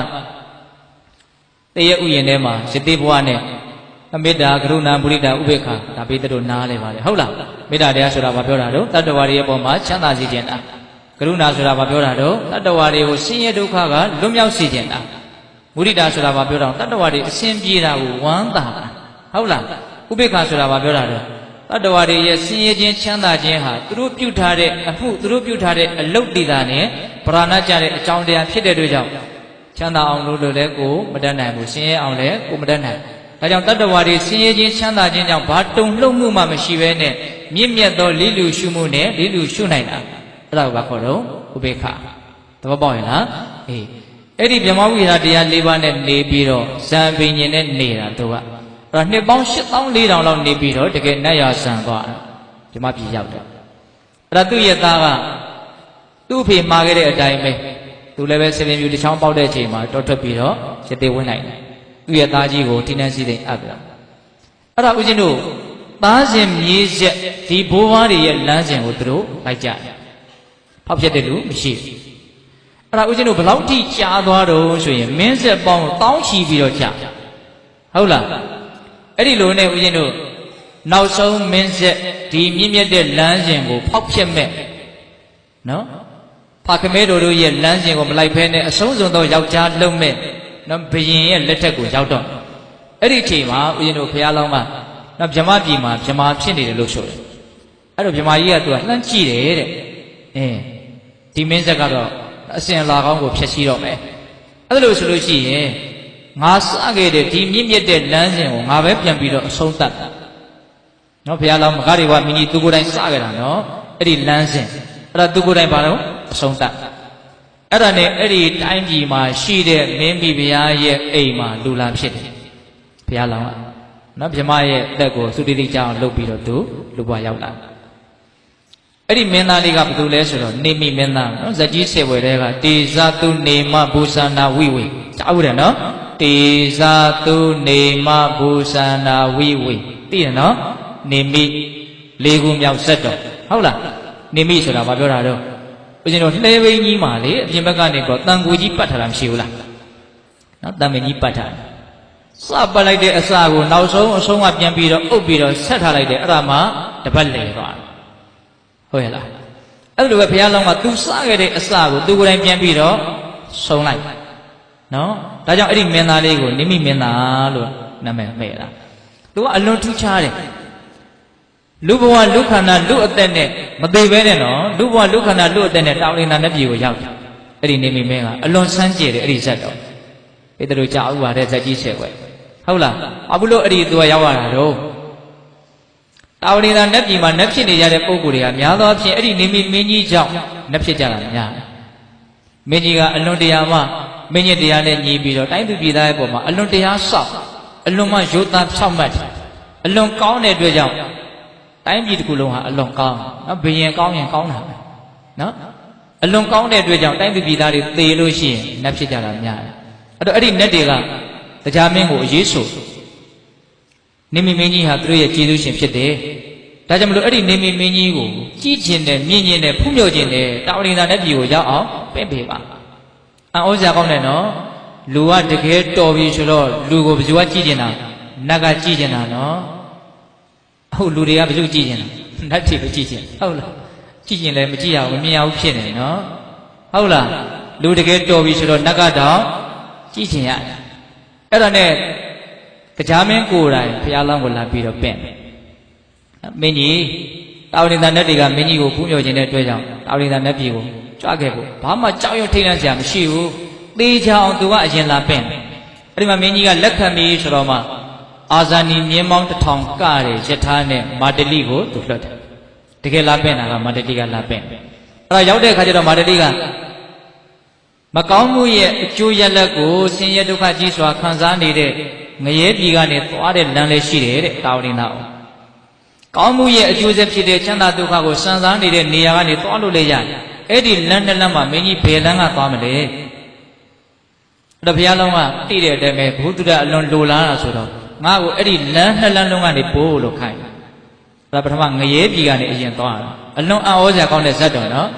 တရက်ဥယျာဉ်ထဲမှာရတိဘဝနဲ့မေတ္တာကရုဏာမုဒိတာဥပေက္ခဒါပေးတဲ့တို့နားလဲပါတယ်ဟုတ်လားမေတ္တာတရားဆိုတာဘာပြောတာတော့တတ္တဝါတွေရဲ့ပုံမှာချမ်းသာစေခြင်းတာကရုဏာဆိုတာဘာပြောတာတော့တတ္တဝါတွေကိုဆင်းရဲဒုက္ခကလွတ်မြောက်စေခြင်းတာမုဒိတာဆိုတာဘာပြောတာတတ္တဝါတွေအစဉ်ပြေတာကိုဝမ်းသာတာဟုတ်လားဥပေက္ခဆိုတာဘာပြောတာတော့တတ္တဝါတွေရဲ့ဆင်းရဲခြင်းချမ်းသာခြင်းဟာသူတို့ပြုထားတဲ့အမှုသူတို့ပြုထားတဲ့အလုပ်တည်တာနဲ့ပရဏကြတဲ့အကြောင်းတရားဖြစ်တဲ့အတွက်ကြောင့်ချမ်းသာအောင်လို့လည်းကိုမတတ်နိုင်ဘူးဆင်းရဲအောင်လည်းကိုမတတ်နိုင်ဒါကြောင့်တတ္တဝါတွေဆင်းရဲခြင်းချမ်းသာခြင်းကြောင့်ဘာတုံ့လှုပ်မှုမှမရှိဘဲနဲ့မြင့်မြတ်သောလိလူရှုမှုနဲ့လိလူရှုနိုင်တာအဲ့ဒါကိုဘာခေါ်တော့ဥပေက္ခသဘောပေါက်ရင်လားအေးအဲ့ဒီဗြဟ္မဝိဟာရတရား၄ပါးနဲ့နေပြီးတော့ဇံပင်ញင်နဲ့နေတာသူကအဲ့ဒါနှစ်ပေါင်း8400လောက်နေပြီးတော့တကယ်နတ်ရဆံသွားတာဒီမှာပြည်ရောက်တယ်အဲ့ဒါသူ့ရဲ့သားကသူ့အဖေမှာခဲ့တဲ့အတိုင်းပဲသူလည်းပဲဆပင်ပြူတစ်ချောင်းပေါက်တဲ့အချိန်မှာတောထွက်ပြီးတော့ရသေးဝင်နိုင်တယ်သူ့ရဲ့သားကြီးကိုထိနှန်းစည်းစိမ်အပ်ပြတာအဲ့ဒါဦးဇင်းတို့သားစဉ်မြေးဆက်ဒီဘိုးဘွားတွေရဲ့လမ်းစဉ်ကိုသူတို့လိုက်ကြတယ်ဖောက်ပြတဲ့လူမရှိဘူးအဲ့ဒါဦးဇင်းတို့ဘယ်လောက်ထိကြားသွားတော့ဆိုရင်မင်းဆက်ပေါင်းတောင်းချီပြီးတော့ကြာဟုတ်လားအဲ့ဒီလိုနဲ့ဦးဇင်းတို့နောက်ဆုံးမင်းဆက်ဒီမြင့်မြတ်တဲ့လမ်းစဉ်ကိုဖောက်ပြမဲ့နော်ဖခမဲတော်တို့ရဲ့လမ်းစဉ်ကိုမလိုက်ဖဲနဲ့အဆုံးစွန်သောယောက်ျားလုံးမဲ့နော်ဘယင်ရဲ့လက်ထက်ကိုရောက်တော့အဲ့ဒီအချိန်မှာဦးဇင်းတို့ဘုရားလောင်းကနော်ဗြဟ္မပြည်မှာဗြဟ္မာဖြစ်နေတယ်လို့ဆိုတယ်အဲ့တော့ဗြဟ္မာကြီးကသူကလှမ်းကြည့်တယ်တဲ့ဒီမင်းဆက်ကတော့အစဉ်လာကောင်းကိုဖျက်ဆီးတော့မယ်အဲ့လိုဆိုလို့ရှိရင်ငါစခဲ့တဲ့ဒီမြင့်မြတ်တဲ့လမ်းစဉ်ကိုငါပဲပြန်ပြီးတော့အဆုံးသတ်နော်ဘုရားလောင်းမကားတွေဝမိကြီးသူကိုယ်တိုင်စခဲ့တာနော်အဲ့ဒီလမ်းစဉ်အဲ့ဒါသူကိုယ်တိုင်ပါတော့အဆုံးသတ်အဲ့ဒါနဲ့အဲ့ဒီတိုင်းပြည်မှာရှိတဲ့မင်းမိဘုရားရဲ့အိမ်မှာလူလာဖြစ်တယ်ဘုရားလောင်းကနော်ဗြဟ္မာရဲ့အသက်ကိုသုတိတိကျအောင်လုပ်ပြီးတော့သူလူဘွားရောက်လာအဲ့ဒီမင်းသားလေးကဘယ်သူလဲဆိုတော့နေမိမင်းသားနော်ဇက်ကြီးဆေဝယ်တဲ့ကတေဇာတုနေမဘူဇာနာဝိဝေကြားဦးတယ်နော်တေဇာတုနေမဘူဇာနာဝိဝေသိတယ်နော်နေမိလေးခုမြောက်ဆက်တော်ဟုတ်လားနေမိဆိုတာဘာပြောတာတော့ဦးဇင်းတို့လှဲဘိန်းကြီးမှာလေအပြင်ဘက်ကနေတော့တန်ကိုကြီးပတ်ထားတာမရှိဘူးလားနော်တန်မင်းကြီးပတ်ထားတယ်စပတ်လိုက်တဲ့အစာကိုနောက်ဆုံးအဆုံးကပြန်ပြီးတော့အုပ်ပြီးတော့ဆက်ထားလိုက်တယ်အဲ့ဒါမှတပတ်လဲသွားတယ်ဟုတ်ရဲ့လားအဲ့လိုပဲဘုရားလောင်းကသူစခဲ့တဲ့အစာကိုသူကိုယ်တိုင်ပြန်ပြီးတော့ဆုံးလိုက်နော်ဒါကြောင့်အဲ့ဒီမင်းသားလေးကိုနိမိမင်းသားလို့နာမည်မှဲ့တာသူကအလွန်ထူးခြားတယ်လူဘဝလူခန္ဓာလူအသက်နဲ့မသိဘဲနဲ့နော်လူဘဝလူခန္ဓာလူအသက်နဲ့တောင်လင်းနာနဲ့ပြည်ကိုရောက်တယ်အဲ့ဒီနေမိမင်းကအလွန်ဆန်းကျယ်တယ်အဲ့ဒီဇက်တော်အဲ့ဒါတို့ကြာဥပါတဲ့ဇက်ကြီးဆက်ွယ်ဟုတ်လားအခုလို့အဲ့ဒီသူကရောက်လာတာတော့တောင်လင်းနာနဲ့ပြည်မှာနှက်ဖြစ်နေကြတဲ့ပုံကိုယ်တွေကများသောအားဖြင့်အဲ့ဒီနေမိမင်းကြီးကြောင့်နှက်ဖြစ်ကြတာများတယ်မင်းကြီးကအလွန်တရာမှမင်းကြီးတရားနဲ့ညီးပြီးတော့တိုင်းသူပြည်သားရဲ့ပုံမှာအလွန်တရားဆောက်အလွန်မှရိုးသားဖြောင့်မတ်အလွန်ကောင်းတဲ့အတွက်ကြောင့်တိုင်းပြည်တစ်ခုလုံးဟာအလွန်ကောင်းနော်ဘယင်ကောင်းရင်ကောင်းတာပဲနော်အလွန်ကောင်းတဲ့အတွက်ကြောင့်တိုင်းပြည်သားတွေသေလို့ရှိရင်နတ်ဖြစ်ကြတာများတယ်အဲ့တော့အဲ့ဒီနတ်တွေကတရားမင်းကိုအရေးဆိုနေမိမင်းကြီးဟာသူတို့ရဲ့ကျေးဇူးရှင်ဖြစ်တယ် ဒါကြောင့်မလို့အဲ့ဒီနေမီမင်းကြီးကိုကြည်ကျင်တယ်မြင်ကျင်တယ်ဖူးမြော်ကျင်တယ်တာဝတိသာနဲ့ပြည်ကိုရောက်အောင်ပင့်ပေးပါအံ့ဩစရာကောင်းတယ်နော်လူကတကယ်တော်ပြီဆိုတော့လူကိုဘယ်သူကကြည်ကျင်တာနတ်ကကြည်ကျင်တာနော်ဟုတ်လူတွေကဘယ်သူကြည်ကျင်တာနတ်တွေပဲကြည်ကျင်ဟုတ်လားကြည်ကျင်လည်းမကြည့်ရဘူးမမြင်ရဘူးဖြစ်နေနော်ဟုတ်လားလူတကယ်တော်ပြီဆိုတော့နတ်ကတော့ကြည်ကျင်ရတယ်အဲ့ဒါနဲ့ကြားမင်းကိုယ်တိုင်ဘုရားလောင်းကိုလာပြီးတော့ပင့်မင်းကြီးတာဝတိသာနတ်တွေကမင်းကြီးကိုဖူးမြော်ခြင်းတဲ့အတွက်ကြောင့်တာဝတိသာနတ်ပြည်ကိုကြွခဲ့ဖို့ဘာမှကြောက်ရွံ့ထိတ်လန့်စရာမရှိဘူးသေချာအောင်သူကအရင်လာပင့်အဲ့ဒီမှာမင်းကြီးကလက်ခံပြီးဆိုတော့မှအာဇာနည်မြင်းမောင်းတစ်ထောင်ကတဲ့ယထာနဲ့မာတလိကိုသူလွှတ်တယ်တကယ်လာပင့်တာကမာတလိကလာပင့်အဲ့ဒါရောက်တဲ့အခါကျတော့မာတလိကမကောင်းမှုရဲ့အကျိုးရလဒ်ကိုဆင်းရဲဒုက္ခကြီးစွာခံစားနေတဲ့ငရဲပြည်ကနေသွားတဲ့လမ်းလေးရှိတယ်တဲ့တာဝတိသာကောင်းမှုရဲ့အကျိုးဆက်ဖြစ်တဲ့ချမ်းသာဒုက္ခကိုစံစားနေတဲ့နေရာကနေသွားလို့လေရတယ်အဲ့ဒီလမ်းတစ်လမ်းမှာမင်းကြီးဘယ်လမ်းကသွားမလဲအဲ့တော့ဘုရားလုံးကတိတဲ့အတိုင်းပဲဘုသူဒ္ဓအလွန်လိုလားတာဆိုတော့ငါ့ကိုအဲ့ဒီလမ်းနှစ်လမ်းလုံးကနေပို့လို့ခိုင်းတယ်အဲ့ဒါပထမငရဲပြည်ကနေအရင်သွားတာအလွန်အံ့ဩစရာကောင်းတဲ့ဇတ်တော်နော်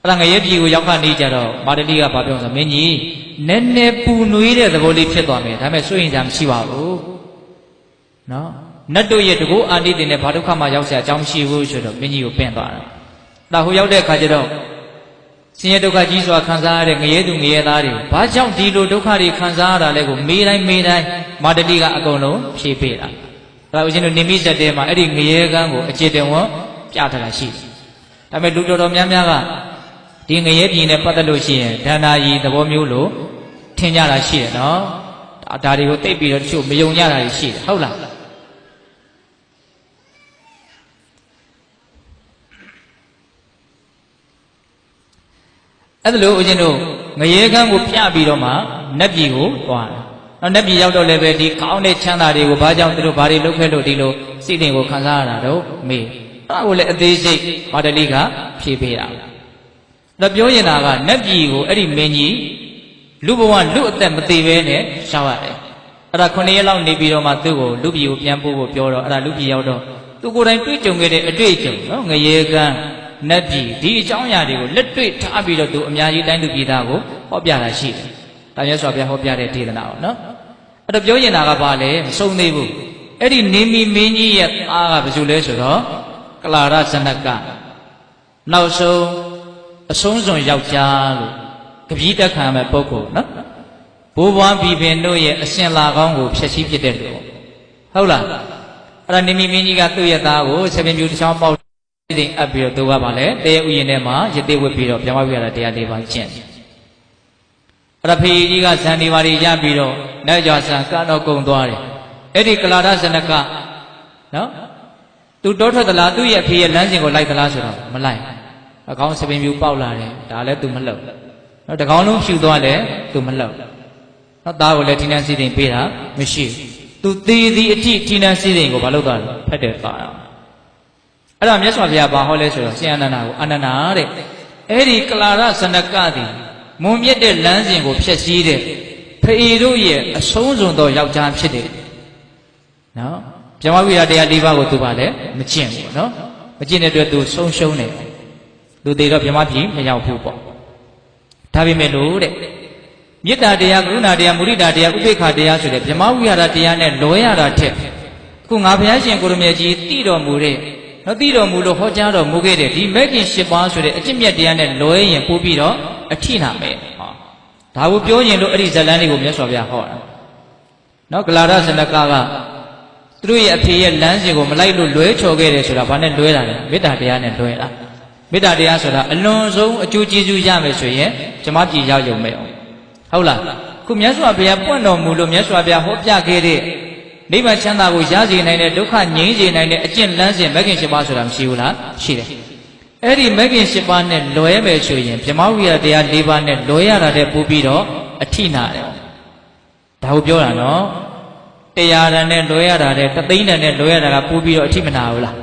အဲ့ဒါငရဲပြည်ကိုရောက်ခနေကြတော့မာတလိကဘာပြောဆိုမင်းကြီးနည်းနည်းပူနွေးတဲ့သဘောလေးဖြစ်သွားမယ်ဒါပေမဲ့စိုးရင်ကြမရှိပါဘူးနော်နတ်တို့ရဲ့တကူအာနိသင်နဲ့ဘာဒုက္ခမှရောက်เสียအကြောင်းမရှိဘူးဆိုတော့မင်းကြီးကိုပင့်သွားတာဒါဟိုရောက်တဲ့အခါကျတော့ဆင်းရဲဒုက္ခကြီးစွာခံစားရတဲ့ငရဲသူငရဲသားတွေဘာကြောင့်ဒီလိုဒုက္ခတွေခံစားရတာလဲကိုမေးတိုင်းမာတလိကအကုန်လုံးဖြေပေးတာဒါဦးဇင်းတို့နိမိတ်ဇတ်တဲမှာအဲ့ဒီငရဲကန်းကိုအကျေတင်ဝပြထားတာရှိတယ်ဒါပေမဲ့လူတော်များများကဒီငရဲပြည်နဲ့ပတ်သက်လို့ရှိရင်ဒန္တာကြီးသဘောမျိုးလို့ထင်ကြတာရှိတယ်နော်ဒါတွေကိုသိပြီးတော့တချို့မယုံကြတာရှိတယ်ဟုတ်လားအဲ့ဒါလို့ဦးဇင်းတို့ငရဲကန်းကိုပြပြီးတော့မှနတ်ပြည်ကိုသွားတယ်။နောက်နတ်ပြည်ရောက်တော့လည်းပဲဒီကောင်းတဲ့ချမ်းသာတွေကိုဘာကြောင့်သူတို့ဘာတွေလုပ်ခဲ့လို့ဒီလိုစိတ်တွေကိုခံစားရတာတော့မေး။အဲ့ဒါကိုလည်းအသေးစိတ်မာတလိကဖြေပေးတာ။ဒါပြောရင်ကနတ်ပြည်ကိုအဲ့ဒီမင်းကြီးလူဘဝလူအသက်မသေးဘဲနဲ့ရှောက်ရတယ်။အဲ့ဒါ9ရက်လောက်နေပြီးတော့မှသူ့ကိုလူပြည်ကိုပြန်ပို့ဖို့ပြောတော့အဲ့ဒါလူပြည်ရောက်တော့သူကိုယ်တိုင်တွေ့ကြုံခဲ့တဲ့အတွေ့အကြုံနော်ငရဲကန်းနတ်ပြည်ဒီအကြောင်းအရာတွေကိုလက်တွေ့ထားပြီးတော့သူအများကြီးတိုင်းသူပြည်သားကိုဟောပြတာရှိတယ်။ဒါမြတ်စွာဘုရားဟောပြတဲ့ဒေသနာပေါ့နော်။အဲ့တော့ပြောရင်ကဘာလဲမဆုံးသေးဘူး။အဲ့ဒီနေမီမင်းကြီးရဲ့သားကဘယ်သူလဲဆိုတော့ကလာရဇနကနောက်ဆုံးအဆုံးစွန်ယောက်ျားလို့ကပီးတက်ခံမဲ့ပုဂ္ဂိုလ်နော်။ဘိုးဘွားဘီပင်တို့ရဲ့အရှင်လာကောင်းကိုဖျက်ဆီးပြစ်တဲ့လူဟုတ်လား။အဲ့ဒါနေမီမင်းကြီးကသူ့ရဲ့သားကိုဆပင်ပြူတစ်ချောင်းပေါက်သိအပ်ပြီးတော့သူကပါလေတရားဥယျာဉ်ထဲမှာရသေးဝတ်ပြီးတော့ပြန်မပြရတာတရား၄ပါးကျင့်တယ်။အဲ့ဒါဖေကြီးကဇန်ဒီမာရီရပြီးတော့နောက်ကြဆန်ကတော့ကုံသွားတယ်။အဲ့ဒီကလာရဇနကနော်သူတောထွက်သလားသူ့ရဲ့ဖေရဲ့လမ်းစဉ်ကိုလိုက်သလားဆိုတော့မလိုက်။အကောင်းစပင်ပြူပေါက်လာတယ်ဒါလည်းသူမလှုပ်။နော်တကောင်းလုံးဖြူသွားတယ်သူမလှုပ်။နော်သားကိုလည်းထိနှံစီစဉ်ပေးတာမရှိဘူး။သူသေးသည်အထိထိနှံစီစဉ်ကိုမလုပ်သွားဘူးဖက်တယ်သွားတာ။အဲ့ဒါမြတ်စွာဘုရားဘာဟောလဲဆိုတော့ရှင်အနန္ဒာကိုအနန္ဒာတဲ့အဲ့ဒီကလာရဇနကသည်မွန်မြတ်တဲ့လမ်းစဉ်ကိုဖျက်ဆီးတဲ့ဖေတို့ရဲ့အဆုံးစွန်သောယောက်ျားဖြစ်တယ်နော်ဗြဟ္မဝိဟာရတရား၄ပါးကိုသူပါလဲမကျင့်ဘူးနော်မကျင့်တဲ့အတွက်သူဆုံးရှုံးတယ်သူသေးတော့ဗြဟ္မပြည်မရောက်ဘူးပေါ့ဒါပေမဲ့လို့တဲ့မေတ္တာတရားကရုဏာတရားမုဒိတာတရားဥပေက္ခတရားဆိုတဲ့ဗြဟ္မဝိဟာရတရားနဲ့လွဲရတာထက်အခုငါဘုရားရှင်ကိုရမေကြီးတည်တော်မူတဲ့နော်သိတော်မူလို့ဟောကြားတော်မူခဲ့တဲ့ဒီမဂ်ကင်၈ပါးဆိုတဲ့အကျင့်မြတ်တရားနဲ့လွဲရင်ပို့ပြီးတော့အထိနာမယ်ဟောဒါကိုပြောရင်လို့အဲ့ဒီဇလန်းလေးကိုမြတ်စွာဘုရားဟောတာနော်ကလာရဇနကသူတို့ရဲ့အဖေရဲ့လမ်းစဉ်ကိုမလိုက်လို့လွဲချော်ခဲ့တယ်ဆိုတာဘာနဲ့လွဲတာလဲမေတ္တာတရားနဲ့လွဲတာမေတ္တာတရားဆိုတာအလွန်ဆုံးအကျိုးကျေးဇူးရမယ်ဆိုရင်ဓမ္မပြည်ရောက်ရုံပဲဟုတ်လားခုမြတ်စွာဘုရားပွင့်တော်မူလို့မြတ်စွာဘုရားဟောပြခဲ့တဲ့နိဗ္ဗာန်ချမ်းသာကိုရစေနိုင်တဲ့ဒုက္ခငြိမ်းစေနိုင်တဲ့အကျင့်လမ်းစဉ်မဂ်ကင်၈ပါးဆိုတာမရှိဘူးလားရှိတယ်အဲ့ဒီမဂ်ကင်၈ပါးနဲ့လွဲမယ်ဆိုရင်ဗြဟ္မဝိဟာရတရား၄ပါးနဲ့လွဲရတာတဲ့ပို့ပြီးတော့အထိနာတယ်ဒါကိုပြောတာနော်တရားတန်နဲ့လွဲရတာတဲ့တသိန်းတန်နဲ့လွဲရတာကပို့ပြီးတော့အထိမနာဘူးလား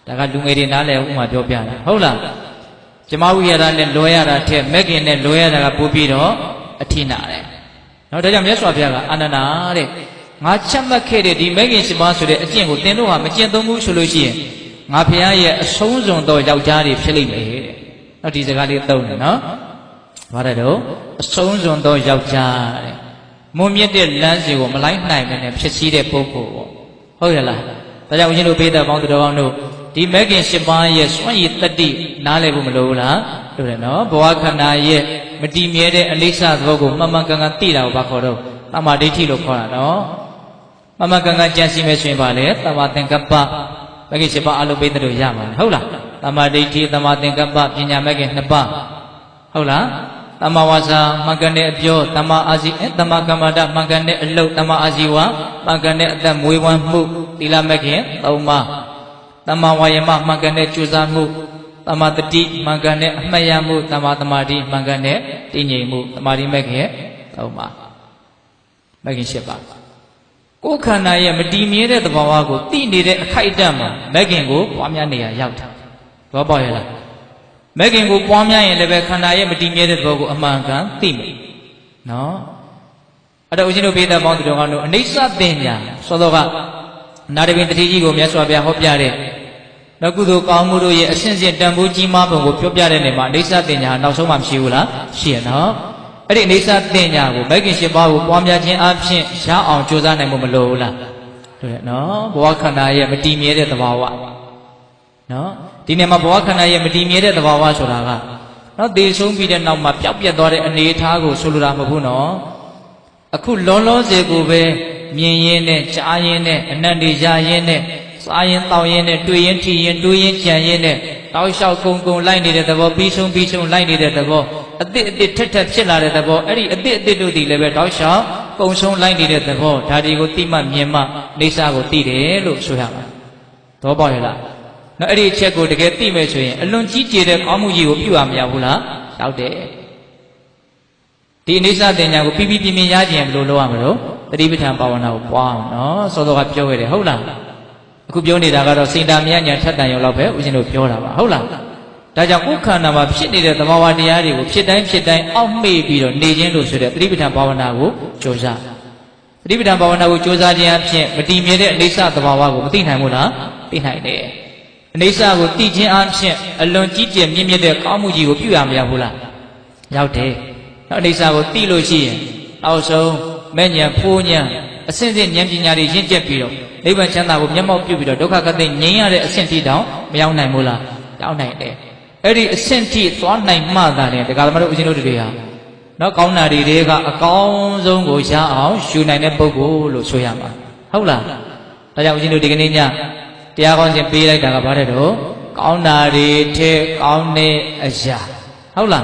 ဒါကလူငယ်တွေနားလည်ဥမာပြောပြတာဟုတ်လားဗြဟ္မဝိဟာရနဲ့လွဲရတာထက်မဂ်ကင်နဲ့လွဲရတာကပို့ပြီးတော့အထိနာတယ်နော်ဒါကြောင့်မြတ်စွာဘုရားကအာနန္ဒာတဲ့ ငါချမှတ်ခဲ့တဲ့ဒီမဲခင်7ပါးဆိုတဲ့အကျင့်ကိုသင်တို့ဟာမကျင့်သုံးဘူးဆိုလို့ရှိရင်ငါဖခင်ရဲ့အဆုံးစွန်သောယောက်ျားတွေဖြစ်လိမ့်မယ်တဲ့။နောက်ဒီစကားလေးသုံးတယ်နော်။ဘာလဲတော့အဆုံးစွန်သောယောက်ျားတဲ့။မွန်မြတ်တဲ့လမ်းစီကိုမလိုက်နိုင်မနဲ့ဖြစ်စည်းတဲ့ပုဂ္ဂိုလ်ပေါ့။ဟုတ်ရလား။ဒါကြောင့်ဦးဇင်းတို့ဘေးသက်ပေါင်းသူတော်ကောင်းတို့ဒီမဲခင်7ပါးရဲ့စွန့်ရည်တတိနားလည်ဖို့မလိုဘူးလား။ဟုတ်တယ်နော်။ဘဝခန္ဓာရဲ့မတည်မြဲတဲ့အနိစ္စသဘောကိုမှန်မှန်ကန်ကန်သိတာကိုဘာခေါ်တော့တမ္မာဒိဋ္ဌိလို့ခေါ်တာနော်။မှန်မှန်ကန်ကန်ကြံစည်မယ်ဆိုရင်ပါလေတမ္မာသင်္ကပ္ပမဂ္ဂင်7ပါးအလုံးပိတ်တို့ရမှာဟုတ်လားတမ္မာဒိဋ္ဌိတမ္မာသင်္ကပ္ပပညာမဂ္ဂင်2ပါးဟုတ်လားတမ္မာဝါစာမှန်ကန်တဲ့အပြောတမ္မာအာဇီတမ္မာကမ္မန္တမှန်ကန်တဲ့အလုပ်တမ္မာအာဇီဝမှန်ကန်တဲ့အသက်မွေးဝမ်းမှုသီလမဂ္ဂင်3ပါးတမ္မာဝါယမမှန်ကန်တဲ့ကြိုးစားမှုတမ္မာတတိမှန်ကန်တဲ့အမှတ်ရမှုတမ္မာသမာဓိမှန်ကန်တဲ့တည်ငြိမ်မှုသမာဓိမဂ္ဂင်3ပါးမဂ္ဂင်7ပါးကိုယ်ခန္ဓာရဲ့မတည်မြဲတဲ့သဘာဝကိုသိနေတဲ့အခိုက်အတန့်မှာမဂ္ဂင်ကိုပွားများနေရရောက်တာဘောပေါက်ရလားမဂ္ဂင်ကိုပွားများရင်လည်းပဲခန္ဓာရဲ့မတည်မြဲတဲ့သဘောကိုအမှန်ကန်သိမယ်နော်အဲ့တော့ဦးဇင်းတို့ဘေးသက်ပေါင်းသူတော်ကောင်းတို့အနိစ္စသင်ညာသောတော့ကနာတပင်တတိကြီးကိုမြတ်စွာဘုရားဟောပြတဲ့နောက်ကုသိုလ်ကောင်းမှုတို့ရဲ့အစဉ်စဉ်တန်ဖိုးကြီးမားပုံကိုပြောပြတဲ့နေမှာအနိစ္စသင်ညာနောက်ဆုံးမှမရှိဘူးလားရှိရနော်အဲ့ဒီအိဋ္ဌသင်ညာကိုမဂ္ဂင်7ပါးကိုပွားများခြင်းအပြင်ရအောင်ကြိုးစားနိုင်ဖို့မလိုဘူးလားဟုတ်ရဲ့နော်ဘဝခန္ဓာရဲ့မတည်မြဲတဲ့သဘာဝနော်ဒီနေမှာဘဝခန္ဓာရဲ့မတည်မြဲတဲ့သဘာဝဆိုတာကနော်သေဆုံးပြီးတဲ့နောက်မှာပျောက်ပြတ်သွားတဲ့အနေအထားကိုဆိုလိုတာမဟုတ်ဘူးနော်အခုလောလောဆယ်ကိုပဲမြင်ရင်းနဲ့ကြားရင်းနဲ့အနန္တိရရင်းနဲ့စားရင်တောင်းရင်နဲ့တွေ့ရင်ထီရင်တွေးရင်ကြံရင်နဲ့တောက်လျှောက်ကုံကုံလိုက်နေတဲ့သဘောပြီးဆုံးလိုက်နေတဲ့သဘောအစ်စ်ထက်ဖြစ်လာတဲ့သဘောအဲ့ဒီအစ်စ်တို့ဒီလည်းပဲတောက်လျှောက်ကုံဆုံးလိုက်နေတဲ့သဘောဒါတွေကိုသိမှမြင်မှနေစာကိုသိတယ်လို့ဆိုရမှာသဘောပေါက်ရလားနော်အဲ့ဒီအချက်ကိုတကယ်သိမယ်ဆိုရင်အလွန်ကြီးကျယ်တဲ့ကောင်းမှုကြီးကိုပြုရမရဘူးလားရောက်တယ်ဒီအိဋ္ဌသင်ညာကိုပြင်းပြင်းရခြင်းဘယ်လိုလုပ်ရမလို့တတိပဋ္ဌာန်ဘာဝနာကိုပွားအောင်နော်စောစောကပြောခဲ့တယ်ဟုတ်လားအခုပြောနေတာကတော့စိတ်ဓာတ်မြညာထက်တန်ရုံလောက်ပဲဦးဇင်းတို့ပြောတာပါဟုတ်လားဒါကြောင့်ဥက္ခန္ဓာမှာဖြစ်နေတဲ့သဘာဝတရားတွေကိုဖြစ်တိုင်းအောက်မေ့ပြီးတော့နေခြင်းလို့ဆိုတဲ့သတိပဋ္ဌာန်ဘာဝနာကိုကြိုးစားသတိပဋ္ဌာန်ဘာဝနာကိုကြိုးစားခြင်းအပြင်မတည်မြဲတဲ့အိဋ္ဌသဘာဝကိုမသိနိုင်ဘူးလားသိနိုင်တယ်အိဋ္ဌကိုသိခြင်းအပြင်အလွန်ကြီးကျယ်မြင့်မြတ်တဲ့ကောင်းမှုကြီးကိုပြုရမရဘူးလားရောက်တယ်နောက်အိဋ္ဌကိုသိလို့ရှိရင်အောက်ဆုံးမဲ့ညာဖိုးညာအစဉ်စဉ်ဉာဏ်ပညာတွေရင့်ကျက်ပြီးတော့နိဗ္ဗာန်ချမ်းသာကိုမျက်မှောက်ပြုပြီးတော့ဒုက္ခကတိငြိမ်းရတဲ့အဆင့်ထိတောင်မရောက်နိုင်ဘူးလားရောက်နိုင်တယ်အဲ့ဒီအဆင့်ထိသွားနိုင်မှသာလေဒကာသမားတို့ဦးဇင်းတို့တွေဟာနော်ကောင်းတာတွေကအကောင်းဆုံးကိုရအောင်ယူနိုင်တဲ့ပုဂ္ဂိုလ်လို့ဆိုရမှာဟုတ်လားဒါကြောင့်ဦးဇင်းတို့ဒီကနေ့ညတရားကောင်းခြင်းပေးလိုက်တာကဘာတဲ့တော့ကောင်းတာတွေထဲကောင်းတဲ့အရာဟုတ်လား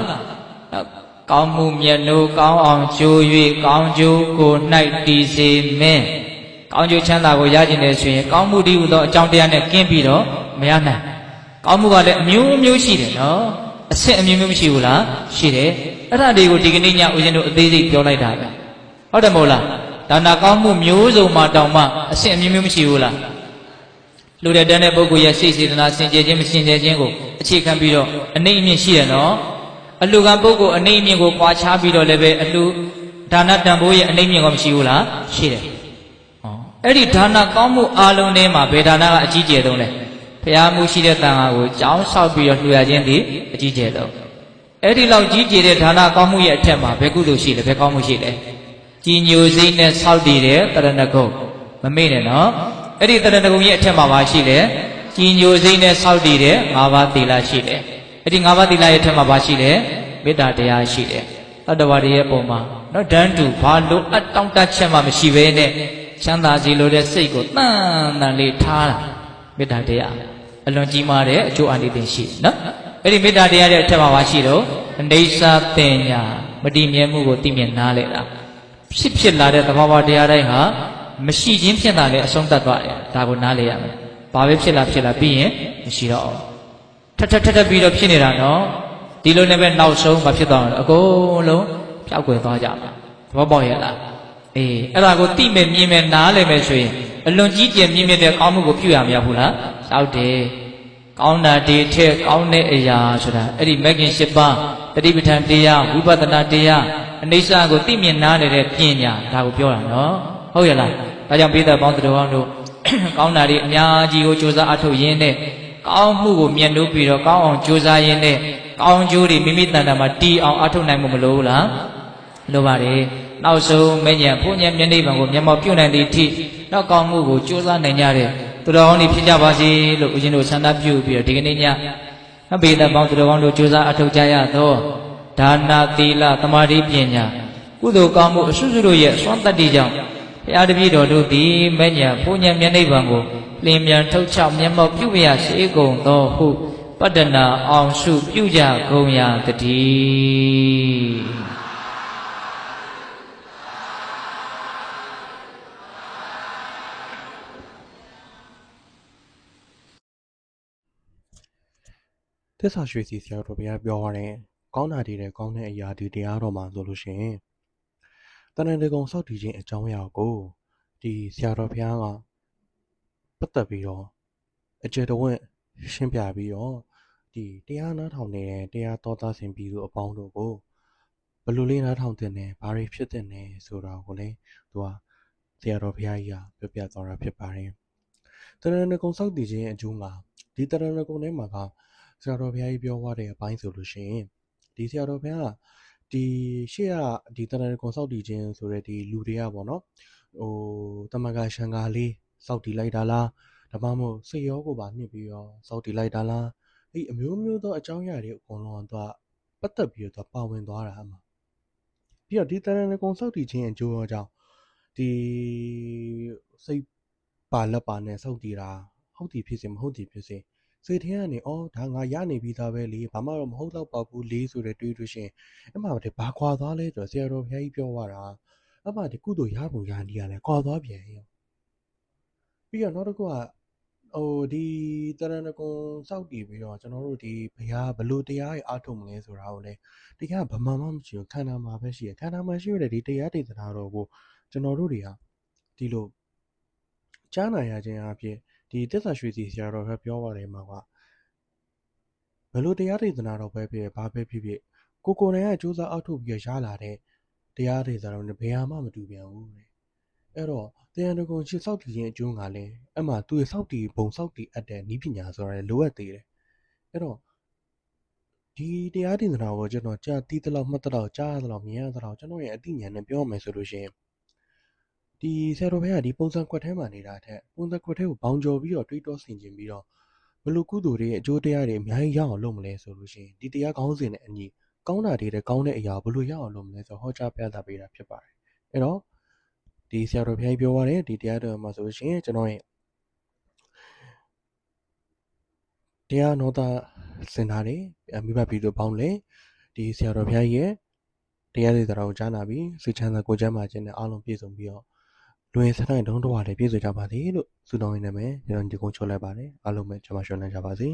ကောင်းမှုမြတ်လို့ကောင်းအောင်ကြိုး၍ကောင်းကျိုးကို၌တည်စေမင်းကောင်းကျိုးချမ်းသာကိုရကျင်တယ်ဆိုရင်ကောင်းမှုတည်းဟူသောအကြောင်းတရားနဲ့ကင်းပြီးတော့မရနိုင်ကောင်းမှုကလည်းအမျိုးမျိုးရှိတယ်နော်အဆင့်အမျိုးမျိုးမရှိဘူးလားရှိတယ်အဲ့ဒါတွေကိုဒီကနေ့ညဦးဇင်းတို့အသေးစိတ်ပြောလိုက်တာပဲဟုတ်တယ်မဟုတ်လားဒါနာကောင်းမှုမျိုးစုံမှာတောင်မှအဆင့်အမျိုးမျိုးမရှိဘူးလားလူတဲ့တန်းတဲ့ပုဂ္ဂိုလ်ရဲ့စိတ်စေတနာစင်ကြယ်ခြင်းမစင်ကြယ်ခြင်းကိုအခြေခံပြီးတော့အနှိမ့်အမြင့်ရှိရနော်အလှကံပုဂ္ဂိုလ်အနှိမ့်အမြင့်ကိုပွားချပြီးတော့လည်းပဲအလှဒါနတန်ဖိုးရဲ့အနှိမ့်အမြင့်ကမရှိဘူးလားရှိတယ်အဲ့ဒီဒါနကောင်းမှုအလုံးထဲမှာဘယ်ဒါနကအကြီးကျယ်ဆုံးလဲဘုရားမှုရှိတဲ့တန်ခါကိုကြောင်းဆောက်ပြီးတော့လှူရခြင်းဒီအကြီးကျယ်ဆုံးအဲ့ဒီလောက်ကြီးကျယ်တဲ့ဒါနကောင်းမှုရဲ့အထက်မှာဘယ်ကုသိုလ်ရှိလဲဘယ်ကောင်းမှုရှိလဲကြီးညိုစိမ့်နဲ့ဆောက်တည်တဲ့တရဏဂုံမမေ့နဲ့နော်အဲ့ဒီတရဏဂုံရဲ့အထက်မှာပါရှိလဲကြီးညိုစိမ့်နဲ့ဆောက်တည်တဲ့၅ပါးသီလရှိတယ်အဲ့ဒီ၅ပါးသီလရဲ့အထက်မှာပါရှိလဲမေတ္တာတရားရှိတယ်တတ္တဝါတွေရဲ့ပုံမှာနော်တန်းတူဘာလို့အတောင့်တချက်မှမရှိဘဲနဲ့ချမ်းသာစီလိုတဲ့စိတ်ကိုတန်လေးထားတာမေတ္တာတရားအလွန်ကြီးမားတဲ့အကျိုးအနိသင်ရှိနော်အဲ့ဒီမေတ္တာတရားရဲ့အထက်မှာပါရှိတော့အိဋ္ဌသင်ညာမတည်မြဲမှုကိုသိမြင်နားလဲတာဖြစ်လာတဲ့သဘာဝတရားတိုင်းဟာမရှိခြင်းဖြစ်တာလည်းအဆုံးသတ်သွားတယ်ဒါကိုနားလဲရမယ်ဘာပဲဖြစ်လာပြီးရင်မရှိတော့ထပ်ပြီးတော့ဖြစ်နေတာနော်ဒီလိုနဲ့ပဲနောက်ဆုံးမဖြစ်တော့အကုန်လုံးဖြောက်ကွယ်သွားကြမှာသဘောပေါက်ရဲ့လားအေးအဲ့ဒါကိုသိမယ်မြင်မယ်နားလည်မယ်ဆိုရင်အလွန်ကြီးကျယ်မြင့်မြတ်တဲ့ကောင်းမှုကိုပြုရမရဘူးလားရောက်တယ်ကောင်းတာဒီထက်ကောင်းတဲ့အရာဆိုတာအဲ့ဒီမဂ္ဂင်7ပါးတတိပဋ္ဌာန်တရားဝိပဿနာတရားအနိစ္စကိုသိမြင်နားလည်တဲ့ပညာဒါကိုပြောတာနော်ဟုတ်ရဲ့လား ဒါကြောင့်ပိဿပေါင်းသူတော်ကောင်းတို့ကောင်းတာတွေအများကြီးကိုကြိုးစားအထောက်ရင်းနဲ့ကောင်းမှုကိုမြတ်နိုးပြီးတော့ကောင်းအောင်ကြိုးစားရင်းနဲ့ကောင်းကျိုးတွေမိမိတန်တာမှာတီးအောင်အထောက်နိုင်မှုမလိုဘူးလားလိုပါတယ်နောက်ဆုံးမဉ္ဇဉ်ဘုညံမျက်နှိပ်ပံကိုမျက်မှောက်ပြုတ်နိုင်သည့်အထိနောက်ကောင်းမှုကိုကြိုးစားနိုင်ကြတဲ့သူတော်ကောင်းတွေဖြစ်ကြပါစေလို့ဦးဇင်းတို့ဆန္ဒပြုပြီးတော့ဒီကနေ့ညအဘိဓမ္မာပေါင်းသူတော်ကောင်းတို့ကြိုးစားအထောက်ကြရသောဒါနသီလသမာဓိပညာကုသိုလ်ကောင်းမှုအစွတ်တို့ရဲ့စွမ်းတတ္တိကြောင့်ဘုရားတပည့်တော်တို့သည်မဉ္ဇဉ်ဘုညံမျက်နှိပ်ပံကိုလင်းမြန်ထုတ်ချမျက်မှောက်ပြုရစေကုန်သောဟုပတ္တနာအောင်စုပြုကြကုန်ရာတည်းသစ္စာရွှေစီဆရာတော်ဘုရားပြောရတဲ့ကောင်းတာတွေနဲ့ကောင်းတဲ့အရာဒီတရားတော်မှာဆိုလို့ရှိရင်တဏ္ဍာကုံစောက်တည်ခြင်းအကြောင်းအရာကိုဒီဆရာတော်ဘုရားကပတ်သက်ပြီးတော့အကျေတော်ဝင်ရှင်းပြပြီးတော့ဒီတရားနားထောင်နေတဲ့တရားတော်သားစဉ်ပြည်သူအပေါင်းတို့ကိုဘယ်လိုလေးနားထောင်တင်နေဘာတွေဖြစ်တင်နေဆိုတာကိုလည်းသူကဆရာတော်ဘုရားကြီးကပြပြသွားတာဖြစ်ပါတယ်တဏ္ဍာကုံစောက်တည်ခြင်းအကျိုးမှာဒီတဏ္ဍာကုံထဲမှာကဆရာတော်ဘုရားကြီးပြောသွားတဲ့အပိုင်းဆိုလို့ရှိရင်ဒီဆရာတော်ဘုရားကဒီရှေ့ကဒီတဏ္ဍာကုံစောက်တည်ခြင်းဆိုတဲ့ဒီလူတွေကပေါ့နော်တမန်ကရှံကာလေးစောက်တည်လိုက်တာလားဒါမှမဟုတ်စိတ်ရောကိုပါနှစ်ပြီးတော့စောက်တည်လိုက်တာလားအဲ့အမျိုးမျိုးသောအကြောင်းအရာတွေအကုန်လုံးကပတ်သက်ပြီးတော့ပါဝင်သွားတာအမှပြီးတော့ဒီတဏ္ဍာကုံစောက်တည်ခြင်းအကျိုးရောကြောင့်ဒီစိတ်ပါလက်ပါနဲ့စောက်တည်တာဟုတ်တည်ဖြစ်စေမဟုတ်တည်ဖြစ်စေစိတ်ထဲကနေဒါငါရနေပြီးသားပဲလေဘာမှတော့မဟုတ်တော့ပါဘူးလေဆိုတဲ့တွေးလို့ရှိရင်အမှတည်းဘာခွာသွားလဲဆိုတော့ဆရာတော်ဘုရားကြီးပြောသွားတာအမှဒီကုသိုလ်ရပုံရနေရလဲခွာသွားပြန်ရောပြီးတော့နောက်တစ်ခုကဒီတရဏဂုံစောက်တည်ပြီးတော့ကျွန်တော်တို့ဒီဘုရားဘလို့တရားရဲ့အားထုတ်မလဲဆိုတာကိုလည်းတရားဘာမှမရှိဘူးခန္ဓာမှာပဲရှိရခန္ဓာမှာရှိရတဲ့ဒီတရားဒေသနာတော်ကိုကျွန်တော်တို့တွေကဒီလိုကြားနာရခြင်းအပြင်ဒီသစ္စာရွှေစီဆရာတော်ပြောပါတယ်မှာကဘလို့တရားဒေသနာတော်ပဲဖြစ်ဘာပဲဖြစ်ဖြစ်ကိုယ်တိုင်ကစူးစမ်းအောက်ထုတ်ပြီးရလာတဲ့တရားဒေသနာတော်နဲ့ဘယ်ဟာမှမတူပြန်ဘူးတဲ့အဲ့တော့တရားတော်ကိုရှေ့စောက်တည်ခြင်းအကျိုးကလည်းအမှသူ့ရဲ့စောက်တည်ဘုံစောက်တည်အပ်တဲ့ဤပညာဆိုတာလည်းလိုအပ်သေးတယ်အဲ့တော့ဒီတရားဒေသနာကိုကျွန်တော်ကြားသိသလောက်မှတ်သလောက်ကြားသလောက်မြင်ရသလောက်ကျွန်တော်ရဲ့အသိဉာဏ်နဲ့ပြောမယ်ဆိုလို့ရှိရင်ဒီဆရာတော်ဘုရားဒီပုံစံကွက်ထဲမှာနေတာတဲ့ပုံစံကွက်ထဲကိုဘောင်ကျော်ပြီးတော့တွေးတောဆင်ခြင်ပြီးတော့ဘလို့ကုသိုလ်တွေရဲ့အကျိုးတရားတွေအများကြီးရအောင်လုပ်မလဲဆိုလို့ရှိရင်ဒီတရားကောင်းစဉ်နဲ့အညီကောင်းတာတွေတဲ့ကောင်းတဲ့အရာဘလို့ရအောင်လုပ်မလဲဆိုဟောကြားပြသပေးတာဖြစ်ပါတယ်အဲ့တော့ဒီဆရာတော်ဘုရားပြောရတယ်ဒီတရားတော်မှာဆိုလို့ရှိရင်ကျွန်တော်ရဲ့တရားနောတာစင်တာတွေမိဘပြည်သူပေါင်းလည်းဒီဆရာတော်ဘုရားရဲ့တရားဒေသနာကိုကြားနာပြီးစိတ်ချမ်းသာကိုယ်ကျန်းမာခြင်းနဲ့အားလုံးပြည့်စုံပြီးတော့လူရင်းစတိုင်းတုံးတော်လည်းပြည့်စုံကြပါစေလို့ဆုတောင်းရင်းနဲ့ပဲကျွန်တော်ဒီကုန်းချုပ်လိုက်ပါတယ်အားလုံးပဲကျမရှုံးနိုင်ကြပါစေ